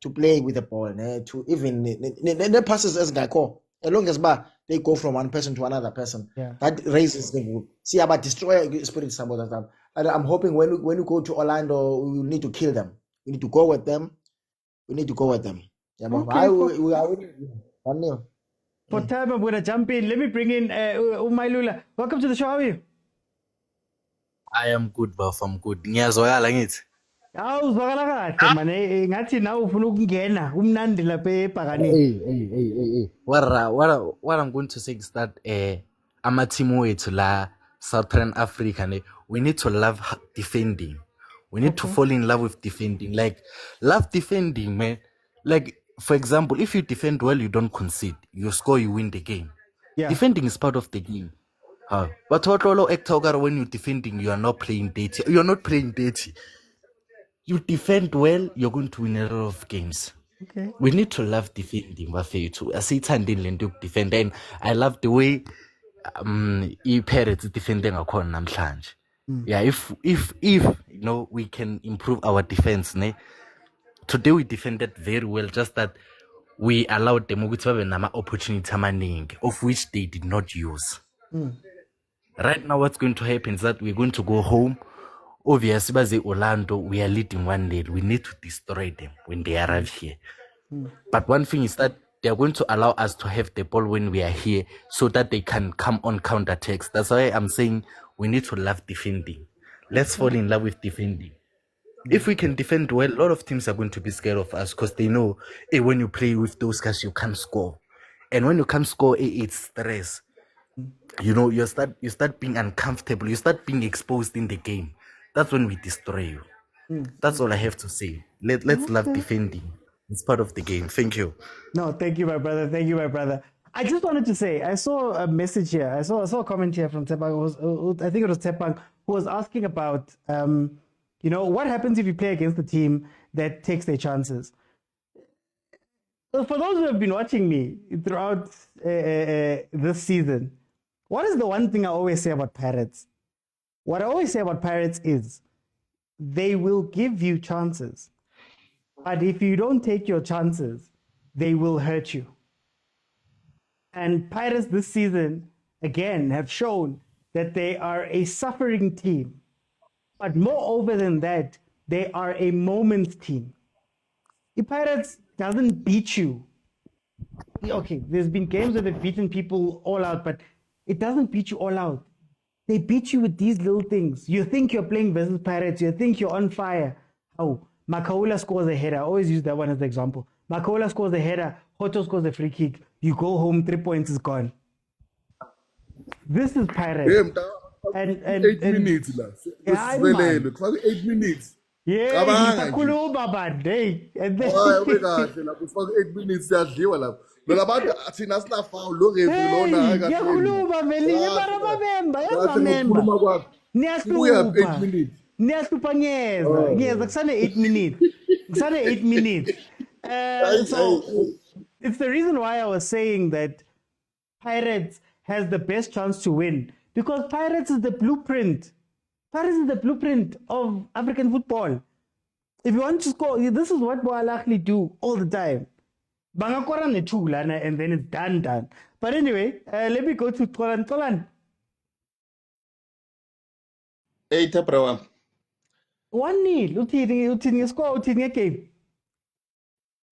to play with the ball, to even the passes as Gako. As long as they go from one person to another person, that raises the mood. See about destroy spirit some of the time. And I'm hoping when you go to Orlando, we need to kill them. We need to go with them. Yeah, Okay, we are winning 1-0. For time, I'm going to jump in. Let me bring in Umailula. Welcome to the show. How are you? I am good, Buff. I'm good. Ngiyazwakala ngithi. Uzwakala kahle mane ngathi nawe ufuna ukungena umnandi lapha eBhakaneni. Hey. What I'm going to say is that ama-team wethu la Southern Africa, we need to love defending. We need to fall in love with defending. Like, love defending, man. Like, for example, if you defend well, you don't concede. You score, you win the game. Yeah. Defending is part of the game. But when you're defending, you are not playing dirty. You're not playing dirty. You defend well, you're going to win a lot of games. Okay. We need to love defending, Bafethu. I see Tandin to defend, and I love the way Pirates defending a corner namhlanje. Yeah, if we can improve our defense, today we defended very well, just that we allowed them to have an opportunity of which they did not use. Right now, what's going to happen is that we're going to go home. Obviously, by Orlando, we are leading 1-0. We need to destroy them when they arrive here. But one thing is that they are going to allow us to have the ball when we are here so that they can come on counter-attacks. That's why I'm saying we need to love defending. Let's fall in love with defending. If we can defend well, a lot of teams are going to be scared of us because they know when you play with those guys, you can't score. And when you can't score, it's stress. You start being uncomfortable. You start being exposed in the game. That's when we destroy you. That's all I have to say. Let's love defending. It's part of the game. Thank you. No, thank you, my brother. I just wanted to say, I saw a message here. I saw a comment here from Tepang. I think it was Tepang who was asking about, what happens if you play against a team that takes their chances? So for those who have been watching me throughout this season, what is the one thing I always say about Pirates? What I always say about Pirates is they will give you chances. But if you don't take your chances, they will hurt you. And Pirates this season, again, have shown that they are a suffering team. But moreover than that, they are a moments team. If Pirates doesn't beat you, okay, there's been games where they've beaten people all out, but it doesn't beat you all out. They beat you with these little things. You think you're playing versus Pirates. You think you're on fire. Oh, Makaula scores a header. I always use that one as the example. Makaula scores a header. Hoto scores a free kick. you go home, 3 points is gone. This is Pirates. And 8 minutes la. Yeah, Sibelele kufaka 8 minutes. yeah, Cabanga nje. ngisakhuluma bade. And then Hayi bekahle lapho ufaka 8 minutes siyadliwa lapho. Lo bantu thina sina foul lo referee lona akahle. ngiyakhuluma vele mara babemba, Ngokukhuluma kwakho. Ubuya 8 minutes. Niyahlupa ngiyeza kusane 8 minutes. Kusane 8 minutes. So it's the reason why I was saying that Pirates has the best chance to win, because Pirates is the blueprint. Pirates is the blueprint of African football. If you want to score, this is what Ahly do all the time. Bangakora netula and then it's done. But anyway, let me go to Tolan. Tolan. 8 bro. 1-0. Uthini score uthini game.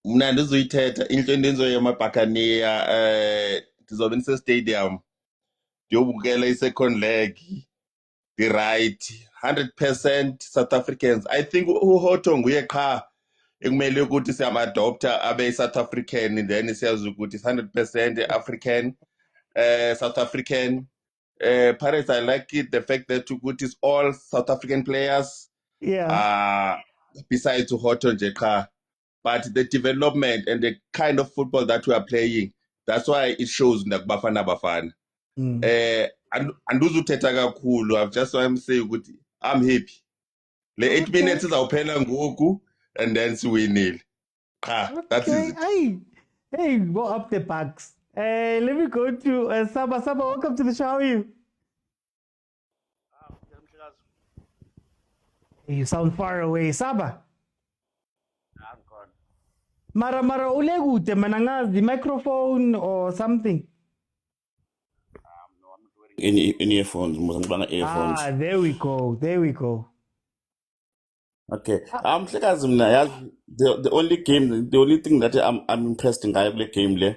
Mna ndizoyithetha into endenzoyo yamabhakaniya ndizobe ndisestadium ndiyobukela i-second leg the right 100% South Africans. I think uHoto nguye qha ekumele ukuthi siyamadopta abe South African, then siyazi ukuthi 100% African, South African. Paris, I like it, the fact that ukuthi is all South African players. Yeah. Besides uHoto nje qha. But the development and the kind of football that we are playing, that's why it shows like bafana. Anduzuthetha kakhulu. I've just want to say ukuthi I'm happy. Le 8 minutes izawuphela ngoku and then siwinile. That's it. Hey, go up the bucks. Let me go to Saba. Saba, welcome to the show. How are you? You sound far away. Saba. Mara ulegute manangazi the microphone or something. In earphones, earphones. There we go. Okay. The only thing that I'm impressed in the game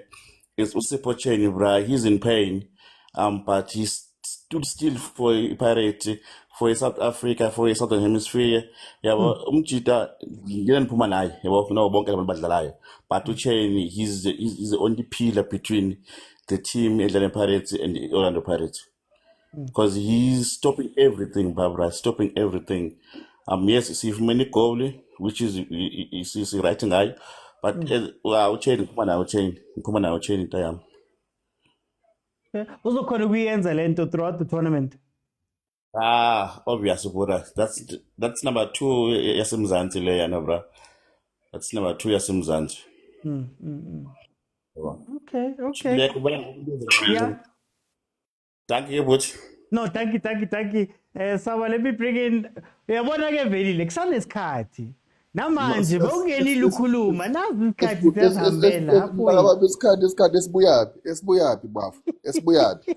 is Usipocheni, bra. He's in pain. But he stood still for a Pirate, for a South Africa, for a Southern Hemisphere. Umchita didn't put my eye. But Ucheni, he's the only pillar between the team Atlanta Pirates and the Orlando Pirates. Because he's stopping everything, Barbara, stopping everything. Yes, see many goal, which is writing eye, but Ucheni, come on, Ucheni time. Also, can we end the throughout the tournament? Obvious, brother. That's number 2. Yasimzanti le bro. That's number 2. Yasimzanti. Okay. Yeah. Thank you, Butch. No, thank you. Saba, let me bring in. Yabona ke veli lekusane isikhathi. Namanje bongeni lukhuluma nazi isikhathi siyahambela hapo. Isikhathi esibuyaphi bafu. Esibuyaphi.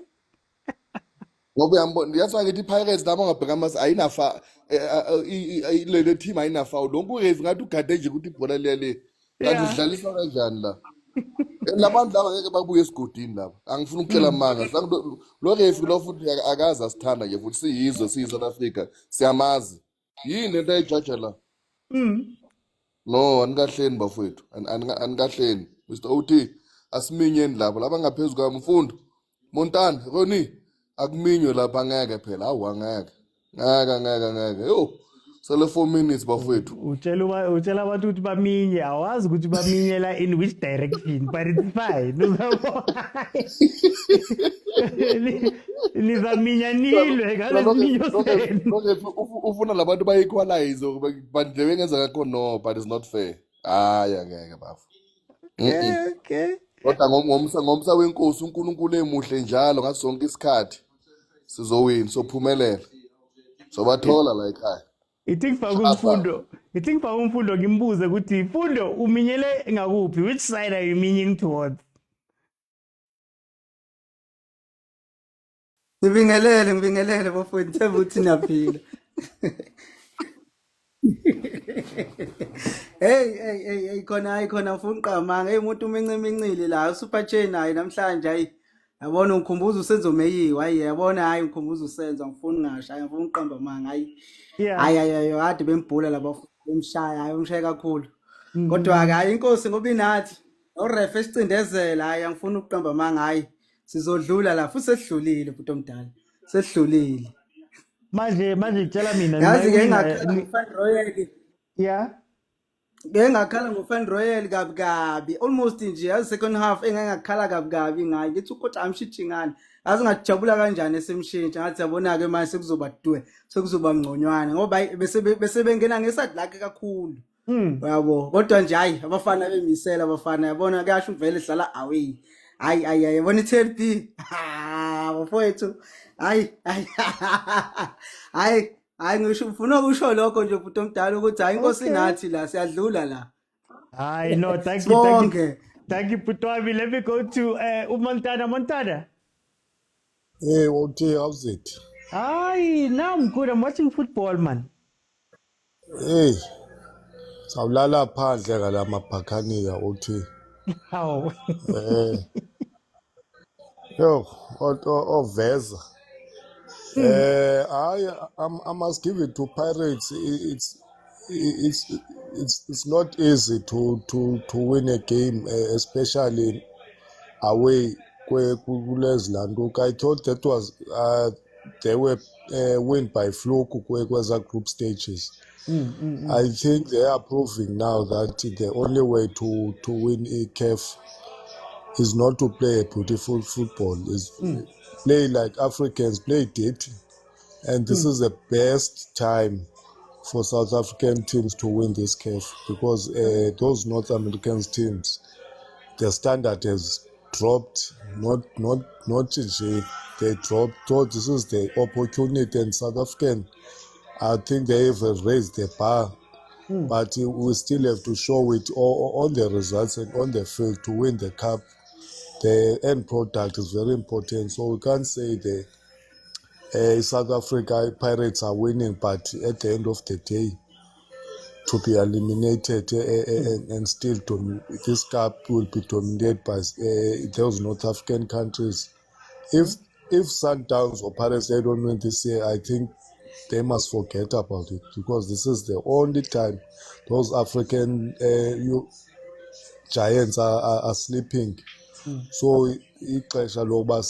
Ngoba uyambona yathi ngithi Pirates nabo ngabheka mase ayinafa le team ayinafa. Lonke urave ngathi ugade nje ukuthi ibhola lele. Kanti sidlalisa kanjani la? Labantu laba ngeke babuye esigodini laba. Angifuni ukutshela amanga. Lo referee lo futhi akaza asithanda nje futhi siyizwe South Africa. Siyamazi. Yini lento ayijudge la? No, anikahleni bafowethu. Anikahleni. Mr. OT asiminyeni lapha. Laba ngaphezulu kwami mfundo. Montana, Ronnie, akuminywe lapha ngeke phela. Awu angeke. Ngeke. Yo. Sele 4 minutes bafowethu. Utshela abantu ukuthi baminye, awazi ukuthi baminyela in which direction, but it's fine. Nizaminyaniwe ngaleminyo. Ufuna labantu bayequalize but nje bengenza ngakho no, but it's not fair. Ngeke bafu. Okay. Kodwa ngomsa wenkosi uNkulunkulu emuhle njalo ngaso sonke isikhathi sizowina sophumelela. Sobathola la ekhaya. I think for umfundo ngimbuze ukuthi Mfundo uminyele ngakuphi, which side are you meaning towards? Ngibingelele bafowethu themba uthi naphila. Hey khona mfuna uqamanga. Hey umuntu umincile la super chain hayi namhlanje hayi. Yabona ungikhumbuza usenzo meyiwe hayi yabona hayi ungikhumbuza usenzo ngifuna ngasho hayi ngifuna uqamba manga hayi. Hayi kade bembhula laba bemshaya hayi umshaya kakhulu. Kodwa ke hayi inkosi ngoba inathi Oref esicindezela hayi angifuni ukuqamba manga hayi. Sizodlula la futhi sesidlulile futhi omdala. Sesidlulile. Manje tshela mina Yazi ke ningayina ngakhala ngofan royal. yeah. Ngengakhala ngofan royal kabi almost nje yazi second half engakhala kabi ngayi ngithi ukocha amshitshingana yazi ngajabula kanjani esemshintsha ngathi yabona ke manje sekuzoba dwe sekuzoba ngconywana ngoba bese bengena ngeside lakhe kakhulu yabo kodwa nje hayi abafana bemisela abafana yabona kuyasho uvele dlala away hayi yabona i-10B bafowethu hayi hayi ngisho ufuna ukusho lokho nje futhi omdala ukuthi hayi inkosi nathi la siyadlula la. I know. Thank you. Thank you, Putwabi. Let me go to Montana. Hey, okay, how's it? Hi, now I'm good. I'm watching football, man. Hey, sawulala phandle ngala mabhakaniya uthi. How? Yo, oveza. I must give it to Pirates. It's not easy to win a game, especially away kulezilando. I thought that was they were win by fluke kweza group stages. I think they are proving now that the only way to win a CAF is not to play a beautiful football, is play like Africans play dirty. And this is the best time for South African teams to win this CAF because those North American teams, their standard has dropped, not they dropped. So this is the opportunity, and South African, I think they have raised the bar, but we still have to show it on the results and on the field to win the cup. The end product is very important, so we can't say the South Africa Pirates are winning, but at the end of the day, to be eliminated and still this cup will be dominated by those North African countries. If Sundowns or Pirates they don't win this year, I think they must forget about it because this is the only time those African giants are sleeping. So ixesha lokuba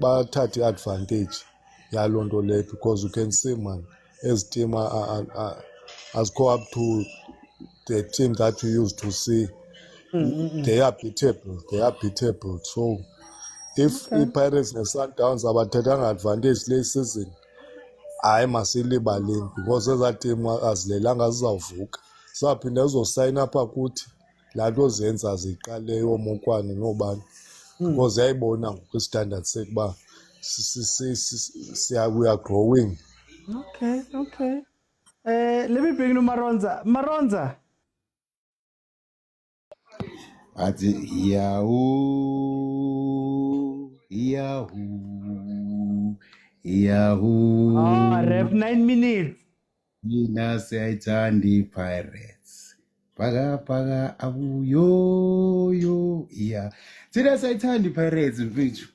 bathathe advantage yaloo nto leyo because you can see man as team has go up to the team that we used to see. They are beatable. So if i-Pirates ne-Sundowns abathathanga advantage le season, hayi masilibaleni because ezaa team azilelanga zizawuvuka zizawuphinda zizosayina apha kuthi laa nto zenza ziqaleyo mokwane nobani because yayibona ngokwistandard sekuba we are growing. Okay. Let me bring you Maronza. Athi yahoo. Ref 9 minutes. Mina siyayithanda Pirates. Phaka abuyo yeah. Thina siyayithanda Pirates mfethu.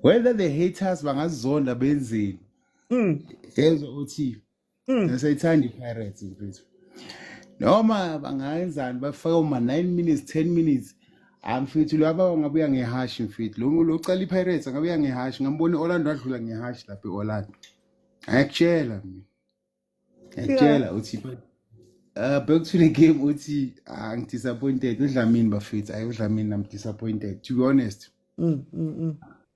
Whether the haters bangazonda benzeni. Yenza uthi siyayithanda Pirates mfethu. Noma bangayenzani bafaka uma 9 minutes 10 minutes amfethu laba ngabuya ngehash mfethu lo ucala iPirates ngabuya ngehash ngambona Orlando adlula ngehash lapha eOrlando ayakutshela mina ayakutshela uthi back to the game uthi I'm disappointed uDlamini bafethu ayudlamini I'm disappointed to be honest.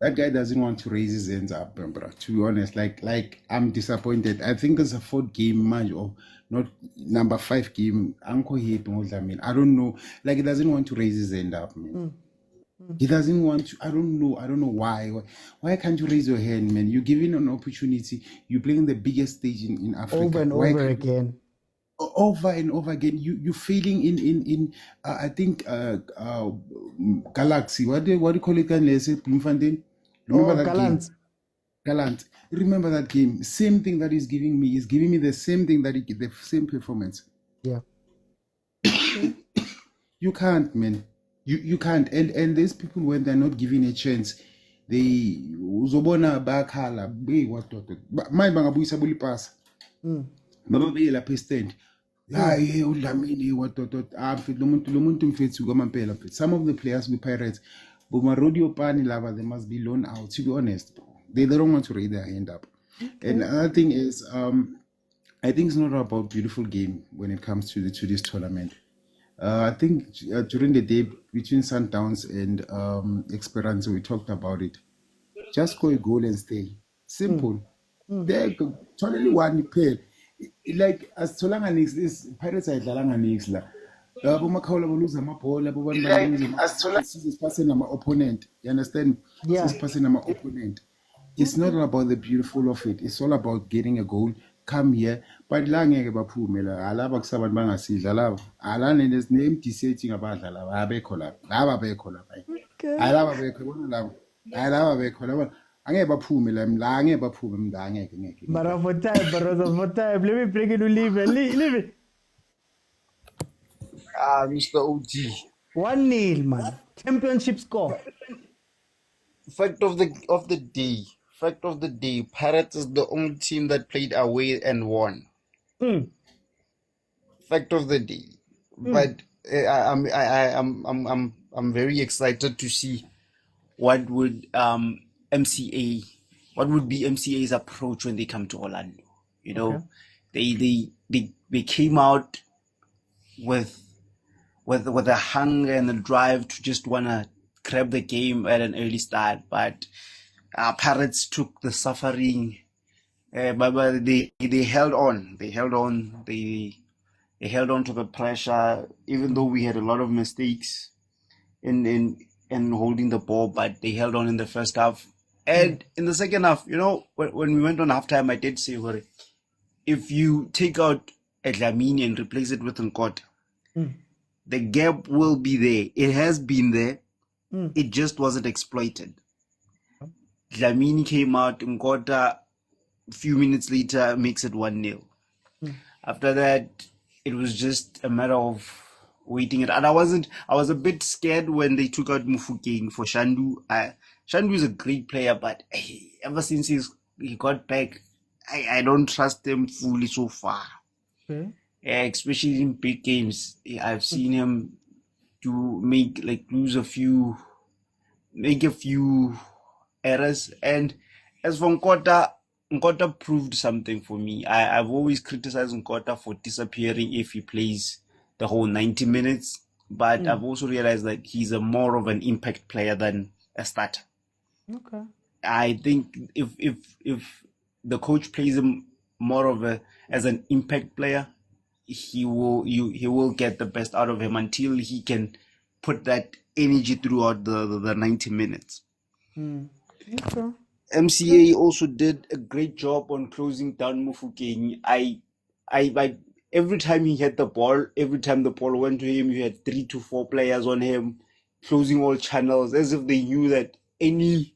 That guy doesn't want to raise his hands up, bro. To be honest, like I'm disappointed. I think it's a 4th game match or not number 5 game. Uncle hit me. I don't know. Like he doesn't want to raise his hand up, man. He doesn't want to. I don't know why. Why can't you raise your hand, man? You're given an opportunity. You're playing the biggest stage in Africa. Over and over again. You're failing in I think Galaxy. What do you call it? Bloemfontein. Remember that Gallant. Game? Gallant. Remember that game. Same thing that he's giving me. He's giving me the same thing that the same performance. Yeah. You can't, man. You can't. And these people, when they're not given a chance, they uzobona bakhala. What? My bangabuyisa buli pass. Mababeyela pe stand. hayi uDlamini what mfethu lo muntu mfethu kwamampela mfethu. Some of the players with Pirates Bumarodio Pani lava, they must be loaned out, to be honest. They don't want to raise their hand up. And another thing is I think it's not about beautiful game when it comes to this tournament. I think during the day between Sundowns and Esperance, we talked about it. Just score a goal and stay. Simple. There, totally one pair. Like as Solanga is Pirates are Dalanga la. Bomakhaula boluza amabhola is passing our opponent. You understand? Yeah. Is passing our opponent. It's not about the beautiful of it. It's all about getting a goal. Come here, but la ngeke baphume la alaba kusabantu bangasidla laba alane empty setting abadlala abekho la laba bekho la alaba bekho bona laba alaba bekho la angeke baphume la angeke baphume mnda angeke ngeke. But for time, for time, let me bring it to leave it. Mr. OT. 1-0, man. Championship score. Fact of the day. Pirates is the only team that played away and won. Fact of the day. But I'm very excited to see what would MCA's approach when they come to Orlando. You know, they came out with a hunger and a drive to just wanna grab the game at an early start, but Pirates took the suffering, but they held on. They held on to the pressure, even though we had a lot of mistakes in holding the ball, but they held on in the first half. And in the second half, you know, when we went on halftime, I did say, well, if you take out Dlamini and replace it with Nkota, the gap will be there. It has been there. It just wasn't exploited. Dlamini came out, Nkota, a few minutes later, makes it 1-0. After that, it was just a matter of waiting it. And I was a bit scared when they took out Mufokeng for Shandu. Shandu is a great player, but ever since he got back, I don't trust him fully so far. Okay. Especially in big games. I've seen him make a few errors. And as for Nkota proved something for me. I've always criticized Nkota for disappearing if he plays the whole 90 minutes, but I've also realized that he's more of an impact player than a starter. Okay. I think if the coach plays him more as an impact player, he will get the best out of him until he can put that energy throughout the 90 minutes. Okay. MCA also did a great job on closing down Mufokeng. I every time he had the ball, every time the ball went to him, you had 3 to 4 players on him, closing all channels, as if they knew that any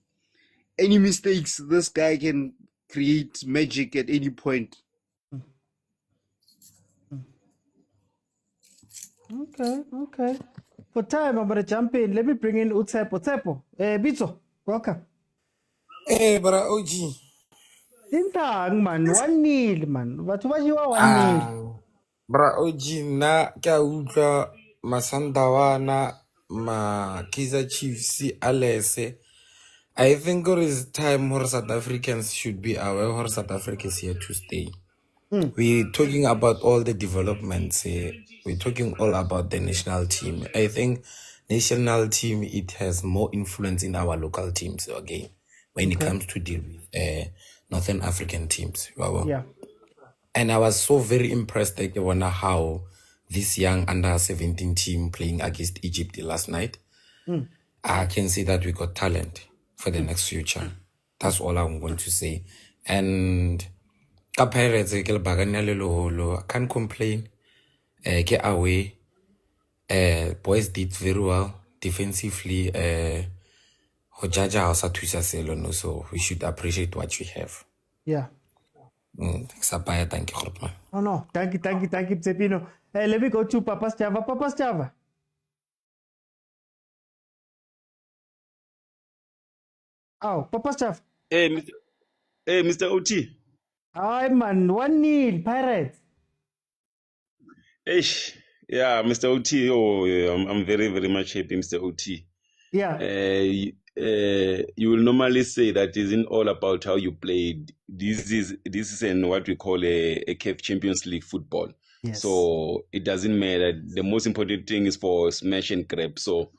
mistakes, this guy can create magic at any point. Okay. For time, I'm gonna jump in. Let me bring in Utsepo. Pitso, welcome. Hey, bra OG. Tintang man, 1-0 man. But what you are 1-0? Bra OG na kya utlwa Masandawana ma Kaizer Chiefs alese. I think it is time where South Africans should be aware where South Africa is here to stay. We're talking about all the developments here. We're talking all about the national team. I think national team, it has more influence in our local teams again when it comes to deal with Northern African teams. Yeah. And I was so very impressed that I wonder how this young under-17 team playing against Egypt last night. I can see that we got talent for the next future. That's all I'm going to say. And ka Pirates ke le baganya le loholo, I can't complain. Get away. Boys did very well defensively. Ho jaja ha sa thusa selo no, so we should appreciate what we have. Yeah. Sapaya, thank you, Grootman. Oh no, thank you, Psepino. Let me go to Papa's Java. Papa's Java. Oh, Papa's Java. Hey, Mr. OT. Hi man, 1-0 Pirates. Ish, yeah, Mr. OT. Oh, yeah, I'm very, very much happy, Mr. OT. Yeah. You will normally say that isn't all about how you played. This is in what we call a CAF Champions League football. Yes. So it doesn't matter. The most important thing is for smash and grab. So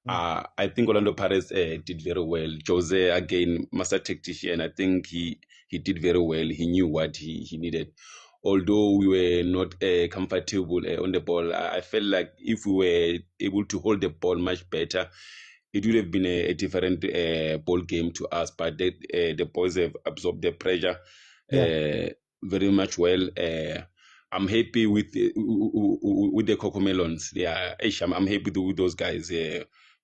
I think Orlando Pirates did very well. Jose, again, master tactician. I think he did very well. He knew what he needed. Although we were not comfortable on the ball, I felt like if we were able to hold the ball much better, it would have been a different ball game to us. But the boys have absorbed the pressure very much well. I'm happy with the Cocomelons. Yeah, I'm happy with those guys.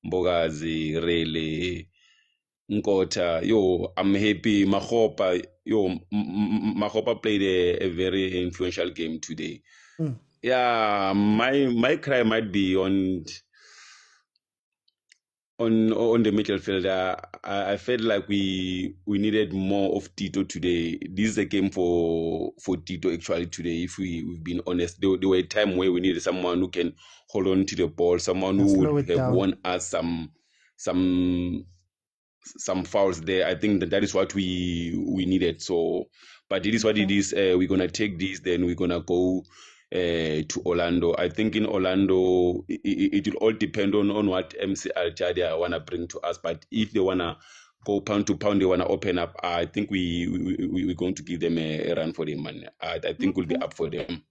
Mbogazi, Rele, Nkota. Yo, I'm happy. Mahopa. Mahopa played a very influential game today. Yeah, my cry might be on the midfield. I felt like we needed more of Tito today. This is a game for Tito actually today. If we've been honest, there were a time where we needed someone who can hold on to the ball, someone who would have won us some fouls there. I think that is what we needed. So, but it is what it is. We're gonna take this, then we're gonna go to Orlando. I think in Orlando it will all depend on what MC Alger wanna bring to us. But if they wanna go pound to pound, they wanna open up, I think we're going to give them a run for them, man. I think we'll be up for them.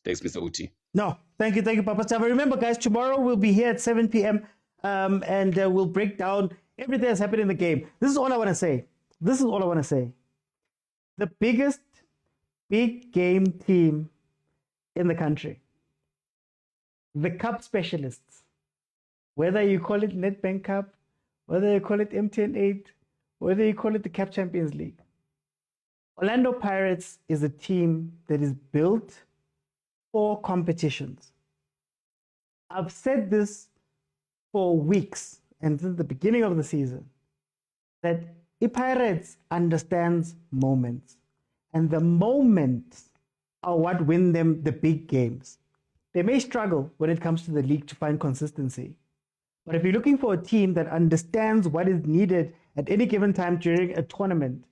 Thanks, Mr. Uti. No, thank you, Papa Sava. Remember, guys, tomorrow we'll be here at 7 p.m. And we'll break down everything that's happened in the game. This is all I want to say. The biggest big game team in the country, the cup specialists, whether you call it Nedbank Cup, whether you call it MTN 8, whether you call it the CAF Champions League, Orlando Pirates is a team that is built for competitions. I've said this for weeks and since the beginning of the season, that Pirates understands moments, and the moments are what win them the big games. They may struggle when it comes to the league to find consistency, but if you're looking for a team that understands what is needed at any given time during a tournament,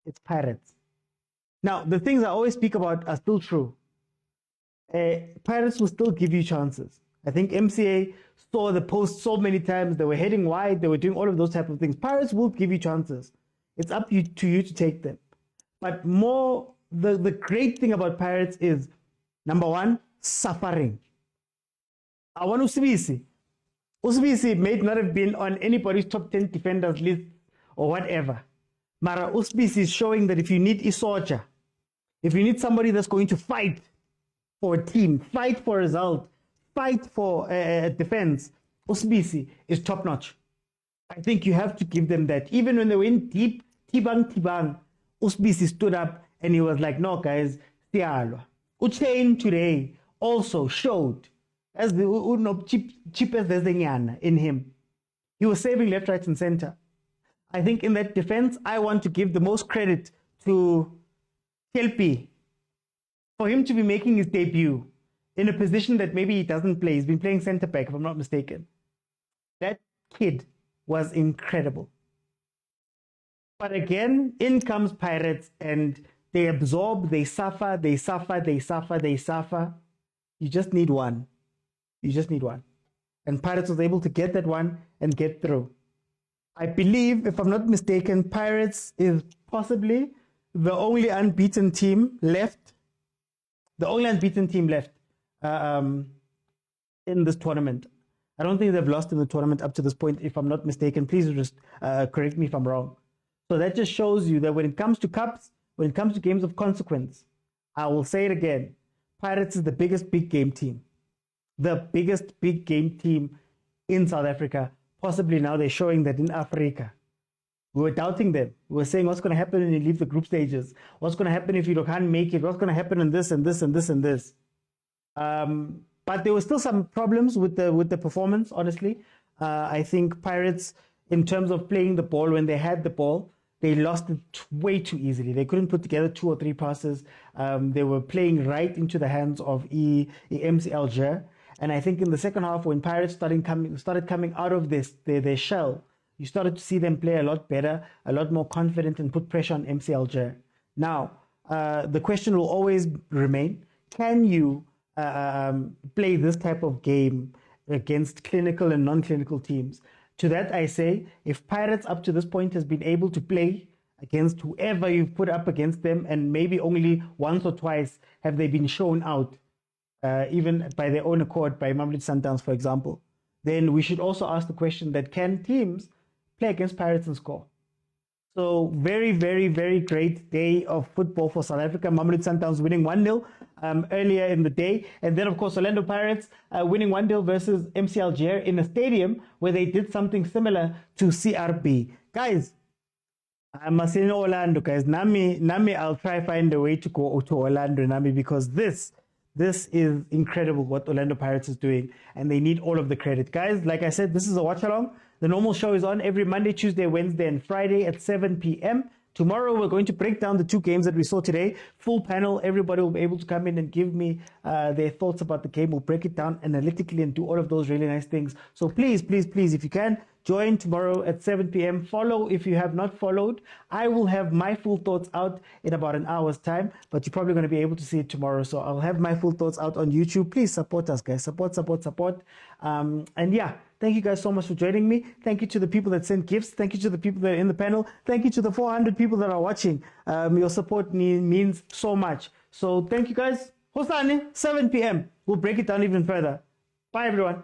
it's Pirates. Now, the things I always speak about are still true. Pirates will still give you chances. I think MCA saw the post so many times. They were heading wide. They were doing all of those type of things. Pirates will give you chances. It's up to you to take them. But more, the great thing about Pirates is, number one, suffering. I want Usibisi. Usibisi may not have been on anybody's top 10 defenders list or whatever. Mara Usibisi is showing that if you need a soldier, if you need somebody that's going to fight for a team, fight for a result, fight for defense, Usibisi is top notch. I think you have to give them that. Even when they went deep, Tibang, Usibisi stood up and he was like, no guys, Sialwa. Uchain today also showed as the cheap as there's in him. He was saving left, right, and center. I think in that defense, I want to give the most credit to Kelpi for him to be making his debut in a position that maybe he doesn't play. He's been playing center back, if I'm not mistaken. That kid was incredible. But again, in comes Pirates and they absorb, they suffer. You just need one. And Pirates was able to get that one and get through. I believe, if I'm not mistaken, Pirates is possibly the only unbeaten team left. In this tournament. I don't think they've lost in the tournament up to this point, if I'm not mistaken. Please just correct me if I'm wrong. So that just shows you that when it comes to cups, when it comes to games of consequence, I will say it again, Pirates is the biggest big game team. The biggest big game team in South Africa. Possibly now they're showing that in Africa. We were doubting them. We were saying, what's going to happen when you leave the group stages? What's going to happen if you can't make it? What's going to happen in this and this and this and this? But there were still some problems with the performance, honestly. I think Pirates, in terms of playing the ball, when they had the ball, they lost it way too easily. They couldn't put together 2 or 3 passes. They were playing right into the hands of MC Alger. And I think in the second half, when Pirates started coming out of their shell, you started to see them play a lot better, a lot more confident, and put pressure on MC Alger. Now, the question will always remain, can you play this type of game against clinical and non-clinical teams? To that I say, if Pirates up to this point has been able to play against whoever you've put up against them, and maybe only once or twice have they been shown out, even by their own accord, by Mamelodi Sundowns, for example, then we should also ask the question that can teams play against Pirates and score? So very, very, very great day of football for South Africa. Mamelodi Sundowns winning 1-0 earlier in the day. And then, of course, Orlando Pirates winning 1-0 versus MC Alger in a stadium where they did something similar to CRB. Guys, I'm in Orlando, guys. Nami, I'll try find a way to go to Orlando, Nami, because this is incredible what Orlando Pirates is doing, and they need all of the credit. Guys, like I said, this is a watch-along. The normal show is on every Monday, Tuesday, Wednesday, and Friday at 7 p.m. Tomorrow, we're going to break down the 2 games that we saw today. Full panel. Everybody will be able to come in and give me their thoughts about the game. We'll break it down analytically and do all of those really nice things. So please, please, please, if you can, join tomorrow at 7 p.m. Follow if you have not followed. I will have my full thoughts out in about an hour's time, but you're probably going to be able to see it tomorrow. So I'll have my full thoughts out on YouTube. Please support us, guys. Support. And yeah, thank you guys so much for joining me. Thank you to the people that sent gifts. Thank you to the people that are in the panel. Thank you to the 400 people that are watching. Your support means so much. So thank you guys. Hosani, 7 p.m. We'll break it down even further. Bye, everyone.